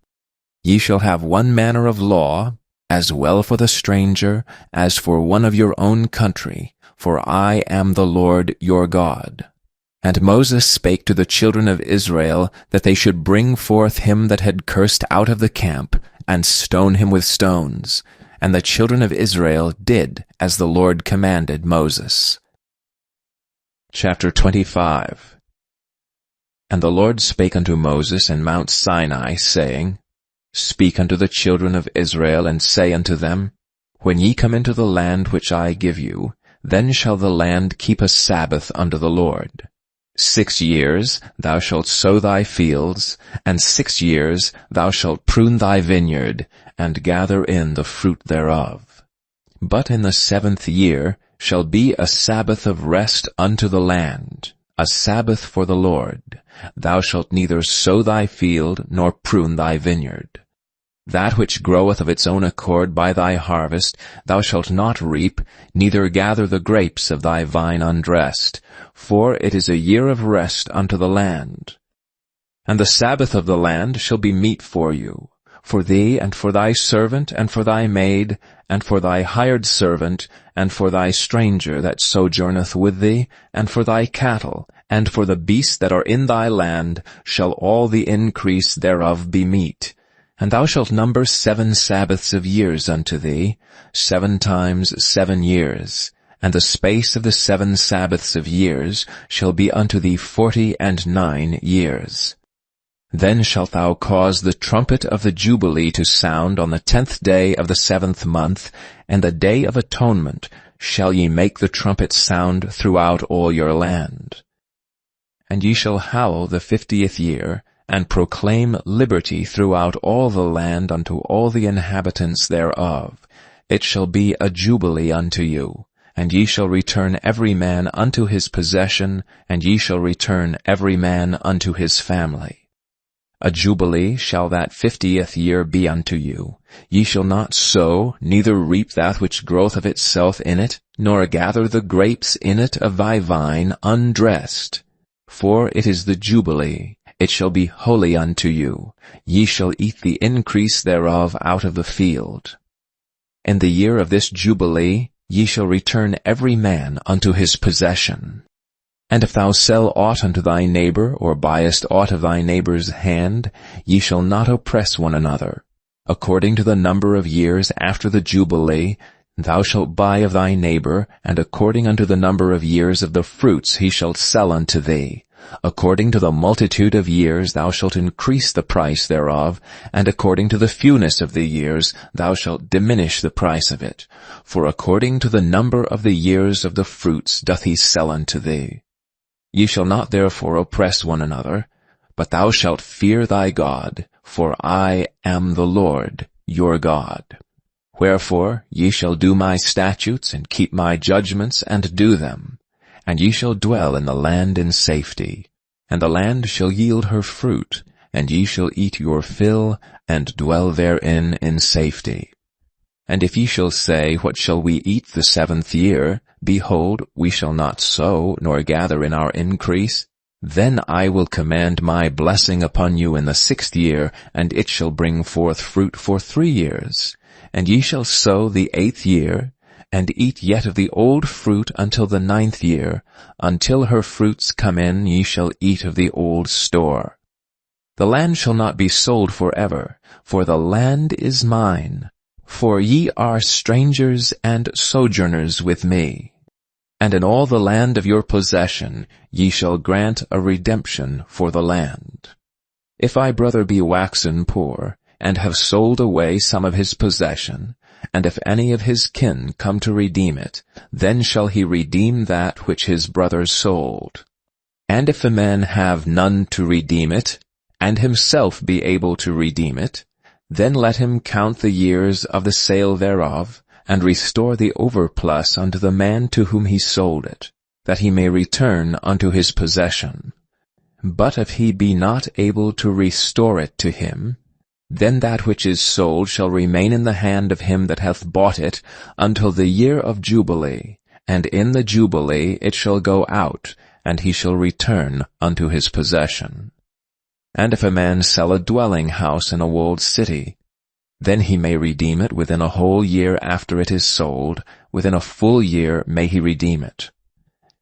Ye shall have one manner of law, as well for the stranger as for one of your own country, for I am the Lord your God. And Moses spake to the children of Israel that they should bring forth him that had cursed out of the camp, and stone him with stones. And the children of Israel did as the Lord commanded Moses. Chapter 25. And the Lord spake unto Moses in Mount Sinai, saying, Speak unto the children of Israel, and say unto them, When ye come into the land which I give you, then shall the land keep a Sabbath unto the Lord. 6 years thou shalt sow thy fields, and 6 years thou shalt prune thy vineyard, and gather in the fruit thereof. But in the 7th year shall be a Sabbath of rest unto the land, a Sabbath for the Lord. Thou shalt neither sow thy field, nor prune thy vineyard. That which groweth of its own accord by thy harvest thou shalt not reap, neither gather the grapes of thy vine undressed, for it is a year of rest unto the land. And the Sabbath of the land shall be meat for you, for thee, and for thy servant, and for thy maid, and for thy hired servant, and for thy stranger that sojourneth with thee, and for thy cattle, and for the beasts that are in thy land, shall all the increase thereof be meat. And thou shalt number 7 Sabbaths of years unto thee, 7 times 7 years. And the space of the 7 Sabbaths of years shall be unto thee 49 years. Then shalt thou cause the trumpet of the Jubilee to sound on the 10th day of the 7th month, and the day of atonement shall ye make the trumpet sound throughout all your land. And ye shall hallow the 50th year, and proclaim liberty throughout all the land unto all the inhabitants thereof. It shall be a jubilee unto you, and ye shall return every man unto his possession, and ye shall return every man unto his family. A jubilee shall that 50th year be unto you. Ye shall not sow, neither reap that which groweth of itself in it, nor gather the grapes in it of thy vine undressed. For it is the jubilee. It shall be holy unto you. Ye shall eat the increase thereof out of the field. In the year of this jubilee ye shall return every man unto his possession. And if thou sell aught unto thy neighbor, or buyest aught of thy neighbor's hand, ye shall not oppress one another. According to the number of years after the jubilee, thou shalt buy of thy neighbor, and according unto the number of years of the fruits he shall sell unto thee. According to the multitude of years thou shalt increase the price thereof, and according to the fewness of the years thou shalt diminish the price of it. For according to the number of the years of the fruits doth he sell unto thee. Ye shall not therefore oppress one another, but thou shalt fear thy God, for I am the Lord your God. Wherefore ye shall do my statutes, and keep my judgments, and do them. And ye shall dwell in the land in safety, and the land shall yield her fruit, and ye shall eat your fill, and dwell therein in safety. And if ye shall say, What shall we eat the 7th year? Behold, we shall not sow, nor gather in our increase. Then I will command my blessing upon you in the 6th year, and it shall bring forth fruit for 3 years. And ye shall sow the 8th year, and eat yet of the old fruit until the 9th year. Until her fruits come in, ye shall eat of the old store. The land shall not be sold forever, for the land is mine. For ye are strangers and sojourners with me. And in all the land of your possession ye shall grant a redemption for the land. If thy brother be waxen poor, and have sold away some of his possession, and if any of his kin come to redeem it, then shall he redeem that which his brother sold. And if a man have none to redeem it, and himself be able to redeem it, then let him count the years of the sale thereof, and restore the overplus unto the man to whom he sold it, that he may return unto his possession. But if he be not able to restore it to him, then that which is sold shall remain in the hand of him that hath bought it until the year of Jubilee, and in the Jubilee it shall go out, and he shall return unto his possession. And if a man sell a dwelling house in a walled city, then he may redeem it within a whole year after it is sold, within a full year may he redeem it.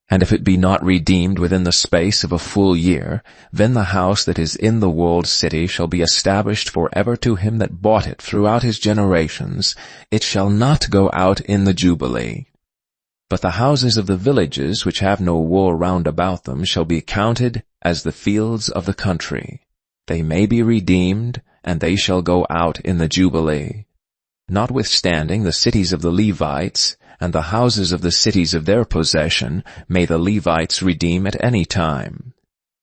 And if it be not redeemed within the space of a full year, then the house that is in the walled city shall be established for ever to him that bought it throughout his generations. It shall not go out in the Jubilee. But the houses of the villages which have no wall round about them shall be counted as the fields of the country. They may be redeemed, and they shall go out in the Jubilee. Notwithstanding the cities of the Levites, and the houses of the cities of their possession, may the Levites redeem at any time.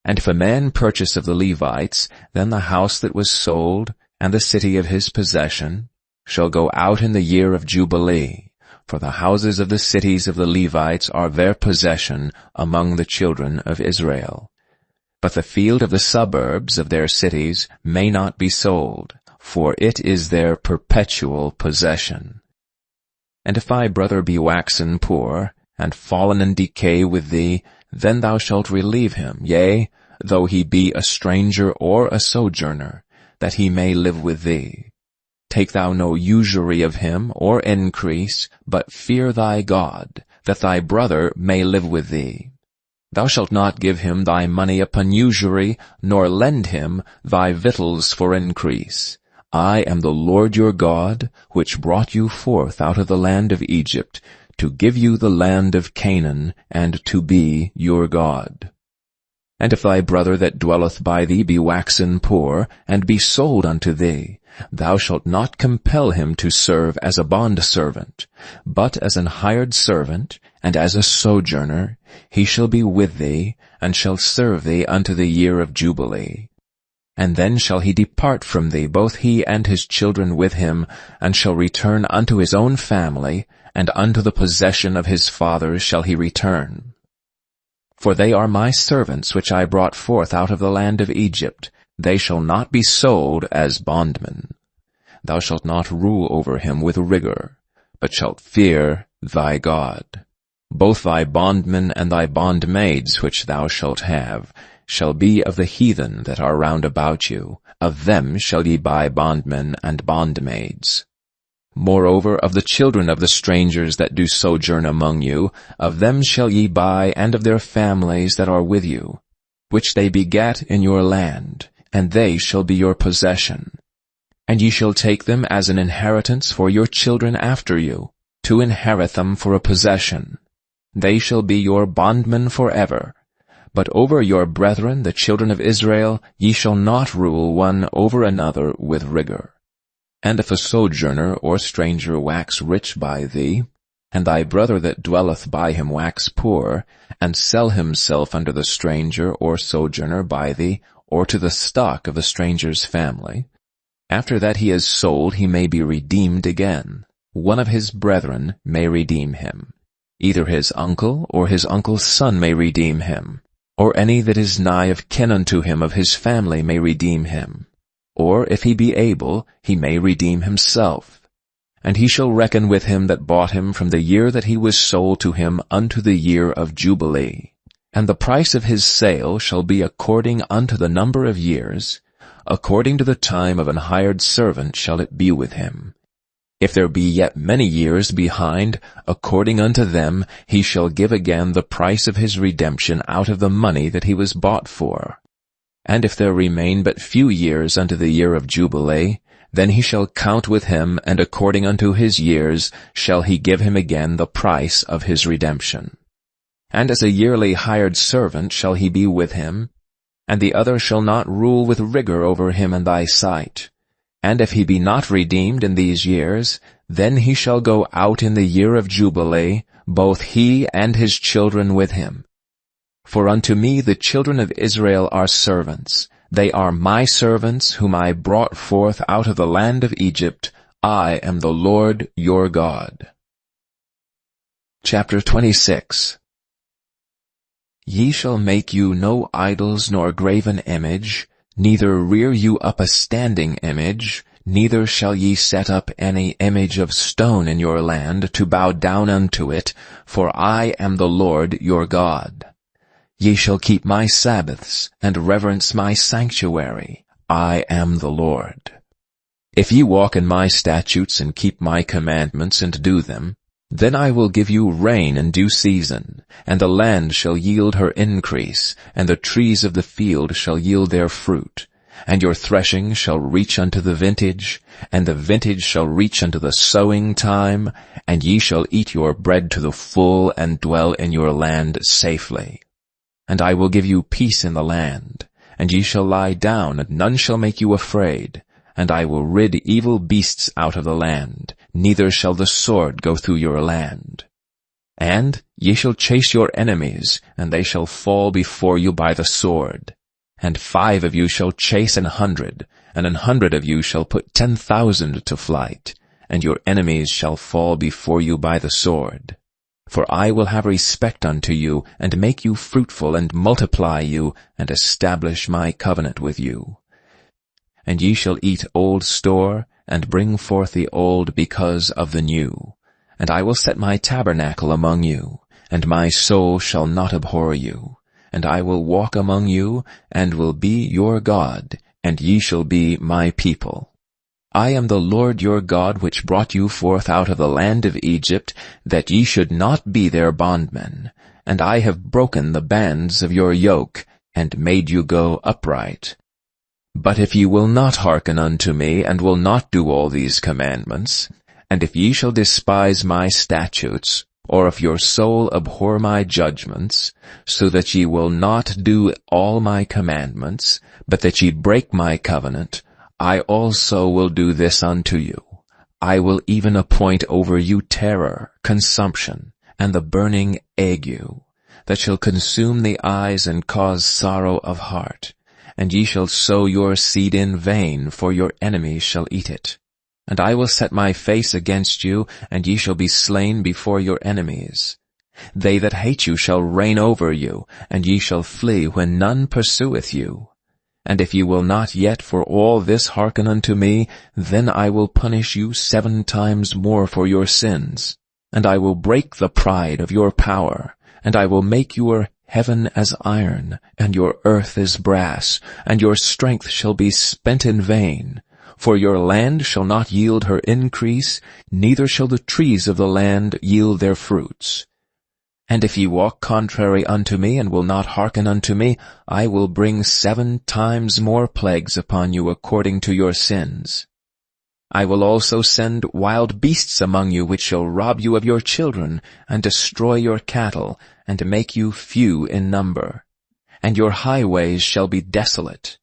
And if a man purchase of the Levites, then the house that was sold, and the city of his possession, shall go out in the year of Jubilee, for the houses of the cities of the Levites are their possession among the children of Israel. But the field of the suburbs of their cities may not be sold, for it is their perpetual possession. And if thy brother be waxen poor, and fallen in decay with thee, then thou shalt relieve him, yea, though he be a stranger or a sojourner, that he may live with thee. Take thou no usury of him, or increase, but fear thy God, that thy brother may live with thee. Thou shalt not give him thy money upon usury, nor lend him thy victuals for increase. I am the Lord your God, which brought you forth out of the land of Egypt, to give you the land of Canaan, and to be your God. And if thy brother that dwelleth by thee be waxen poor, and be sold unto thee, thou shalt not compel him to serve as a bondservant, but as an hired servant, and as a sojourner, he shall be with thee, and shall serve thee unto the year of Jubilee. And then shall he depart from thee, both he and his children with him, and shall return unto his own family, and unto the possession of his fathers shall he return. For they are my servants which I brought forth out of the land of Egypt. They shall not be sold as bondmen. Thou shalt not rule over him with rigor, but shalt fear thy God. Both thy bondmen and thy bondmaids which thou shalt have shall be of the heathen that are round about you. Of them shall ye buy bondmen and bondmaids. Moreover, of the children of the strangers that do sojourn among you, of them shall ye buy, and of their families that are with you, which they begat in your land, and they shall be your possession. And ye shall take them as an inheritance for your children after you, to inherit them for a possession. They shall be your bondmen forever. But over your brethren, the children of Israel, ye shall not rule one over another with rigor. And if a sojourner or stranger wax rich by thee, and thy brother that dwelleth by him wax poor, and sell himself unto the stranger or sojourner by thee, or to the stock of the stranger's family, after that he is sold he may be redeemed again. One of his brethren may redeem him. Either his uncle or his uncle's son may redeem him, or any that is nigh of kin unto him of his family may redeem him. Or, if he be able, he may redeem himself. And he shall reckon with him that bought him from the year that he was sold to him unto the year of Jubilee. And the price of his sale shall be according unto the number of years, according to the time of an hired servant shall it be with him. If there be yet many years behind, according unto them he shall give again the price of his redemption out of the money that he was bought for. And if there remain but few years unto the year of Jubilee, then he shall count with him, and according unto his years shall he give him again the price of his redemption. And as a yearly hired servant shall he be with him, and the other shall not rule with rigor over him in thy sight. And if he be not redeemed in these years, then he shall go out in the year of Jubilee, both he and his children with him. For unto me the children of Israel are servants. They are my servants whom I brought forth out of the land of Egypt. I am the Lord your God. Chapter 26. Ye shall make you no idols nor graven image, neither rear you up a standing image, neither shall ye set up any image of stone in your land to bow down unto it, for I am the Lord your God. Ye shall keep my Sabbaths, and reverence my sanctuary. I am the Lord. If ye walk in my statutes and keep my commandments and do them, then I will give you rain in due season, and the land shall yield her increase, and the trees of the field shall yield their fruit. And your threshing shall reach unto the vintage, and the vintage shall reach unto the sowing time, and ye shall eat your bread to the full, and dwell in your land safely. And I will give you peace in the land, and ye shall lie down, and none shall make you afraid. And I will rid evil beasts out of the land, neither shall the sword go through your land. And ye shall chase your enemies, and they shall fall before you by the sword. And 5 of you shall chase 100, and 100 of you shall put 10,000 to flight, and your enemies shall fall before you by the sword. For I will have respect unto you, and make you fruitful, and multiply you, and establish my covenant with you. And ye shall eat old store, and bring forth the old because of the new. And I will set my tabernacle among you, and my soul shall not abhor you. And I will walk among you, and will be your God, and ye shall be my people. I am the Lord your God, which brought you forth out of the land of Egypt, that ye should not be their bondmen. And I have broken the bands of your yoke, and made you go upright. But if ye will not hearken unto me, and will not do all these commandments, and if ye shall despise my statutes, or if your soul abhor my judgments, so that ye will not do all my commandments, but that ye break my covenant, I also will do this unto you. I will even appoint over you terror, consumption, and the burning ague, that shall consume the eyes and cause sorrow of heart. And ye shall sow your seed in vain, for your enemies shall eat it. And I will set my face against you, and ye shall be slain before your enemies. They that hate you shall reign over you, and ye shall flee when none pursueth you. And if ye will not yet for all this hearken unto me, then I will punish you 7 times more for your sins. And I will break the pride of your power, and I will make your heaven as iron, and your earth as brass, and your strength shall be spent in vain. For your land shall not yield her increase, neither shall the trees of the land yield their fruits. And if ye walk contrary unto me, and will not hearken unto me, I will bring 7 times more plagues upon you according to your sins. I will also send wild beasts among you, which shall rob you of your children, and destroy your cattle, and make you few in number. And your highways shall be desolate.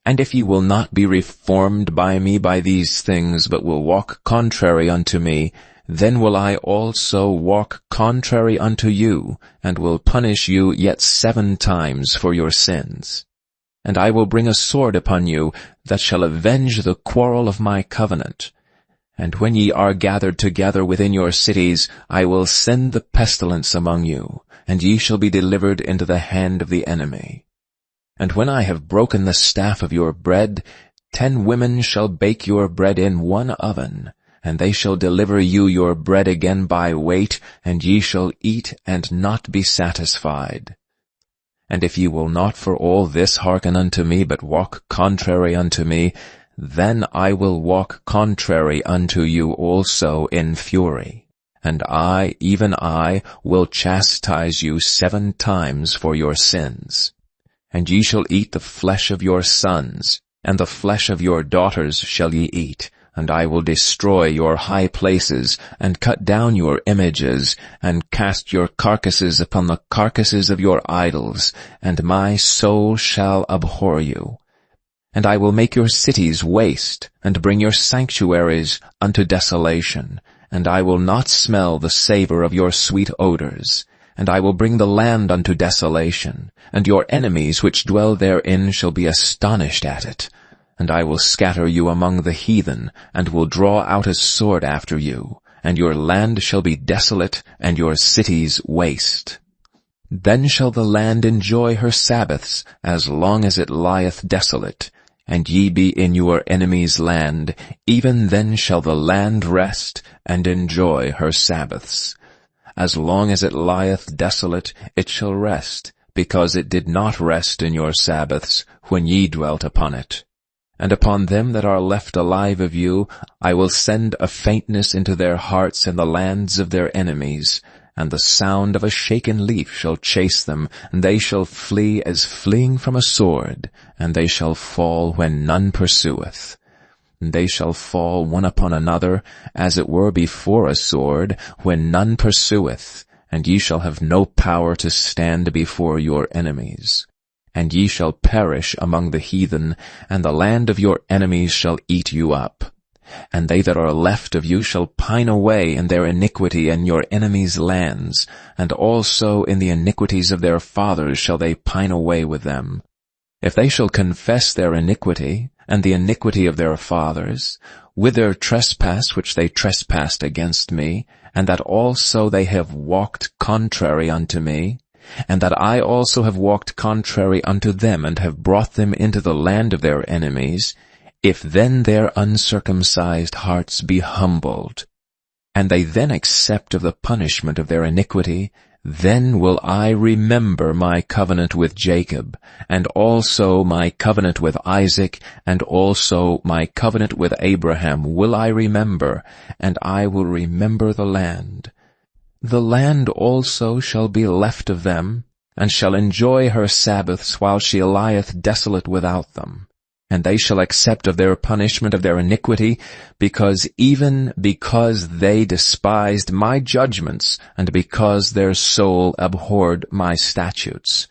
And if ye will not be reformed by me by these things, but will walk contrary unto me, then will I also walk contrary unto you, and will punish you yet 7 times for your sins. And I will bring a sword upon you, that shall avenge the quarrel of my covenant. And when ye are gathered together within your cities, I will send the pestilence among you, and ye shall be delivered into the hand of the enemy. And when I have broken the staff of your bread, 10 women shall bake your bread in 1 oven, and they shall deliver you your bread again by weight, and ye shall eat and not be satisfied. And if ye will not for all this hearken unto me, but walk contrary unto me, then I will walk contrary unto you also in fury. And I, even I, will chastise you 7 times for your sins. And ye shall eat the flesh of your sons, and the flesh of your daughters shall ye eat. And I will destroy your high places, and cut down your images, and cast your carcasses upon the carcasses of your idols, and my soul shall abhor you. And I will make your cities waste, and bring your sanctuaries unto desolation, and I will not smell the savor of your sweet odors. And I will bring the land unto desolation, and your enemies which dwell therein shall be astonished at it. And I will scatter you among the heathen, and will draw out a sword after you, and your land shall be desolate, and your cities waste. Then shall the land enjoy her Sabbaths, as long as it lieth desolate, and ye be in your enemy's land, even then shall the land rest, and enjoy her Sabbaths. As long as it lieth desolate, it shall rest, because it did not rest in your Sabbaths, when ye dwelt upon it. And upon them that are left alive of you, I will send a faintness into their hearts in the lands of their enemies, and the sound of a shaken leaf shall chase them, and they shall flee as fleeing from a sword, and they shall fall when none pursueth. And they shall fall one upon another, as it were before a sword, when none pursueth, and ye shall have no power to stand before your enemies. And ye shall perish among the heathen, and the land of your enemies shall eat you up. And they that are left of you shall pine away in their iniquity in your enemies' lands, and also in the iniquities of their fathers shall they pine away with them. If they shall confess their iniquity, and the iniquity of their fathers, with their trespass which they trespassed against me, and that also they have walked contrary unto me, and that I also have walked contrary unto them, and have brought them into the land of their enemies, if then their uncircumcised hearts be humbled, and they then accept of the punishment of their iniquity, then will I remember my covenant with Jacob, and also my covenant with Isaac, and also my covenant with Abraham will I remember, and I will remember the land. The land also shall be left of them, and shall enjoy her Sabbaths while she lieth desolate without them. And they shall accept of their punishment of their iniquity, because they despised my judgments, and because their soul abhorred my statutes.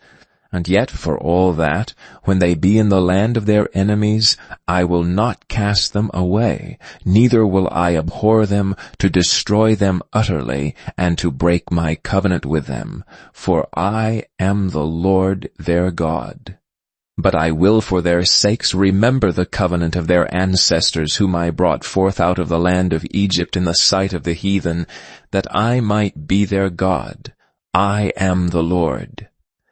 And yet for all that, when they be in the land of their enemies, I will not cast them away, neither will I abhor them, to destroy them utterly, and to break my covenant with them. For I am the Lord their God. But I will for their sakes remember the covenant of their ancestors, whom I brought forth out of the land of Egypt in the sight of the heathen, that I might be their God. I am the Lord.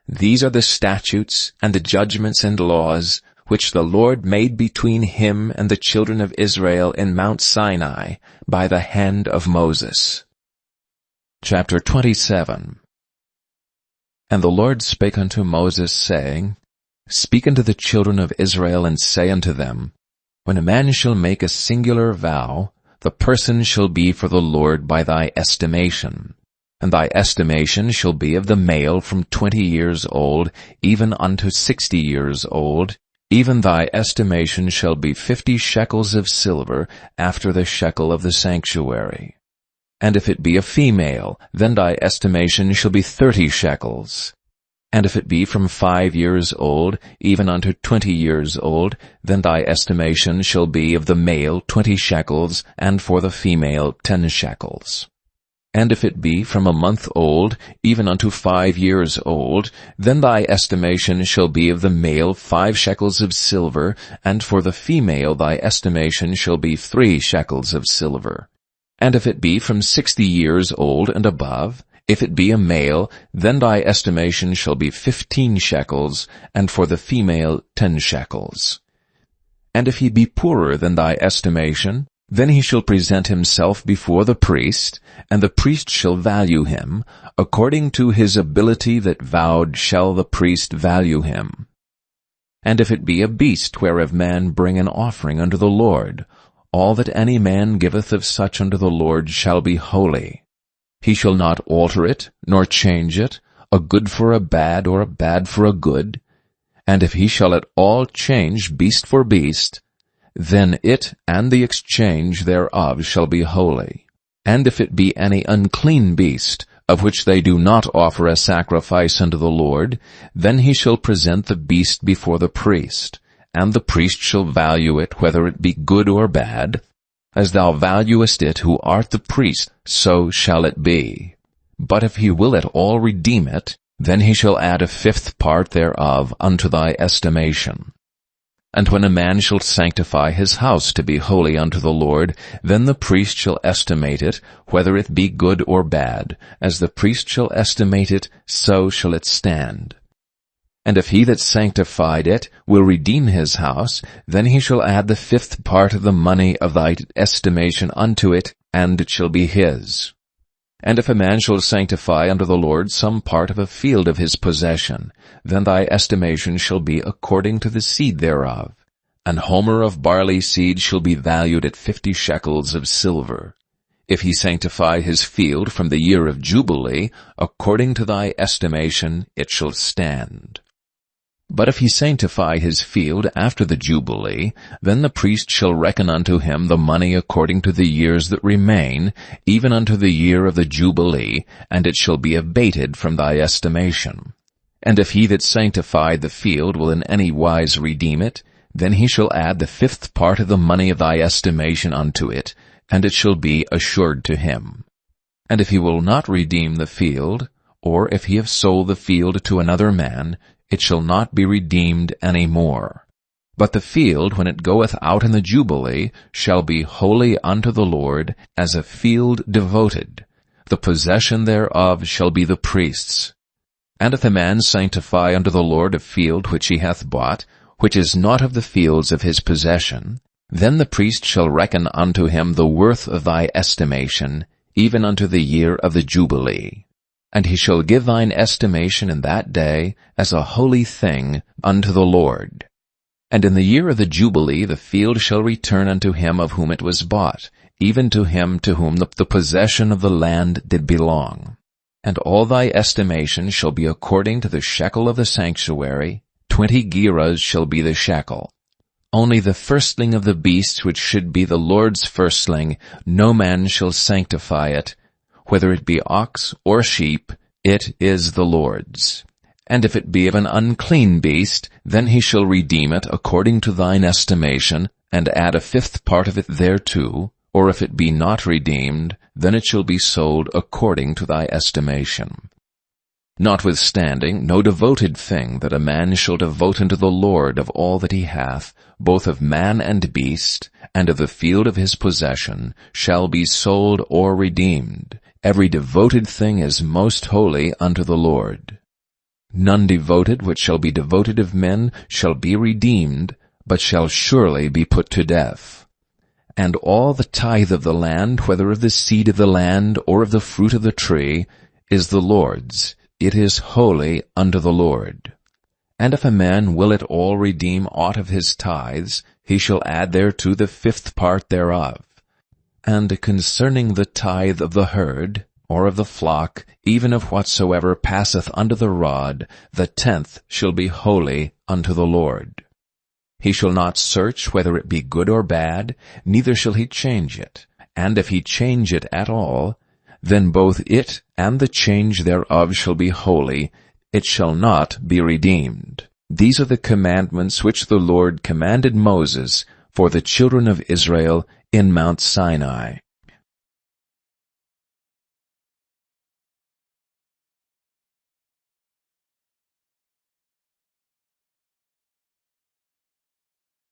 These are the statutes and the judgments and laws, which the Lord made between him and the children of Israel in Mount Sinai, by the hand of Moses. Chapter 27. And the Lord spake unto Moses, saying, Speak unto the children of Israel, and say unto them, When a man shall make a singular vow, the person shall be for the Lord by thy estimation. And thy estimation shall be of the male from 20 years old, even unto 60 years old. Even thy estimation shall be 50 shekels of silver, after the shekel of the sanctuary. And if it be a female, then thy estimation shall be 30 shekels. And if it be from 5 years old, even unto 20 years old, then thy estimation shall be of the male 20 shekels, and for the female 10 shekels. And if it be from a month old, even unto 5 years old, then thy estimation shall be of the male 5 shekels of silver, and for the female thy estimation shall be 3 shekels of silver. And if it be from 60 years old and above, if it be a male, then thy estimation shall be 15 shekels, and for the female 10 shekels. And if he be poorer than thy estimation, then he shall present himself before the priest, and the priest shall value him. According to his ability that vowed shall the priest value him. And if it be a beast whereof man bring an offering unto the Lord, all that any man giveth of such unto the Lord shall be holy. He shall not alter it, nor change it, a good for a bad, or a bad for a good. And if he shall at all change beast for beast, then it and the exchange thereof shall be holy. And if it be any unclean beast, of which they do not offer a sacrifice unto the Lord, then he shall present the beast before the priest, and the priest shall value it, whether it be good or bad. As thou valuest it who art the priest, so shall it be. But if he will at all redeem it, then he shall add a 5th part thereof unto thy estimation. And when a man shall sanctify his house to be holy unto the Lord, then the priest shall estimate it, whether it be good or bad. As the priest shall estimate it, so shall it stand. And if he that sanctified it will redeem his house, then he shall add the 5th part of the money of thy estimation unto it, and it shall be his. And if a man shall sanctify unto the Lord some part of a field of his possession, then thy estimation shall be according to the seed thereof. An homer of barley seed shall be valued at 50 shekels of silver. If he sanctify his field from the year of Jubilee, according to thy estimation it shall stand. But if he sanctify his field after the Jubilee, then the priest shall reckon unto him the money according to the years that remain, even unto the year of the Jubilee, and it shall be abated from thy estimation. And if he that sanctified the field will in any wise redeem it, Then he shall add the 5th part of the money of thy estimation unto it, and it shall be assured to him. And if he will not redeem the field, or if he have sold the field to another man, it shall not be redeemed any more. But the field, when it goeth out in the Jubilee, shall be holy unto the Lord, as a field devoted. The possession thereof shall be the priest's. And if a man sanctify unto the Lord a field which he hath bought, which is not of the fields of his possession, then the priest shall reckon unto him the worth of thy estimation, even unto the year of the Jubilee. And he shall give thine estimation in that day as a holy thing unto the Lord. And in the year of the Jubilee the field shall return unto him of whom it was bought, even to him to whom the possession of the land did belong. And all thy estimation shall be according to the shekel of the sanctuary. 20 gerahs shall be the shekel. Only the firstling of the beasts which should be the Lord's firstling, no man shall sanctify it. Whether it be ox or sheep, it is the Lord's. And if it be of an unclean beast, then he shall redeem it according to thine estimation, and add a 5th part of it thereto. Or if it be not redeemed, then it shall be sold according to thy estimation. Notwithstanding, no devoted thing that a man shall devote unto the Lord of all that he hath, both of man and beast, and of the field of his possession, shall be sold or redeemed. Every devoted thing is most holy unto the Lord. None devoted which shall be devoted of men shall be redeemed, but shall surely be put to death. And all the tithe of the land, whether of the seed of the land or of the fruit of the tree, is the Lord's. It is holy unto the Lord. And if a man will at all redeem aught of his tithes, he shall add thereto the 5th part thereof. And concerning the tithe of the herd, or of the flock, even of whatsoever passeth under the rod, the 10th shall be holy unto the Lord. He shall not search whether it be good or bad, neither shall he change it. And if he change it at all, then both it and the change thereof shall be holy, it shall not be redeemed. These are the commandments which the Lord commanded Moses for the children of Israel in Mount Sinai.